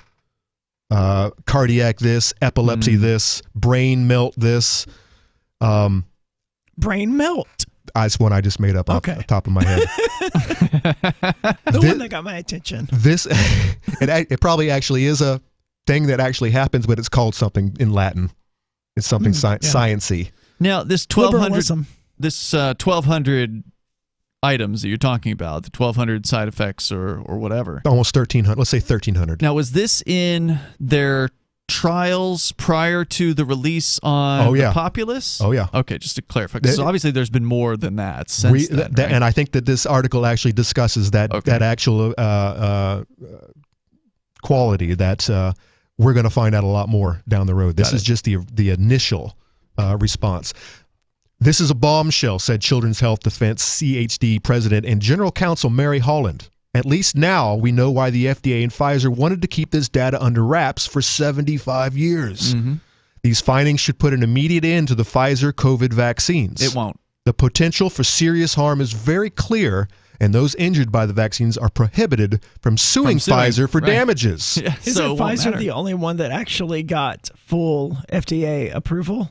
cardiac this, epilepsy this, brain melt this. Brain melt. That's one I just made up off the top of my head. The one that got my attention. This, it probably actually is a thing that actually happens, but it's called something in Latin. It's something science-y. Now, this 1,200 items that you're talking about, the 1,200 side effects or whatever. Almost 1,300. Let's say 1,300. Now, was this in their trials prior to the release on the populace? Oh, yeah. Okay, just to clarify. So obviously there's been more than that since then, right? And I think that this article actually discusses that actual quality that we're going to find out a lot more down the road. This is just the initial response. This is a bombshell, said Children's Health Defense CHD President and General Counsel Mary Holland. At least now we know why the FDA and Pfizer wanted to keep this data under wraps for 75 years. Mm-hmm. These findings should put an immediate end to the Pfizer COVID vaccines. It won't. The potential for serious harm is very clear, and those injured by the vaccines are prohibited from suing Pfizer for damages. Yeah, Isn't Pfizer the only one that actually got full FDA approval?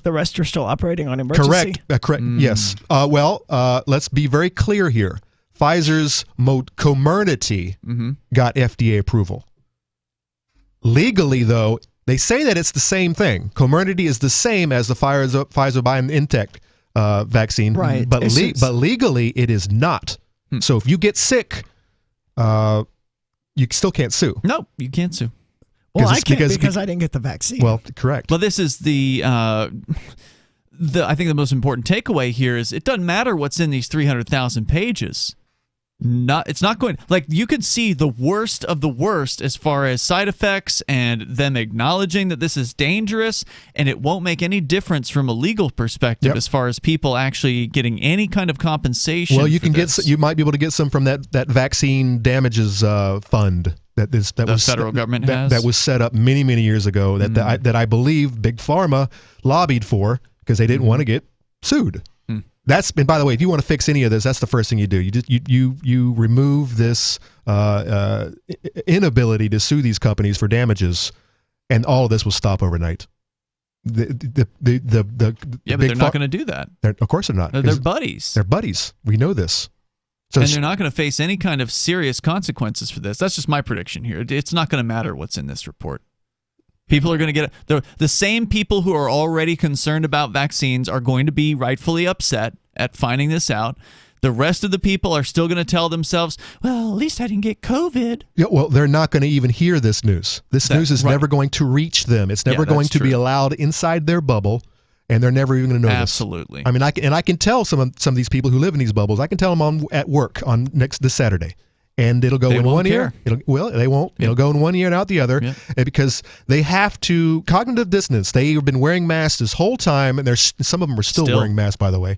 The rest are still operating on emergency? Correct. Yes. Let's be very clear here. Pfizer's Comirnaty got FDA approval. Legally, though, they say that it's the same thing. Comirnaty is the same as the Pfizer-BioNTech vaccine, right? But legally, it is not. So if you get sick, you still can't sue. No, you can't sue. Well, I can't because I didn't get the vaccine. Well, correct. Well, this is I think the most important takeaway here is it doesn't matter what's in these 300,000 pages. It's not going, like, you can see the worst of the worst as far as side effects and them acknowledging that this is dangerous, and it won't make any difference from a legal perspective as far as people actually getting any kind of compensation. Well, you might be able to get some from that vaccine damages fund that the federal government has, that was set up many years ago that I believe Big Pharma lobbied for because they didn't want to get sued. And by the way, if you want to fix any of this, that's the first thing you do. You remove this inability to sue these companies for damages, and all of this will stop overnight. But they're not going to do that. Of course they're not. They're buddies. They're buddies. We know this. And they're not going to face any kind of serious consequences for this. That's just my prediction here. It's not going to matter what's in this report. People are going to get the same people who are already concerned about vaccines are going to be rightfully upset at finding this out. The rest of the people are still going to tell themselves, well, at least I didn't get COVID. Yeah, well, they're not going to even hear this news. This news is never going to reach them. It's never going to be allowed inside their bubble, and they're never even going to know Absolutely. this. I mean, I can tell some of these people who live in these bubbles, I can tell them at work on this Saturday. And it'll go in one ear. They won't. It'll go in one ear and out the other, because they have to cognitive dissonance. They have been wearing masks this whole time, and some of them are still wearing masks. By the way,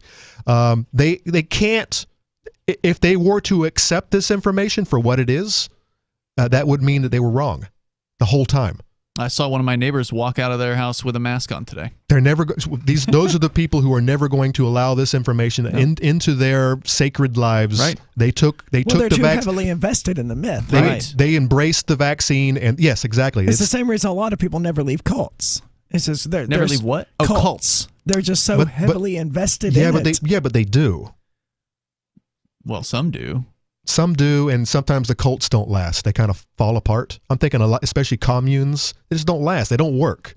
they can't. If they were to accept this information for what it is, that would mean that they were wrong the whole time. I saw one of my neighbors walk out of their house with a mask on today. They're never those are the people who are never going to allow this information into their sacred lives. Right. They took they're the too heavily invested in the myth. They embraced the vaccine, and yes, exactly. It's the same reason a lot of people never leave cults. It's just they're never leave what? Cults. They're just so heavily invested in it. But they do. Well, some do. Some do, and sometimes the cults don't last. They kind of fall apart. I'm thinking a lot, especially communes. They just don't last. They don't work.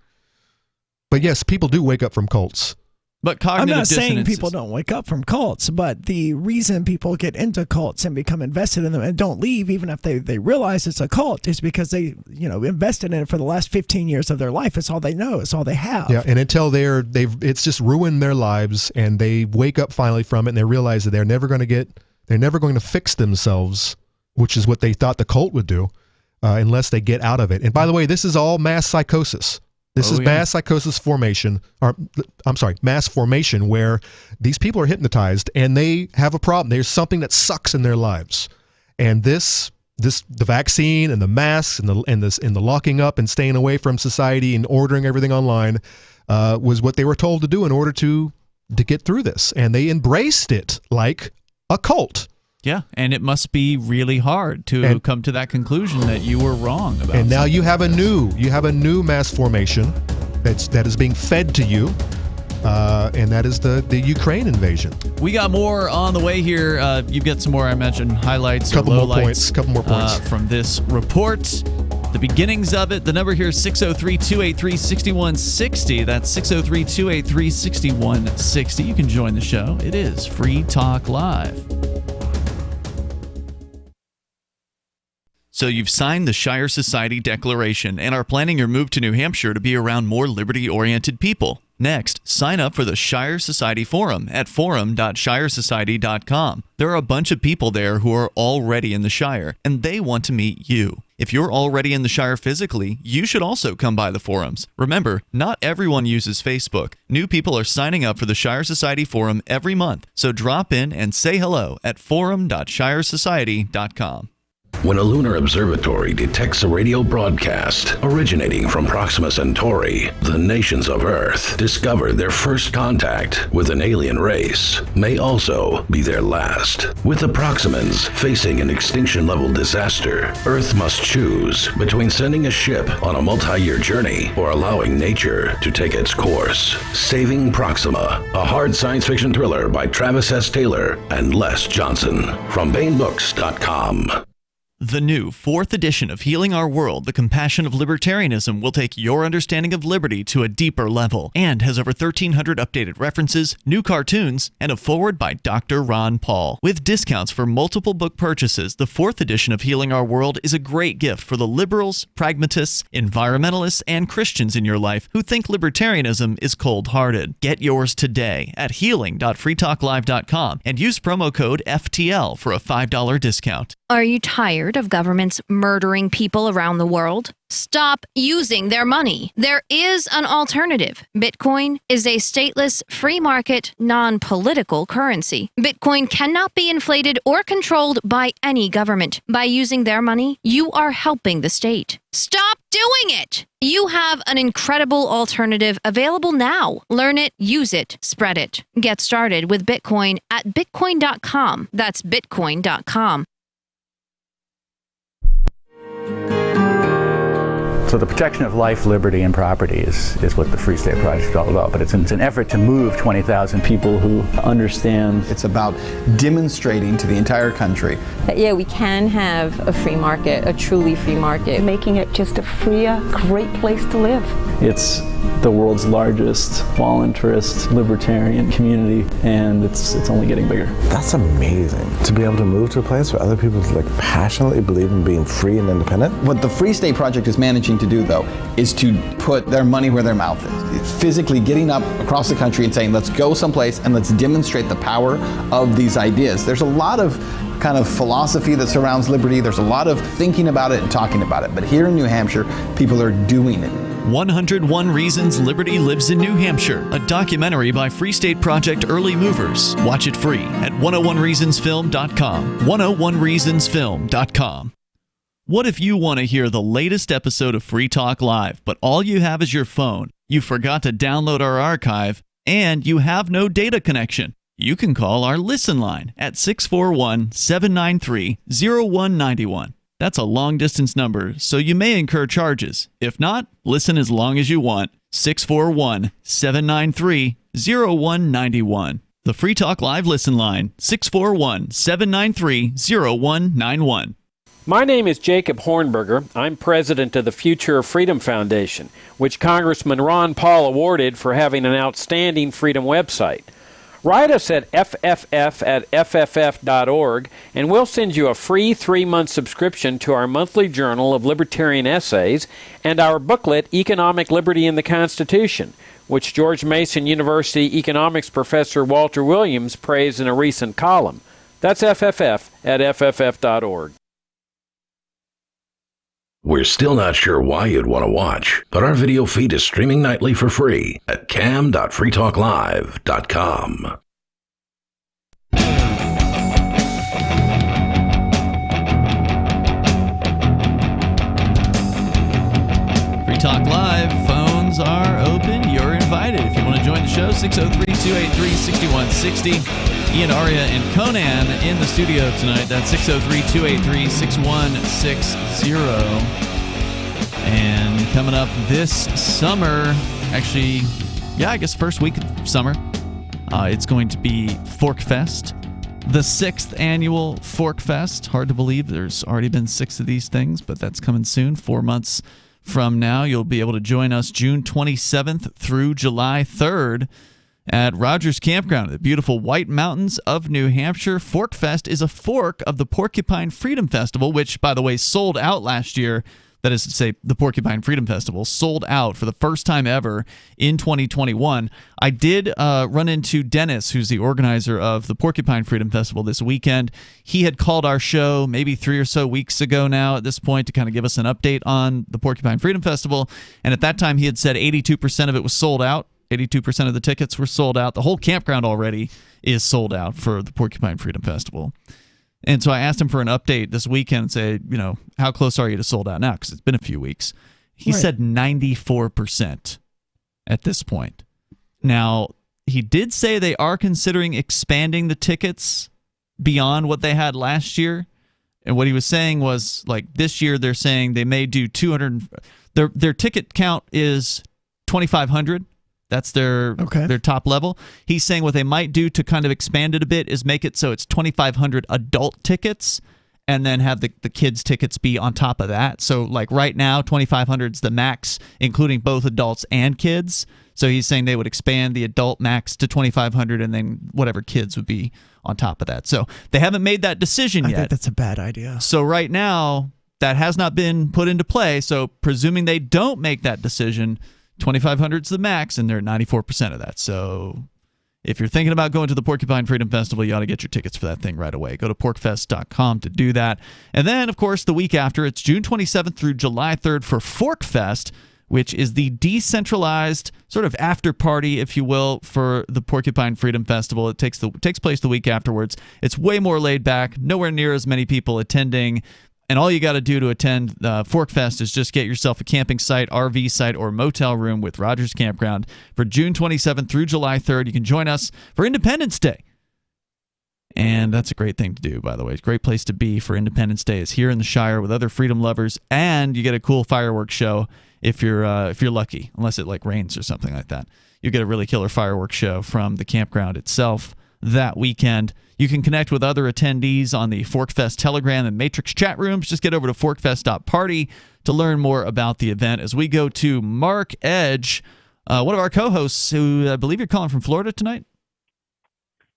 But yes, people do wake up from cults. But cognitive I'm not saying dissonance people don't wake up from cults, but the reason people get into cults and become invested in them and don't leave, even if they realize it's a cult, is because they invested in it for the last 15 years of their life. It's all they know. It's all they have. Yeah, and until it's just ruined their lives, and they wake up finally from it, and they realize that they're never going to fix themselves, which is what they thought the cult would do, unless they get out of it. And by the way, this is all mass psychosis. This is mass psychosis formation, mass formation, where these people are hypnotized and they have a problem. There's something that sucks in their lives, and the vaccine and the masks and the locking up and staying away from society and ordering everything online was what they were told to do in order to get through this, and they embraced it like a cult. Yeah, and it must be really hard to come to that conclusion that you were wrong about. And now you have a new mass formation that is being fed to you, and that is the Ukraine invasion. We got more on the way here. You've got some more, I mentioned, highlights Couple or more lowlights. Couple more points from this report. The beginnings of it. The number here is 603-283-6160. That's 603-283-6160. You can join the show. It is Free Talk Live. So you've signed the Shire Society Declaration and are planning your move to New Hampshire to be around more liberty-oriented people. Next, sign up for the Shire Society Forum at forum.shiresociety.com. There are a bunch of people there who are already in the Shire, and they want to meet you. If you're already in the Shire physically, you should also come by the forums. Remember, not everyone uses Facebook. New people are signing up for the Shire Society Forum every month, so drop in and say hello at forum.shiresociety.com. When a lunar observatory detects a radio broadcast originating from Proxima Centauri, the nations of Earth discover their first contact with an alien race may also be their last. With the Proximans facing an extinction-level disaster, Earth must choose between sending a ship on a multi-year journey or allowing nature to take its course. Saving Proxima, a hard science fiction thriller by Travis S. Taylor and Les Johnson from BaneBooks.com. The new 4th edition of Healing Our World, The Compassion of Libertarianism, will take your understanding of liberty to a deeper level and has over 1,300 updated references, new cartoons, and a foreword by Dr. Ron Paul. With discounts for multiple book purchases, the 4th edition of Healing Our World is a great gift for the liberals, pragmatists, environmentalists, and Christians in your life who think libertarianism is cold-hearted. Get yours today at healing.freetalklive.com and use promo code FTL for a $5 discount. Are you tired of governments murdering people around the world? Stop using their money. There is an alternative. Bitcoin is a stateless, free market, non-political currency. Bitcoin cannot be inflated or controlled by any government. By using their money, you are helping the state. Stop doing it! You have an incredible alternative available now. Learn it, use it, spread it. Get started with Bitcoin at bitcoin.com. That's bitcoin.com. So the protection of life, liberty, and property is what the Free State Project is all about. But it's an effort to move 20,000 people who understand. It's about demonstrating to the entire country that, yeah, we can have a free market, a truly free market. Making it just a freer, great place to live. It's the world's largest voluntarist libertarian community, and it's only getting bigger. That's amazing, to be able to move to a place where other people passionately believe in being free and independent. What the Free State Project is managing to do, though, is to put their money where their mouth is. It's physically getting up across the country and saying, let's go someplace and let's demonstrate the power of these ideas. There's a lot of kind of philosophy that surrounds liberty. There's a lot of thinking about it and talking about it. But here in New Hampshire, people are doing it. 101 Reasons Liberty Lives in New Hampshire, a documentary by Free State Project Early Movers. Watch it free at 101reasonsfilm.com. 101reasonsfilm.com. What if you want to hear the latest episode of Free Talk Live, but all you have is your phone, you forgot to download our archive, and you have no data connection? You can call our Listen line at 641-793-0191. That's a long-distance number, so you may incur charges. If not, listen as long as you want. 641-793-0191. The Free Talk Live Listen line, 641-793-0191. My name is Jacob Hornberger. I'm president of the Future of Freedom Foundation, which Congressman Ron Paul awarded for having an outstanding freedom website. Write us at fff@fff.org, and we'll send you a free 3-month subscription to our monthly journal of libertarian essays and our booklet, Economic Liberty in the Constitution, which George Mason University economics professor Walter Williams praised in a recent column. That's fff@fff.org. We're still not sure why you'd want to watch, but our video feed is streaming nightly for free at cam.freetalklive.com. Free Talk Live, phones are open. You're invited. If you want to join the show, 603-283-6160. Ian, Aria, and Conan in the studio tonight. That's 603-283-6160. And coming up this summer, actually yeah, I guess first week of summer. It's going to be Fork Fest, the 6th annual Fork Fest. Hard to believe there's already been 6 of these things, but that's coming soon. 4 months from now, you'll be able to join us June 27th through July 3rd at Rogers Campground, the beautiful White Mountains of New Hampshire. Fork Fest is a fork of the Porcupine Freedom Festival, which, by the way, sold out last year. That is to say, the Porcupine Freedom Festival sold out for the first time ever in 2021. I did run into Dennis, who's the organizer of the Porcupine Freedom Festival this weekend. He had called our show maybe 3 or so weeks ago now at this point to kind of give us an update on the Porcupine Freedom Festival. And at that time, he had said 82% of it was sold out. 82% of the tickets were sold out. The whole campground already is sold out for the Porcupine Freedom Festival. And so I asked him for an update this weekend and say, how close are you to sold out now? Because it's been a few weeks. He said 94% at this point. Now, he did say they are considering expanding the tickets beyond what they had last year. And what he was saying was, like, this year they're saying they may do 200. Their ticket count is 2,500. That's their top level. He's saying what they might do to kind of expand it a bit is make it so it's 2,500 adult tickets and then have the kids' tickets be on top of that. So, like, right now, 2,500 is the max, including both adults and kids. So he's saying they would expand the adult max to 2,500 and then whatever kids would be on top of that. So they haven't made that decision yet. I think that's a bad idea. So right now, that has not been put into play. So presuming they don't make that decision, 2,500 is the max, and they're at 94% of that. So if you're thinking about going to the Porcupine Freedom Festival, you ought to get your tickets for that thing right away. Go to porkfest.com to do that. And then, of course, the week after, it's June 27th through July 3rd for Fork Fest, which is the decentralized sort of after party, if you will, for the Porcupine Freedom Festival. It takes place the week afterwards. It's way more laid back, nowhere near as many people attending. And all you got to do to attend Fork Fest is just get yourself a camping site, RV site, or motel room with Rogers Campground for June 27th through July 3rd. You can join us for Independence Day. And that's a great thing to do, by the way. It's a great place to be for Independence Day is here in the Shire with other freedom lovers, and you get a cool fireworks show if you're lucky, unless it like rains or something like that. You get a really killer fireworks show from the campground itself that weekend. You can connect with other attendees on the ForkFest Telegram and Matrix chat rooms. Just get over to forkfest.party to learn more about the event. As we go to Mark Edge, one of our co-hosts, who I believe you're calling from Florida tonight.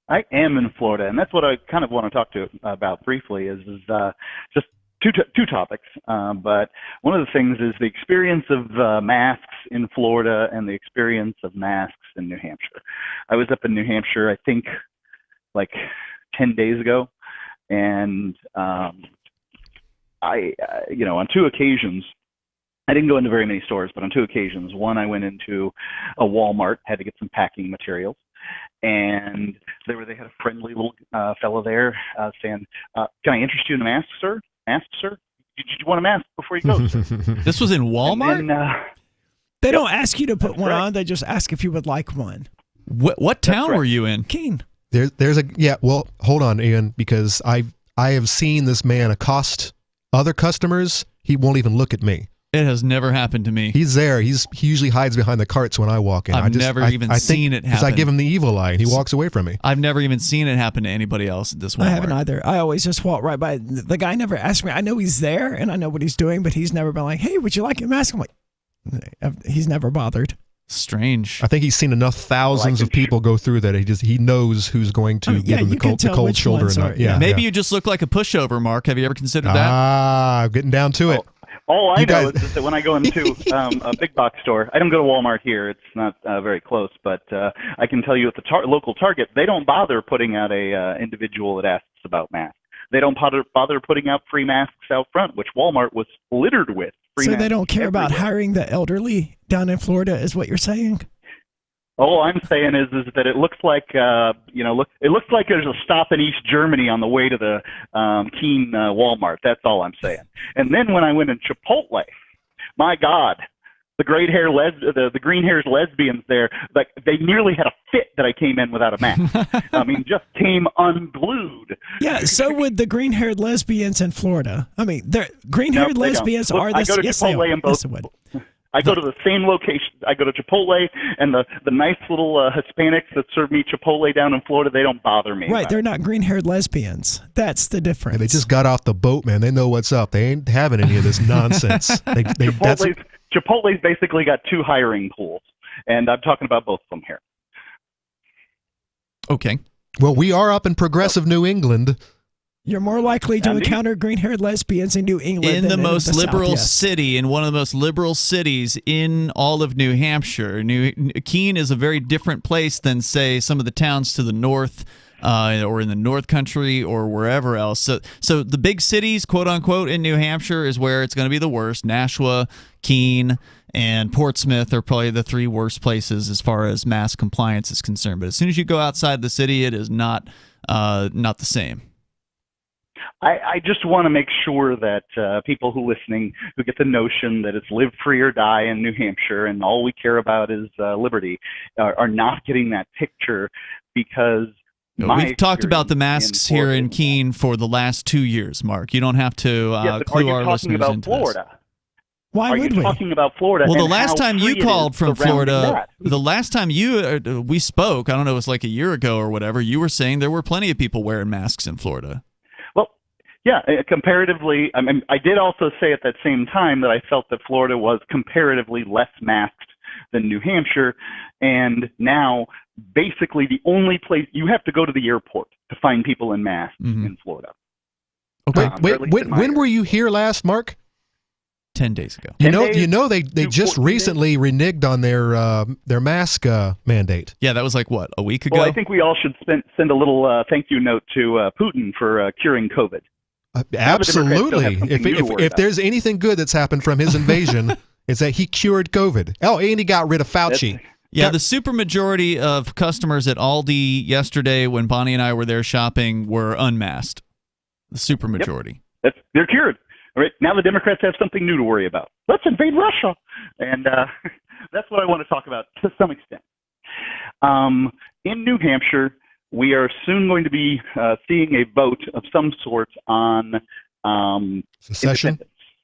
I am in Florida, and that's what I kind of want to talk to about briefly is just two topics. But one of the things is the experience of masks in Florida and the experience of masks in New Hampshire. I was up in New Hampshire, I think, like 10 days ago, and I on 2 occasions, I didn't go into very many stores, but on 2 occasions, one I went into a Walmart, had to get some packing materials, and they had a friendly little fellow there saying, "Can I interest you in a mask, sir? Did you want a mask before you go?" This was in Walmart? Then, they don't ask you to put one on; they just ask if you would like one. What town were you in? Keene. Well, hold on, Ian, because I have seen this man accost other customers. He won't even look at me. It has never happened to me. He's there. He usually hides behind the carts when I walk in. I've never even seen it happen. Because I give him the evil eye, and he walks away from me. I've never even seen it happen to anybody else at this Walmart. I haven't either. I always just walk right by. The guy never asks me. I know he's there, and I know what he's doing, but he's never been like, "Hey, would you like a mask?" I'm like, he's never bothered. Strange. I think he's seen enough thousands of people go through that he knows who's going to give him the cold shoulder. Maybe you just look like a pushover, Mark. Have you ever considered that? I'm getting down to it. All I know is that when I go into a big box store, I don't go to Walmart here. It's not very close, but I can tell you at the local Target, they don't bother putting out a individual that asks about masks. They don't bother putting out free masks out front, which Walmart was littered with. So they don't care about hiring the elderly down in Florida, is what you're saying? All I'm saying is that it looks like it looks like there's a stop in East Germany on the way to the Keene Walmart. That's all I'm saying. And then when I went in Chipotle, my God, the the green hairs lesbians there, like they nearly had a fit that I came in without a mask. I mean, just came unglued. Yeah, so would the green haired lesbians in Florida. I mean, green haired lesbians are this. I go to yes, Chipotle they are. in both. Yes, I go to the same location. I go to Chipotle, and the nice little Hispanics that serve me Chipotle down in Florida, they don't bother me. Right, they're not green-haired lesbians. That's the difference. And they just got off the boat, man. They know what's up. They ain't having any of this nonsense. Chipotle's basically got two hiring pools, and I'm talking about both of them here. Okay. Well, we are up in progressive New England. You're more likely to encounter green-haired lesbians in New England in than the in most the liberal South, yes. city, in one of the most liberal cities in all of New Hampshire. Keene is a very different place than, say, some of the towns to the north, or in the North Country, or wherever else. So the big cities, quote unquote, in New Hampshire is where it's going to be the worst. Nashua, Keene, and Portsmouth are probably the three worst places as far as mask compliance is concerned. But as soon as you go outside the city, it is not the same. I just want to make sure that people who get the notion that it's live free or die in New Hampshire and all we care about is liberty are not getting that picture, because we've talked about the masks here in Keene for the last 2 years, Mark. You don't have to clue our listeners into Florida? this. Why would we? Talking about Florida? Well, the and last how time you free it called is from surrounding Florida, that. the last time we spoke, I don't know, it was like a year ago or whatever, you were saying there were plenty of people wearing masks in Florida. Yeah, comparatively, I mean, I did also say at that same time that I felt that Florida was comparatively less masked than New Hampshire, and now basically the only place you have to go to the airport to find people in masks in Florida. Okay. When were you here last, Mark? 10 days ago. They just recently reneged on their mask mandate. Yeah, that was like what, a week ago? Well, I think we all should send a little thank you note to Putin for curing COVID. Absolutely. If there's anything good that's happened from his invasion, it's that he cured COVID. Oh, and he got rid of Fauci. Yeah, the supermajority of customers at Aldi yesterday when Bonnie and I were there shopping were unmasked. The supermajority. Yep. They're cured. All right, now the Democrats have something new to worry about. Let's invade Russia. And that's what I want to talk about to some extent. In New Hampshire, we are soon going to be seeing a vote of some sort on secession.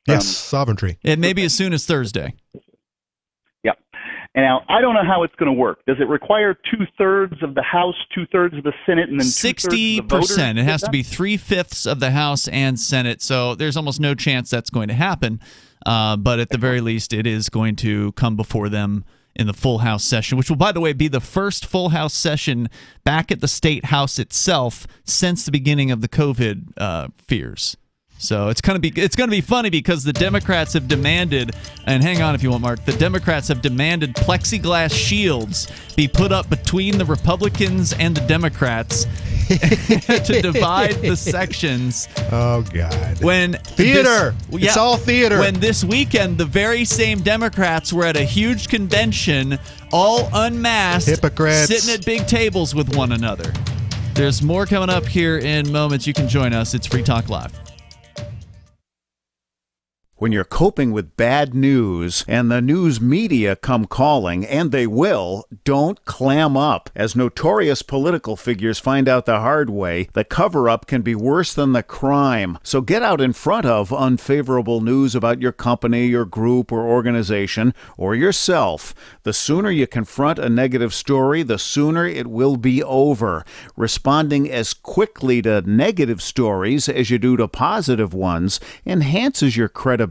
Yes, sovereignty. It may be as soon as Thursday. Yeah. And now I don't know how it's going to work. Does it require 2/3 of the House, 2/3 of the Senate, and then 60%? It has to be 3/5 of the House and Senate. So there's almost no chance that's going to happen. But at the very least, it is going to come before them in the full House session, which will, by the way, be the first full House session back at the State House itself since the beginning of the COVID fears. So it's going to be funny because the Democrats have demanded, and hang on if you want, Mark, the Democrats have demanded plexiglass shields be put up between the Republicans and the Democrats to divide the sections. Oh, God. Theater! It's all theater. When this weekend, the very same Democrats were at a huge convention, all unmasked, hypocrites, sitting at big tables with one another. There's more coming up here in moments. You can join us. It's Free Talk Live. When you're coping with bad news and the news media come calling, and they will, don't clam up. As notorious political figures find out the hard way, the cover-up can be worse than the crime. So get out in front of unfavorable news about your company, your group, or organization, or yourself. The sooner you confront a negative story, the sooner it will be over. Responding as quickly to negative stories as you do to positive ones enhances your credibility.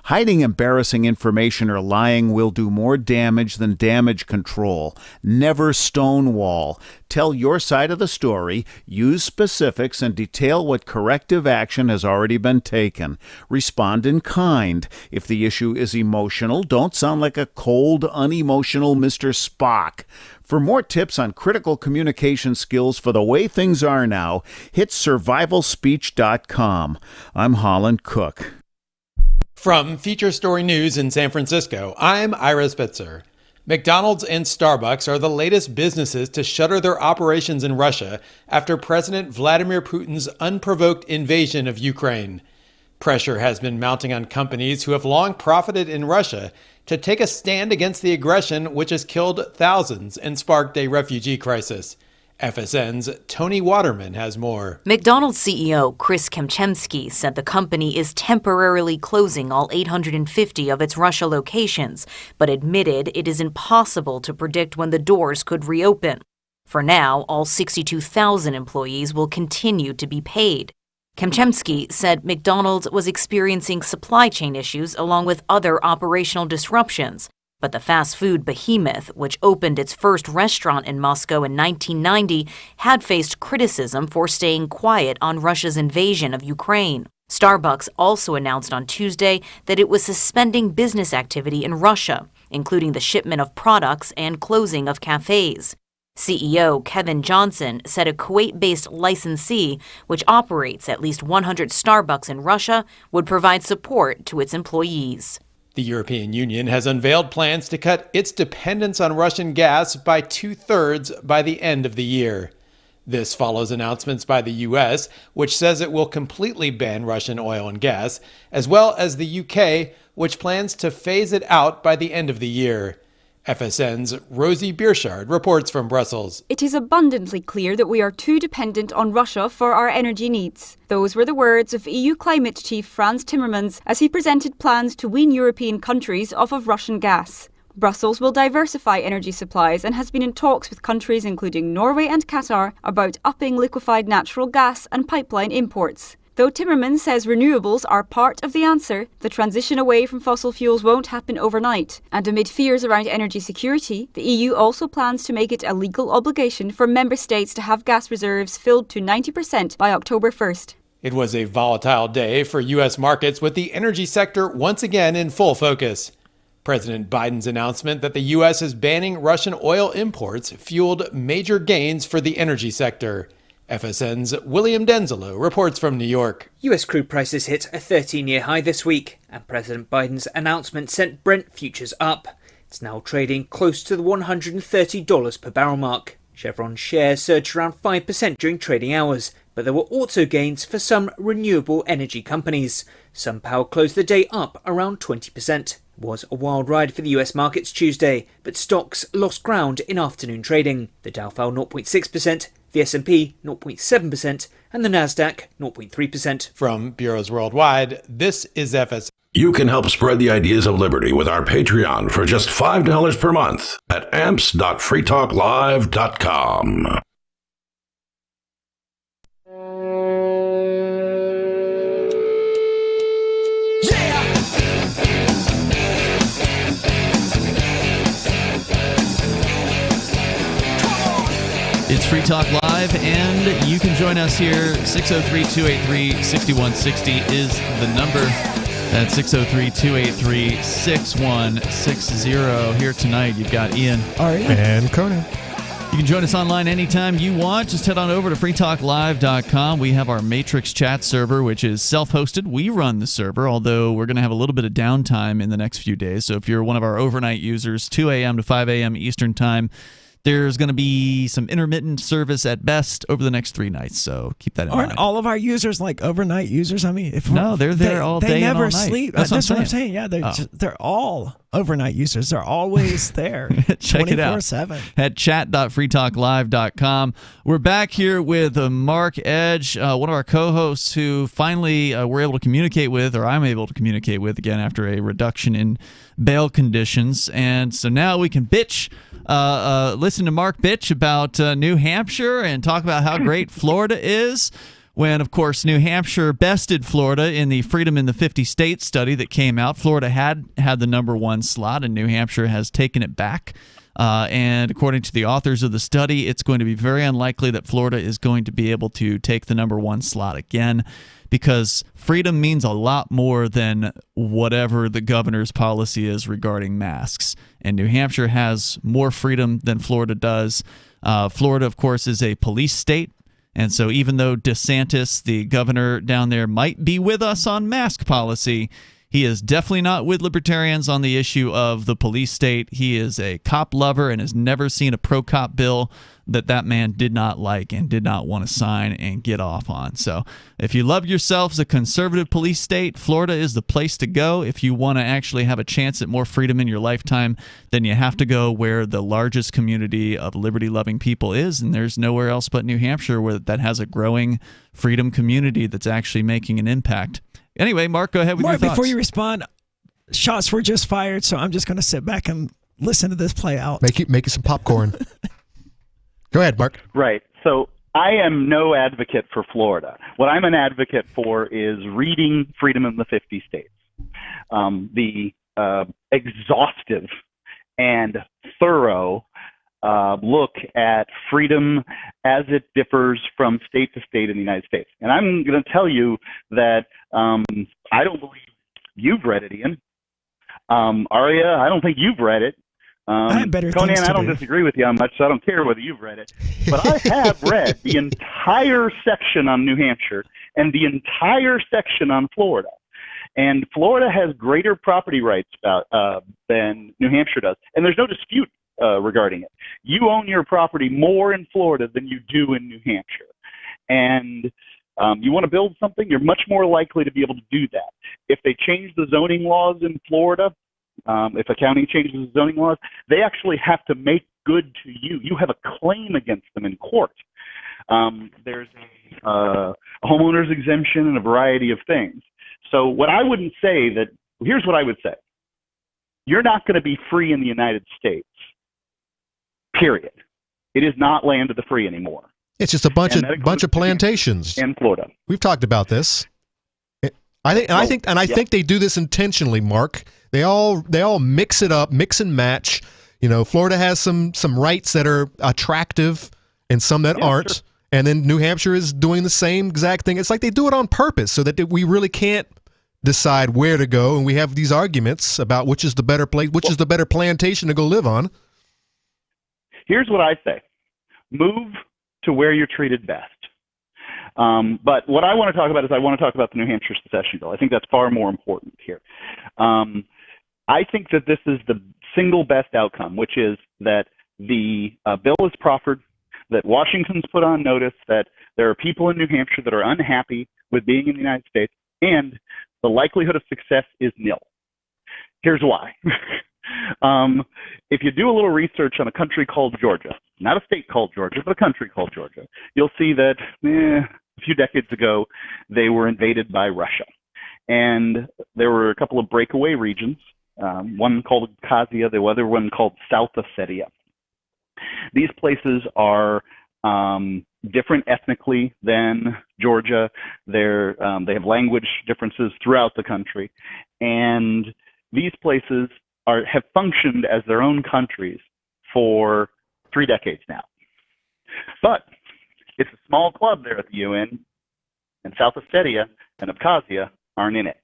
Hiding embarrassing information or lying will do more damage than damage control. Never stonewall. Tell your side of the story, use specifics, and detail what corrective action has already been taken. Respond in kind. If the issue is emotional, don't sound like a cold, unemotional Mr. Spock. For more tips on critical communication skills for the way things are now, hit survivalspeech.com. I'm Holland Cook. From Feature Story News in San Francisco, I'm Ira Spitzer. McDonald's and Starbucks are the latest businesses to shutter their operations in Russia after President Vladimir Putin's unprovoked invasion of Ukraine. Pressure has been mounting on companies who have long profited in Russia to take a stand against the aggression which has killed thousands and sparked a refugee crisis. FSN's Tony Waterman has more. McDonald's CEO Chris Kempczynski said the company is temporarily closing all 850 of its Russia locations, but admitted it is impossible to predict when the doors could reopen. For now, all 62,000 employees will continue to be paid. Kempczynski said McDonald's was experiencing supply chain issues along with other operational disruptions. But the fast food behemoth, which opened its first restaurant in Moscow in 1990, had faced criticism for staying quiet on Russia's invasion of Ukraine. Starbucks also announced on Tuesday that it was suspending business activity in Russia, including the shipment of products and closing of cafes. CEO Kevin Johnson said a Kuwait-based licensee, which operates at least 100 Starbucks in Russia, would provide support to its employees. The European Union has unveiled plans to cut its dependence on Russian gas by 2/3 by the end of the year. This follows announcements by the U.S., which says it will completely ban Russian oil and gas, as well as the U.K., which plans to phase it out by the end of the year. FSN's Rosie Bierschard reports from Brussels. It is abundantly clear that we are too dependent on Russia for our energy needs. Those were the words of EU Climate Chief Frans Timmermans as he presented plans to wean European countries off of Russian gas. Brussels will diversify energy supplies and has been in talks with countries including Norway and Qatar about upping liquefied natural gas and pipeline imports. Though Timmermans says renewables are part of the answer, the transition away from fossil fuels won't happen overnight. And amid fears around energy security, the EU also plans to make it a legal obligation for member states to have gas reserves filled to 90% by October 1st. It was a volatile day for U.S. markets, with the energy sector once again in full focus. President Biden's announcement that the U.S. is banning Russian oil imports fueled major gains for the energy sector. FSN's William Denzelo reports from New York. US crude prices hit a 13-year high this week, and President Biden's announcement sent Brent futures up. It's now trading close to the $130 per barrel mark. Chevron shares surged around 5% during trading hours, but there were also gains for some renewable energy companies. SunPower closed the day up around 20%. It was a wild ride for the US markets Tuesday, but stocks lost ground in afternoon trading. The Dow fell 0.6%, the S&P 0.7%, and the Nasdaq 0.3%. From bureaus worldwide, this is FS. You can help spread the ideas of liberty with our Patreon for just $5 per month at amps.freetalklive.com. It's Free Talk Live, and you can join us here. 603-283-6160 is the number. That's 603-283-6160. Here tonight, you've got Ian. And Conan. You can join us online anytime you want. Just head on over to freetalklive.com. We have our Matrix chat server, which is self-hosted. We run the server, although we're going to have a little bit of downtime in the next few days. So if you're one of our overnight users, 2 a.m. to 5 a.m. Eastern Time, there's going to be some intermittent service at best over the next 3 nights, so keep that in mind. Aren't all of our users like overnight users? I mean, no, they're there all day and all night. They never sleep. That's what I'm saying. Yeah, they're all overnight users. They're always there. Check it out 24/7 at chat.freetalklive.com. We're back here with Mark Edge, one of our co-hosts who finally we're able to communicate with, or I'm able to communicate with again after a reduction in bail conditions. And so now we can listen to Mark bitch about New Hampshire and talk about how great Florida is, when, of course, New Hampshire bested Florida in the Freedom in the 50 States study that came out. Florida had the number one slot, and New Hampshire has taken it back. And according to the authors of the study, it's going to be very unlikely that Florida is going to be able to take the number one slot again, because freedom means a lot more than whatever the governor's policy is regarding masks. And New Hampshire has more freedom than Florida does. Florida, of course, is a police state. And so even though DeSantis, the governor down there, might be with us on mask policy, He is definitely not with libertarians on the issue of the police state. He is a cop lover and has never seen a pro-cop bill that man did not like and did not want to sign and get off on. So if you love yourselves a conservative police state, Florida is the place to go. If you want to actually have a chance at more freedom in your lifetime, then you have to go where the largest community of liberty-loving people is, and there's nowhere else but New Hampshire where that has a growing freedom community that's actually making an impact. Anyway, Mark, go ahead with your thoughts. Before you respond, shots were just fired, so I'm just going to sit back and listen to this play out. Make you some popcorn. Go ahead, Mark. Right. So I am no advocate for Florida. What I'm an advocate for is reading Freedom in the 50 States. The exhaustive and thorough look at freedom as it differs from state to state in the United States. And I'm going to tell you that I don't believe you've read it, Ian. Aria, I don't think you've read it. I have better Conan, things to I don't do. disagree with you on much, so I don't care whether you've read it. But I have read the entire section on New Hampshire and the entire section on Florida. And Florida has greater property rights than New Hampshire does. And there's no dispute regarding it. You own your property more in Florida than you do in New Hampshire. And you want to build something, you're much more likely to be able to do that. If they change the zoning laws in Florida, if a county changes the zoning laws, they actually have to make good to you. You have a claim against them in court. There's a homeowner's exemption and a variety of things. So what I wouldn't say that, here's what I would say. You're not going to be free in the United States, period. It is not land of the free anymore. It's just a bunch of plantations in Florida. We've talked about this. I think they do this intentionally, Mark. They all mix it up, mix and match. You know, Florida has some rights that are attractive and some that aren't. Sure. And then New Hampshire is doing the same exact thing. It's like they do it on purpose so that we really can't decide where to go, and we have these arguments about which is the better place, which is the better plantation to go live on. Here's what I say. Move to where you're treated best. But what I want to talk about is I want to talk about the New Hampshire secession bill. I think that's far more important here. I think that this is the single best outcome, which is that the bill is proffered, that Washington's put on notice that there are people in New Hampshire that are unhappy with being in the United States, and the likelihood of success is nil. Here's why. If you do a little research on a country called Georgia, not a state called Georgia, but a country called Georgia, you'll see that a few decades ago, they were invaded by Russia. And there were a couple of breakaway regions, one called Abkhazia, the other one called South Ossetia. These places are different ethnically than Georgia. They have language differences throughout the country. And these places have functioned as their own countries for 3 decades now. But it's a small club there at the UN, and South Ossetia and Abkhazia aren't in it.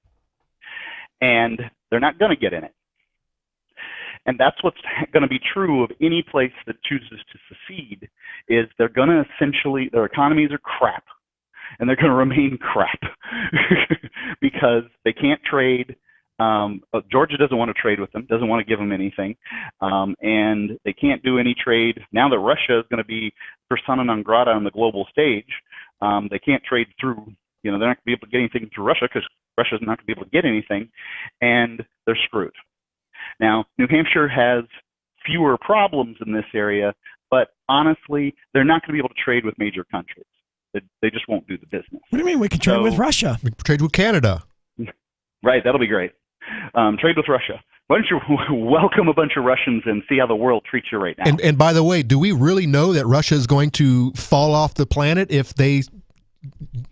And they're not going to get in it. And that's what's going to be true of any place that chooses to secede, is they're going to essentially, their economies are crap, and they're going to remain crap because they can't trade. Georgia doesn't want to trade with them, doesn't want to give them anything, and they can't do any trade. Now that Russia is going to be persona non grata on the global stage, they can't trade through, they're not going to be able to get anything through Russia because Russia's not going to be able to get anything, and they're screwed. Now, New Hampshire has fewer problems in this area, but honestly, they're not going to be able to trade with major countries. They just won't do the business. What do you mean we can trade with Russia? We can trade with Canada. Right, that'll be great. Trade with Russia. Why don't you welcome a bunch of Russians and see how the world treats you right now? And by the way, do we really know that Russia is going to fall off the planet if they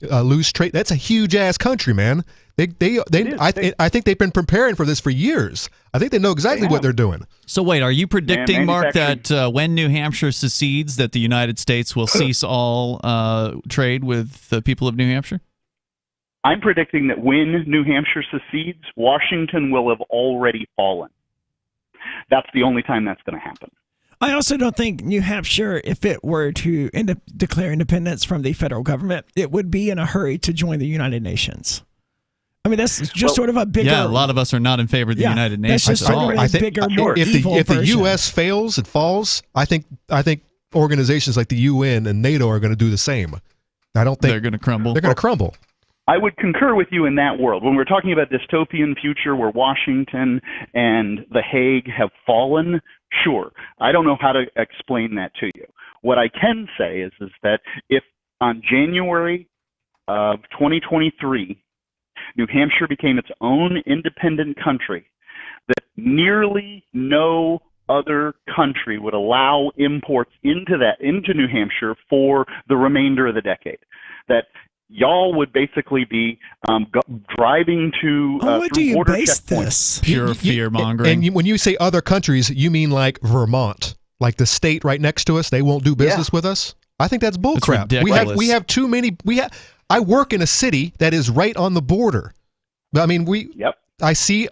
lose trade? That's a huge-ass country, man. I think they've been preparing for this for years. I think they know exactly what they're doing. So wait, are you predicting, Mark, that when New Hampshire secedes, that the United States will cease all trade with the people of New Hampshire? I'm predicting that when New Hampshire secedes, Washington will have already fallen. That's the only time that's going to happen. I also don't think New Hampshire, if it were to declare independence from the federal government, it would be in a hurry to join the United Nations. I mean, that's just sort of a bigger. Yeah, a lot of us are not in favor of the United Nations. That's just sort of a bigger, more evil if the version. U.S. fails, it falls. I think organizations like the UN and NATO are going to do the same. I don't think they're going to crumble. They're going to crumble. I would concur with you in that world. When we're talking about dystopian future where Washington and The Hague have fallen, sure. I don't know how to explain that to you. What I can say is that if on January of 2023, New Hampshire became its own independent country, that nearly no other country would allow imports into New Hampshire for the remainder of the decade. That y'all would basically be driving to what do you border base checkpoints. this? Pure fear-mongering. And when you say other countries, you mean like Vermont, like the state right next to us. They won't do business with us. I think that's bullcrap. We have too many. I work in a city that is right on the border. I mean, I see.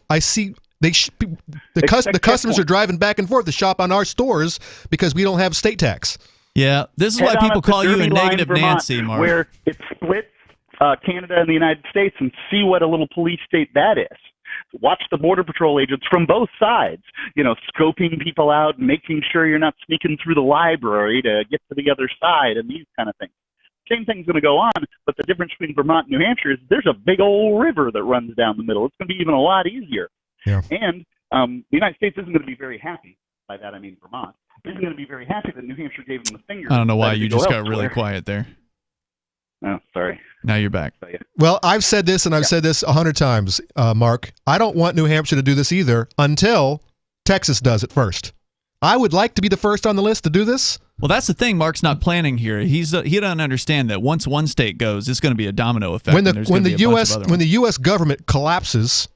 The customers are driving back and forth to shop on our stores because we don't have state tax. Yeah, this is why people call you a negative Nancy, Mark. Where it splits Canada and the United States, and see what a little police state that is. Watch the Border Patrol agents from both sides, scoping people out, making sure you're not sneaking through the library to get to the other side and these kind of things. Same thing's going to go on, but the difference between Vermont and New Hampshire is there's a big old river that runs down the middle. It's going to be even a lot easier. Yeah. And the United States isn't going to be very happy. By that I mean Vermont. Isn't going to be very happy that New Hampshire gave them the finger. I don't know why you just got really quiet there. Oh, sorry. Now you're back. Well, I've said this, and I've said this 100 times, Mark. I don't want New Hampshire to do this either until Texas does it first. I would like to be the first on the list to do this. Well, that's the thing. Mark's not planning here. He doesn't understand that once one state goes, it's going to be a domino effect. When the U.S. government collapses,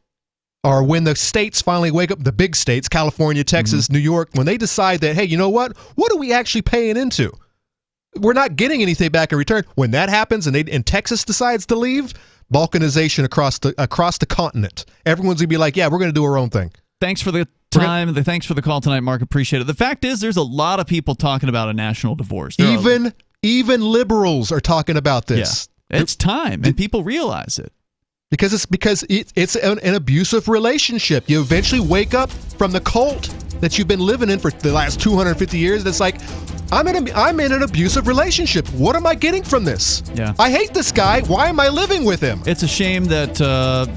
or when the states finally wake up, the big states, California, Texas, New York, when they decide that, hey, you know what are we actually paying into? We're not getting anything back in return. When that happens and Texas decides to leave, balkanization across the continent. Everyone's going to be like, yeah, we're going to do our own thing. Thanks for the time. Thanks for the call tonight, Mark. Appreciate it. The fact is, there's a lot of people talking about a national divorce. Even liberals are talking about this. Yeah. It's time, and people realize it. Because it's an abusive relationship. You eventually wake up from the cult that you've been living in for the last 250 years. That's like, I'm in an abusive relationship. What am I getting from this? Yeah. I hate this guy. Why am I living with him? It's a shame that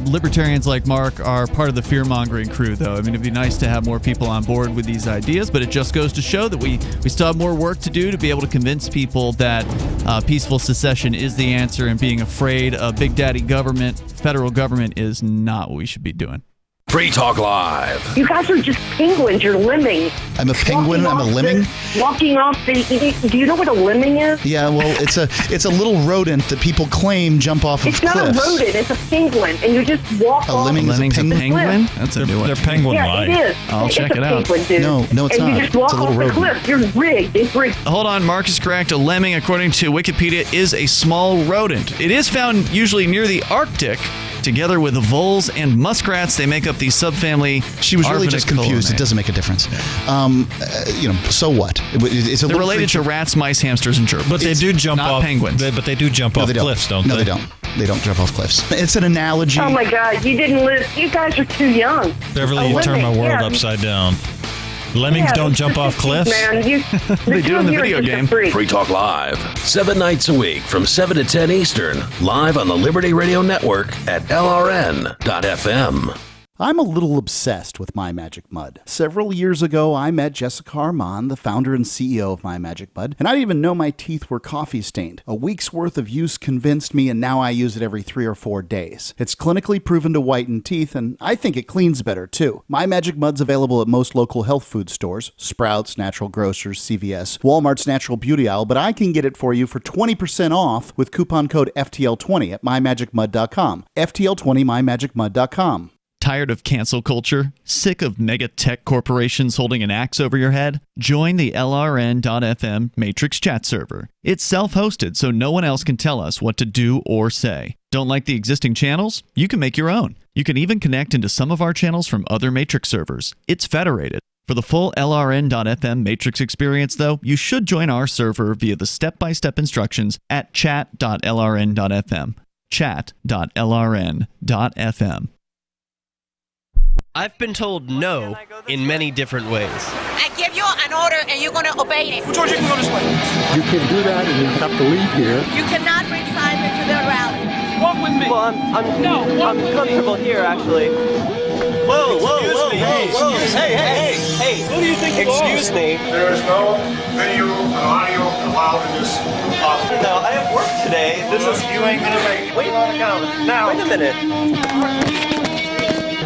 libertarians like Mark are part of the fear-mongering crew, though. I mean, it'd be nice to have more people on board with these ideas, but it just goes to show that we still have more work to do to be able to convince people that peaceful secession is the answer, and being afraid of big daddy government, federal government, is not what we should be doing. Free Talk Live. You guys are just penguins. You're lemmings. I'm a penguin. I'm a lemming. Walking off the. Do you know what a lemming is? Yeah, well, it's a little rodent that people claim jump off of cliffs. It's not a rodent. It's a penguin, and you just walk off. A lemming is a penguin. That's a new one. They're penguin like. Yeah, it is. I'll check it out. Penguin, dude. No, it's and not. And you just walk it's a little off the rodent. cliff. You're rigged. It's rigged. Hold on, Mark is correct. A lemming, according to Wikipedia, is a small rodent. It is found usually near the Arctic. Together with voles and muskrats, they make up the subfamily. She was really just confused. It doesn't make a difference. So what? They're related to rats, mice, hamsters, and gerbils. But they do jump off penguins. But they do jump off cliffs, don't they? No, they don't. They don't jump off cliffs. It's an analogy. Oh my God! You didn't live. You guys are too young. Beverly, you turned my world upside down. Lemmings don't jump off cliffs? Man, they do in the video game. Free Talk Live, 7 nights a week from 7 to 10 Eastern, live on the Liberty Radio Network at LRN.FM. I'm a little obsessed with My Magic Mud. Several years ago, I met Jessica Armand, the founder and CEO of My Magic Mud, and I didn't even know my teeth were coffee stained. A week's worth of use convinced me, and now I use it every 3 or 4 days. It's clinically proven to whiten teeth, and I think it cleans better too. My Magic Mud's available at most local health food stores, Sprouts, Natural Grocers, CVS, Walmart's Natural Beauty Aisle, but I can get it for you for 20% off with coupon code FTL20 at mymagicmud.com. FTL20 mymagicmud.com. Tired of cancel culture? Sick of mega tech corporations holding an axe over your head? Join the LRN.FM Matrix chat server. It's self-hosted, so no one else can tell us what to do or say. Don't like the existing channels? You can make your own. You can even connect into some of our channels from other Matrix servers. It's federated. For the full LRN.FM Matrix experience, though, you should join our server via the step-by-step instructions at chat.lrn.fm. chat.lrn.fm. I've been told no in many different ways. I give you an order and you're going to obey it. George, you can go this way. You can do that and you have to leave here. You cannot bring Simon to the rally. Walk with me. Well, I'm comfortable here, actually. Whoa, hey. Who do you think you are? Excuse me. There is no video and audio allowed in this office. No, I have work today. You ain't gonna make it. Wait on account. Now. Wait a minute.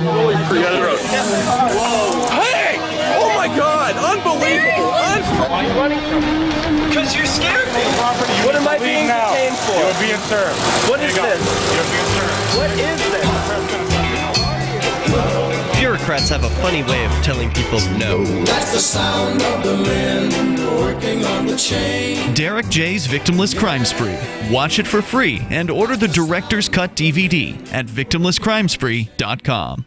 Holy crap. Whoa. Hey! Oh my God! Unbelievable! Why are you running from me? Because you scared me. What am I being detained for? You're being served. What is this? You're being served. What is this? Bureaucrats have a funny way of telling people no. That's the sound of the men working on the chain. Derek J's Victimless Crime Spree. Watch it for free and order the Director's Cut DVD at victimlesscrimespree.com.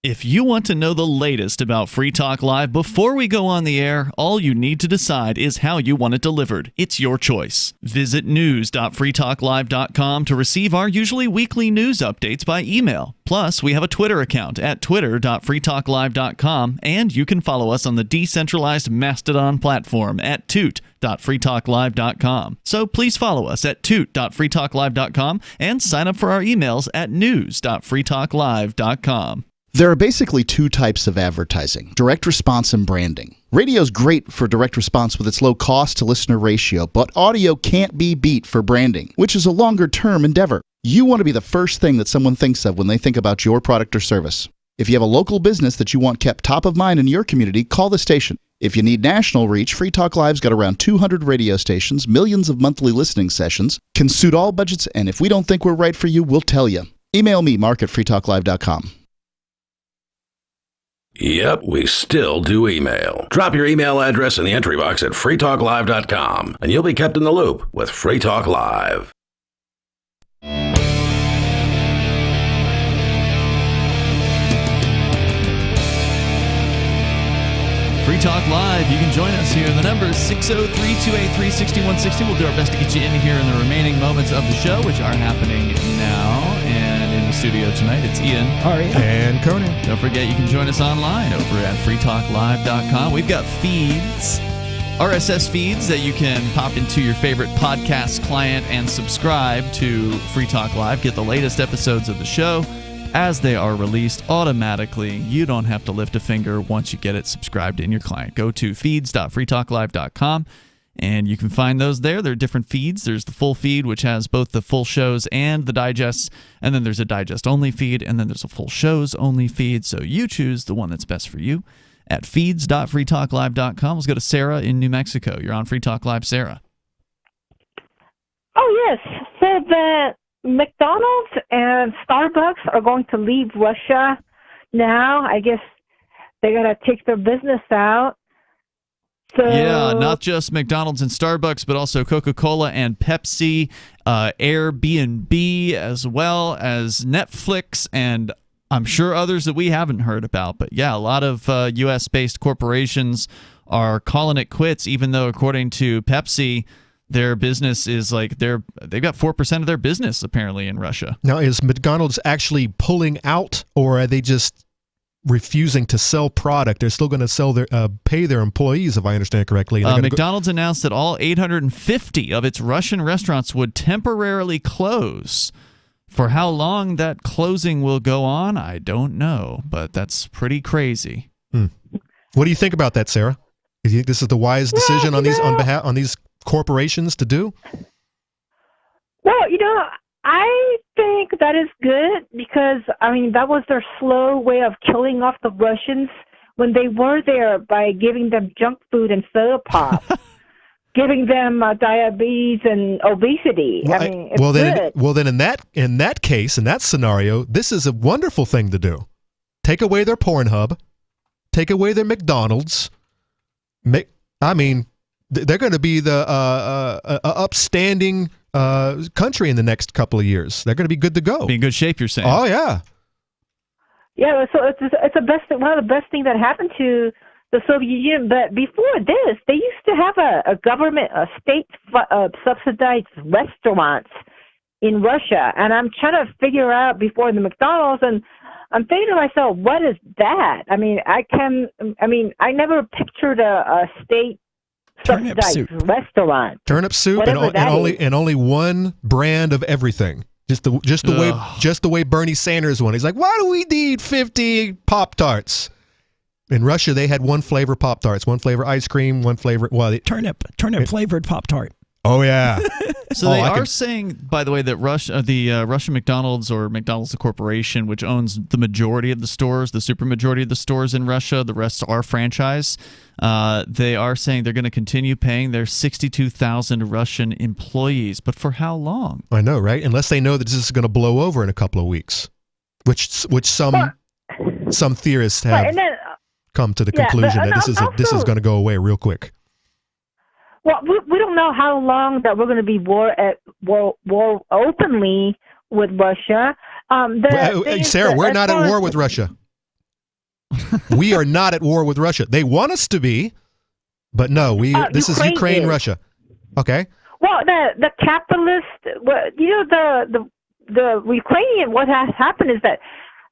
If you want to know the latest about Free Talk Live before we go on the air, all you need to decide is how you want it delivered. It's your choice. Visit news.freetalklive.com to receive our usually weekly news updates by email. Plus, we have a Twitter account at twitter.freetalklive.com, and you can follow us on the decentralized Mastodon platform at toot.freetalklive.com. So please follow us at toot.freetalklive.com and sign up for our emails at news.freetalklive.com. There are basically two types of advertising, direct response and branding. Radio's great for direct response with its low cost to listener ratio, but audio can't be beat for branding, which is a longer-term endeavor. You want to be the first thing that someone thinks of when they think about your product or service. If you have a local business that you want kept top of mind in your community, call the station. If you need national reach, Free Talk Live's got around 200 radio stations, millions of monthly listening sessions, can suit all budgets, and if we don't think we're right for you, we'll tell you. Email me, mark@freetalklive.com. Yep, we still do email. Drop your email address in the entry box at freetalklive.com, and you'll be kept in the loop with Free Talk Live. Free Talk Live, you can join us here. The number is 603-283-6160. We'll do our best to get you in here in the remaining moments of the show, which are happening now. And in the studio tonight, it's Ian, Ari, and Conan. Don't forget, you can join us online over at freetalklive.com. We've got feeds, RSS feeds that you can pop into your favorite podcast client and subscribe to Free Talk Live. Get the latest episodes of the show as they are released automatically. You don't have to lift a finger once you get it subscribed in your client. Go to feeds.freetalklive.com and you can find those there. There are different feeds. There's the full feed, which has both the full shows and the digests, and then there's a digest-only feed, and then there's a full shows-only feed. So you choose the one that's best for you at feeds.freetalklive.com. Let's go to Sarah in New Mexico. You're on Free Talk Live, Sarah. Oh, yes. So the McDonald's and Starbucks are going to leave Russia now. I guess they're going to take their business out. So, yeah, not just McDonald's and Starbucks, but also Coca-Cola and Pepsi, Airbnb, as well as Netflix, and I'm sure others that we haven't heard about. But yeah, a lot of U.S.-based corporations are calling it quits, even though, according to Pepsi, their business is like they've got 4% of their business apparently in Russia. Now, is McDonald's actually pulling out, or are they just refusing to sell product? They're still going to sell their pay their employees, if I understand correctly. McDonald's announced that all 850 of its Russian restaurants would temporarily close. For how long that closing will go on, I don't know, but that's pretty crazy. What do you think about that, Sarah? Do you think this is the wise decision on these corporations to do? Well, I think that is good because, that was their slow way of killing off the Russians when they were there by giving them junk food and soda pop, giving them diabetes and obesity. Then in that case, in that scenario, this is a wonderful thing to do. Take away their Pornhub, take away their McDonald's. They're going to be the upstanding country in the next couple of years. They're going to be good to go. Be in good shape, you're saying? Oh yeah. Yeah, so it's the best one of the best things that happened to the Soviet Union. But before this, they used to have a government, state subsidized restaurants in Russia, and I'm trying to figure out before the McDonald's, and I'm thinking to myself, what is that? I mean, I never pictured a state subsidized restaurant. Turnip soup and only one brand of everything. Just the way Bernie Sanders won. He's like, why do we need 50 Pop-Tarts? In Russia, they had one flavor Pop-Tarts, one flavor ice cream, one flavor turnip flavored Pop-Tart. Oh yeah. So they are saying, by the way, that the Russian McDonald's or McDonald's the corporation, which owns the majority of the stores, the super majority of the stores in Russia, the rest are franchise. They are saying they're going to continue paying their 62,000 Russian employees, but for how long? I know, right? Unless they know that this is going to blow over in a couple of weeks, which some theorists have come to the conclusion that this is going to go away real quick. Well, we don't know how long that we're going to be war openly with Russia. Sarah, we're not at war with Russia. We are not at war with Russia. They want us to be, but no, this is Ukraine, Russia. Okay. Well, the capitalist, the Ukrainian, what has happened is that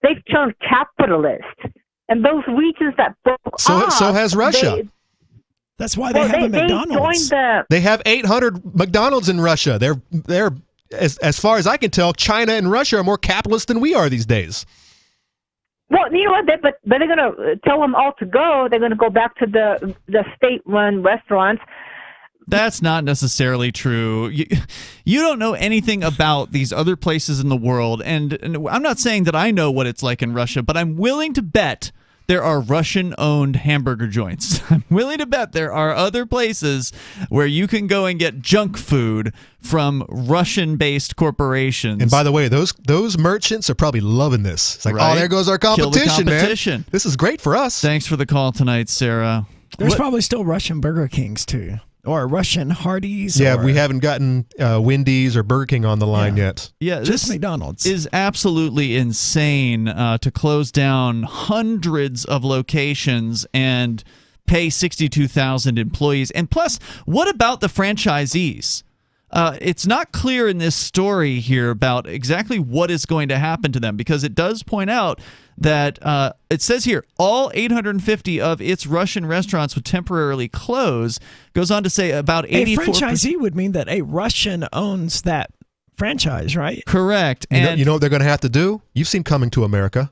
they've turned capitalist, and those regions that broke off. So has Russia. That's why they have a McDonald's. They have 800 McDonald's in Russia. They're as far as I can tell, China and Russia are more capitalist than we are these days. Well, you know what? But they're going to tell them all to go. They're going to go back to the state-run restaurants. That's not necessarily true. You don't know anything about these other places in the world, and I'm not saying that I know what it's like in Russia, but I'm willing to bet there are Russian-owned hamburger joints. I'm willing to bet there are other places where you can go and get junk food from Russian-based corporations. And by the way, those merchants are probably loving this. It's like, right? Oh, there goes our competition, man. This is great for us. Thanks for the call tonight, Sarah. There's probably still Russian Burger Kings, too. Or Russian Hardee's. Yeah, we haven't gotten Wendy's or Burger King on the line yet. Yeah, just McDonald's. Is absolutely insane to close down hundreds of locations and pay 62,000 employees. And plus, what about the franchisees? It's not clear in this story here about exactly what is going to happen to them, because it does point out that it says here all 850 of its Russian restaurants would temporarily close. Goes on to say about 84%. A franchisee would mean that a Russian owns that franchise, right? Correct. You know what they're going to have to do? You've seen Coming to America.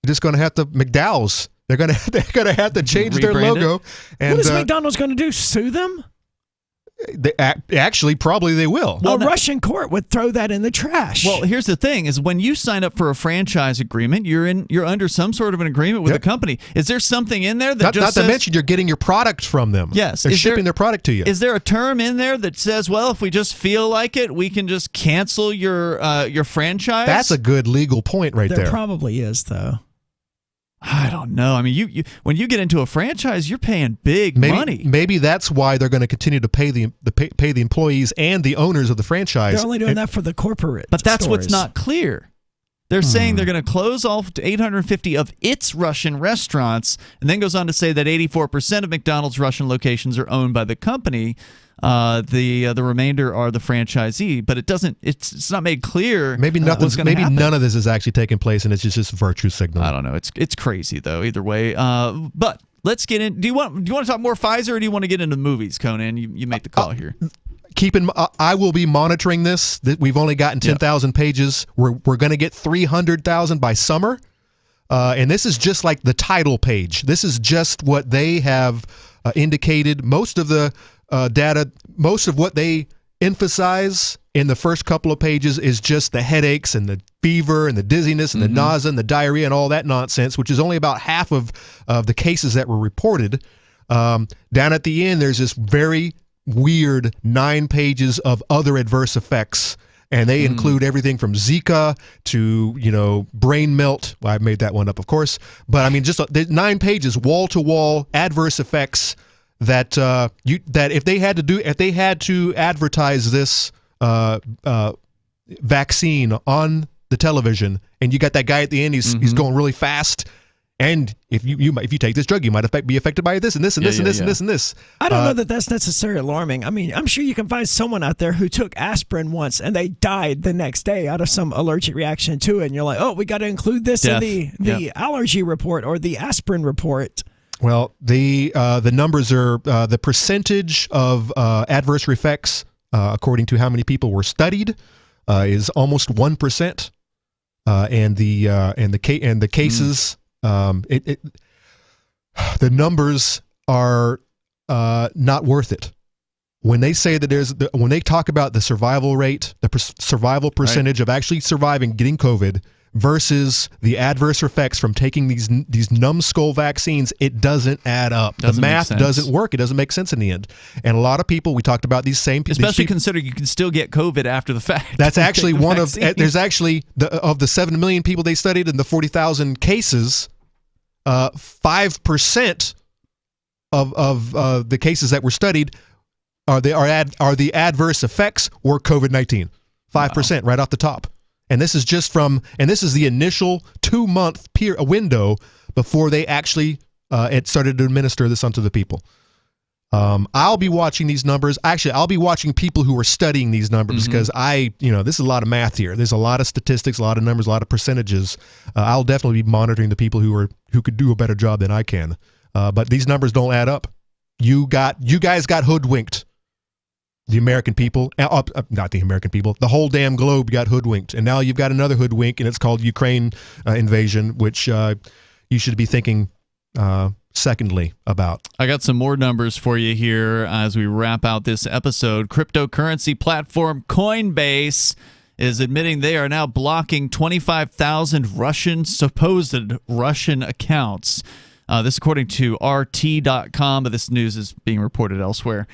They're just going to have to McDowell's. They're going to have to change their logo. And, what is McDonald's going to do? Sue them? Actually, probably they will. Well, a Russian court would throw that in the trash. Well, here's the thing: is when you sign up for a franchise agreement, you're under some sort of an agreement with the company. Is there something in there that not to mention you're getting your product from them? Yes, they're shipping their product to you. Is there a term in there that says, well, if we just feel like it, we can just cancel your franchise? That's a good legal point right there. There probably is, though. I don't know. I mean, you when you get into a franchise, you're paying big money. Maybe that's why they're going to continue to pay the employees and the owners of the franchise. They're only doing that for the corporate. But that's stores. what's not clear. They're saying they're going to close all 850 of its Russian restaurants, and then goes on to say that 84% of McDonald's Russian locations are owned by the company. The remainder are the franchisee, but it's not made clear. Maybe none of this is actually taking place, and it's just virtue signal. I don't know. It's crazy though. Either way, but let's get in. Do you want to talk more Pfizer, or do you want to get into movies, Conan? You make the call here. I will be monitoring this. We've only gotten 10,000 pages. We're going to get 300,000 by summer, and this is just like the title page. This is just what they have indicated. Most of the data, most of what they emphasize in the first couple of pages is just the headaches and the fever and the dizziness and the nausea and the diarrhea and all that nonsense, which is only about half of the cases that were reported. Down at the end, there's this very weird 9 pages of other adverse effects, and they include everything from Zika to brain melt. Well, I made that one up, of course, but I mean just 9 pages, wall to wall adverse effects that if they had to advertise this vaccine on the television, and you got that guy at the end, he's going really fast, And if you take this drug, you might be affected by this and this and this and this and this and this. I don't know that that's necessarily alarming. I mean, I'm sure you can find someone out there who took aspirin once and they died the next day out of some allergic reaction to it. And you're like, oh, we got to include this in the allergy report or the aspirin report. Well, the numbers are the percentage of adverse effects according to how many people were studied is almost 1%, and the cases. The numbers are not worth it. When they say that when they talk about the survival rate, the survival percentage of actually surviving getting COVID versus the adverse effects from taking these numbskull vaccines, it doesn't add up. The math doesn't work. It doesn't make sense in the end. And a lot of people, we talked about these same people. Especially considering you can still get COVID after the fact. That's actually one of, there's actually, of the 7 million people they studied and the 40,000 cases, 5% of the cases that were studied are the adverse effects were COVID-19. 5% right off the top. And this is this is the initial 2-month window before they actually it started to administer this onto the people. I'll be watching these numbers. Actually, I'll be watching people who are studying these numbers because this is a lot of math here. There's a lot of statistics, a lot of numbers, a lot of percentages. I'll definitely be monitoring the people who could do a better job than I can. But these numbers don't add up. You guys got hoodwinked. The American people, not the American people, the whole damn globe got hoodwinked. And now you've got another hoodwink, and it's called Ukraine invasion, which you should be thinking secondly about. I got some more numbers for you here as we wrap out this episode. Cryptocurrency platform Coinbase is admitting they are now blocking 25,000 supposed Russian accounts. This according to RT.com, but this news is being reported elsewhere.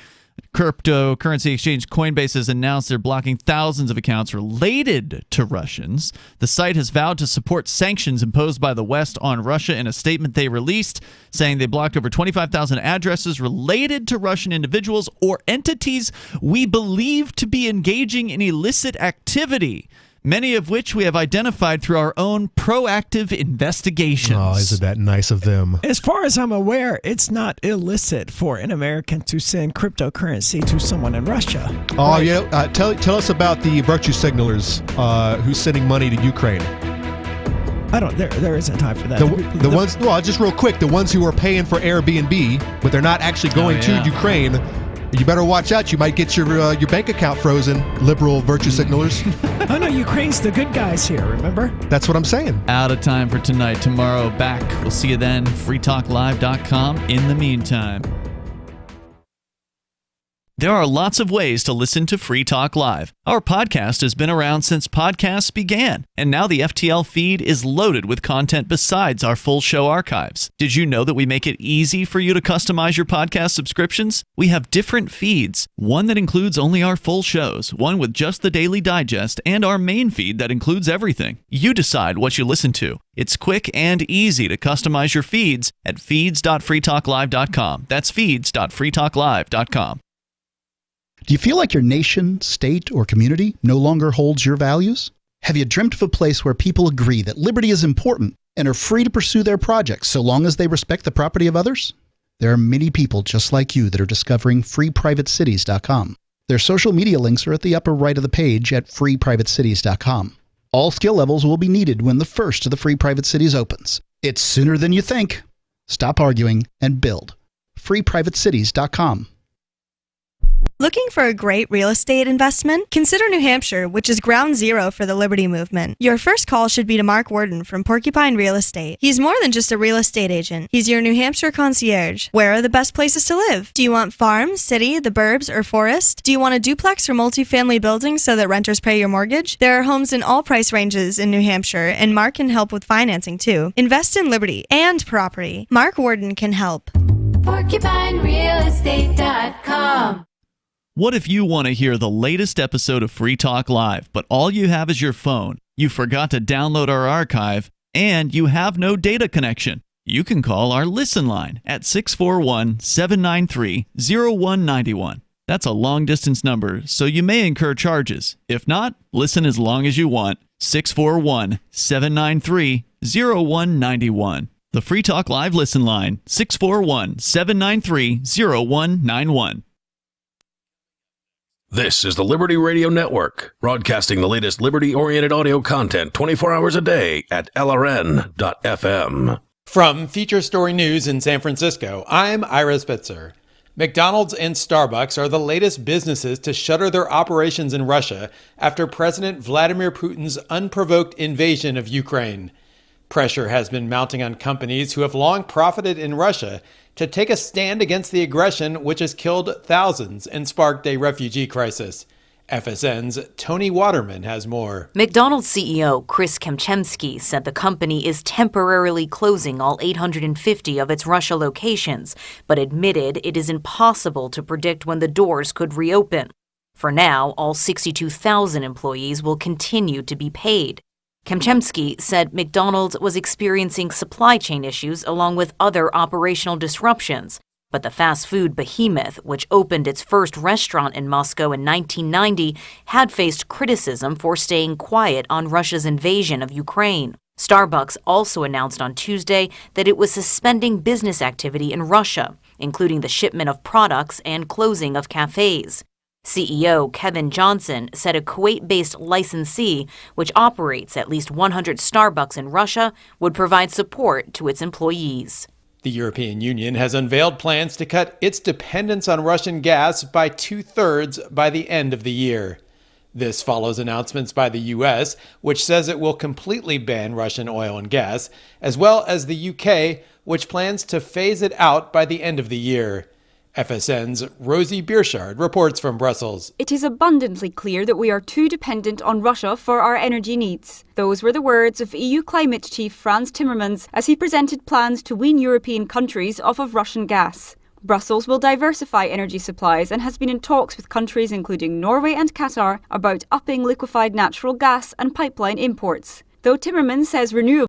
Cryptocurrency exchange Coinbase has announced they're blocking thousands of accounts related to Russians. The site has vowed to support sanctions imposed by the West on Russia in a statement they released, saying they blocked over 25,000 addresses related to Russian individuals or entities we believe to be engaging in illicit activity, many of which we have identified through our own proactive investigations. Oh, isn't that nice of them? As far as I'm aware, it's not illicit for an American to send cryptocurrency to someone in Russia. Oh, right? Yeah. Tell us about the virtue signalers who's sending money to Ukraine. There isn't time for that. The ones, well, just real quick, the ones who are paying for Airbnb, but they're not actually going to Ukraine. You better watch out. You might get your bank account frozen, liberal virtue signalers. Oh, no, Ukraine's the good guys here, remember? That's what I'm saying. Out of time for tonight. Tomorrow back. We'll see you then. freetalklive.com. In the meantime. There are lots of ways to listen to Free Talk Live. Our podcast has been around since podcasts began, and now the FTL feed is loaded with content besides our full show archives. Did you know that we make it easy for you to customize your podcast subscriptions? We have different feeds, one that includes only our full shows, one with just the Daily Digest, and our main feed that includes everything. You decide what you listen to. It's quick and easy to customize your feeds at feeds.freetalklive.com. That's feeds.freetalklive.com. Do you feel like your nation, state, or community no longer holds your values? Have you dreamt of a place where people agree that liberty is important and are free to pursue their projects so long as they respect the property of others? There are many people just like you that are discovering freeprivatecities.com. Their social media links are at the upper right of the page at freeprivatecities.com. All skill levels will be needed when the first of the Free Private Cities opens. It's sooner than you think. Stop arguing and build. freeprivatecities.com. Looking for a great real estate investment? Consider New Hampshire, which is ground zero for the Liberty Movement. Your first call should be to Mark Worden from Porcupine Real Estate. He's more than just a real estate agent. He's your New Hampshire concierge. Where are the best places to live? Do you want farm, city, the burbs, or forest? Do you want a duplex or multifamily building so that renters pay your mortgage? There are homes in all price ranges in New Hampshire, and Mark can help with financing too. Invest in liberty and property. Mark Worden can help. PorcupineRealEstate.com. What if you want to hear the latest episode of Free Talk Live, but all you have is your phone, you forgot to download our archive, and you have no data connection? You can call our Listen line at 641-793-0191. That's a long-distance number, so you may incur charges. If not, listen as long as you want. 641-793-0191. The Free Talk Live listen line, 641-793-0191. This is the Liberty Radio Network, broadcasting the latest liberty-oriented audio content 24 hours a day at LRN.FM. From Feature Story News in San Francisco, I'm Ira Spitzer. McDonald's and Starbucks are the latest businesses to shutter their operations in Russia after President Vladimir Putin's unprovoked invasion of Ukraine. Pressure has been mounting on companies who have long profited in Russia to take a stand against the aggression which has killed thousands and sparked a refugee crisis. FSN's Tony Waterman has more. McDonald's CEO Chris Kemchemsky said the company is temporarily closing all 850 of its Russia locations, but admitted it is impossible to predict when the doors could reopen. For now, all 62,000 employees will continue to be paid. Kemchemsky said McDonald's was experiencing supply chain issues along with other operational disruptions, but the fast food behemoth, which opened its first restaurant in Moscow in 1990, had faced criticism for staying quiet on Russia's invasion of Ukraine. Starbucks also announced on Tuesday that it was suspending business activity in Russia, including the shipment of products and closing of cafes. CEO Kevin Johnson said a Kuwait-based licensee, which operates at least 100 Starbucks in Russia, would provide support to its employees. The European Union has unveiled plans to cut its dependence on Russian gas by 2/3 by the end of the year. This follows announcements by the U.S., which says it will completely ban Russian oil and gas, as well as the U.K., which plans to phase it out by the end of the year. FSN's Rosie Bierschard reports from Brussels. It is abundantly clear that we are too dependent on Russia for our energy needs. Those were the words of EU climate chief Frans Timmermans as he presented plans to wean European countries off of Russian gas. Brussels will diversify energy supplies and has been in talks with countries including Norway and Qatar about upping liquefied natural gas and pipeline imports. Though Timmermans says renewable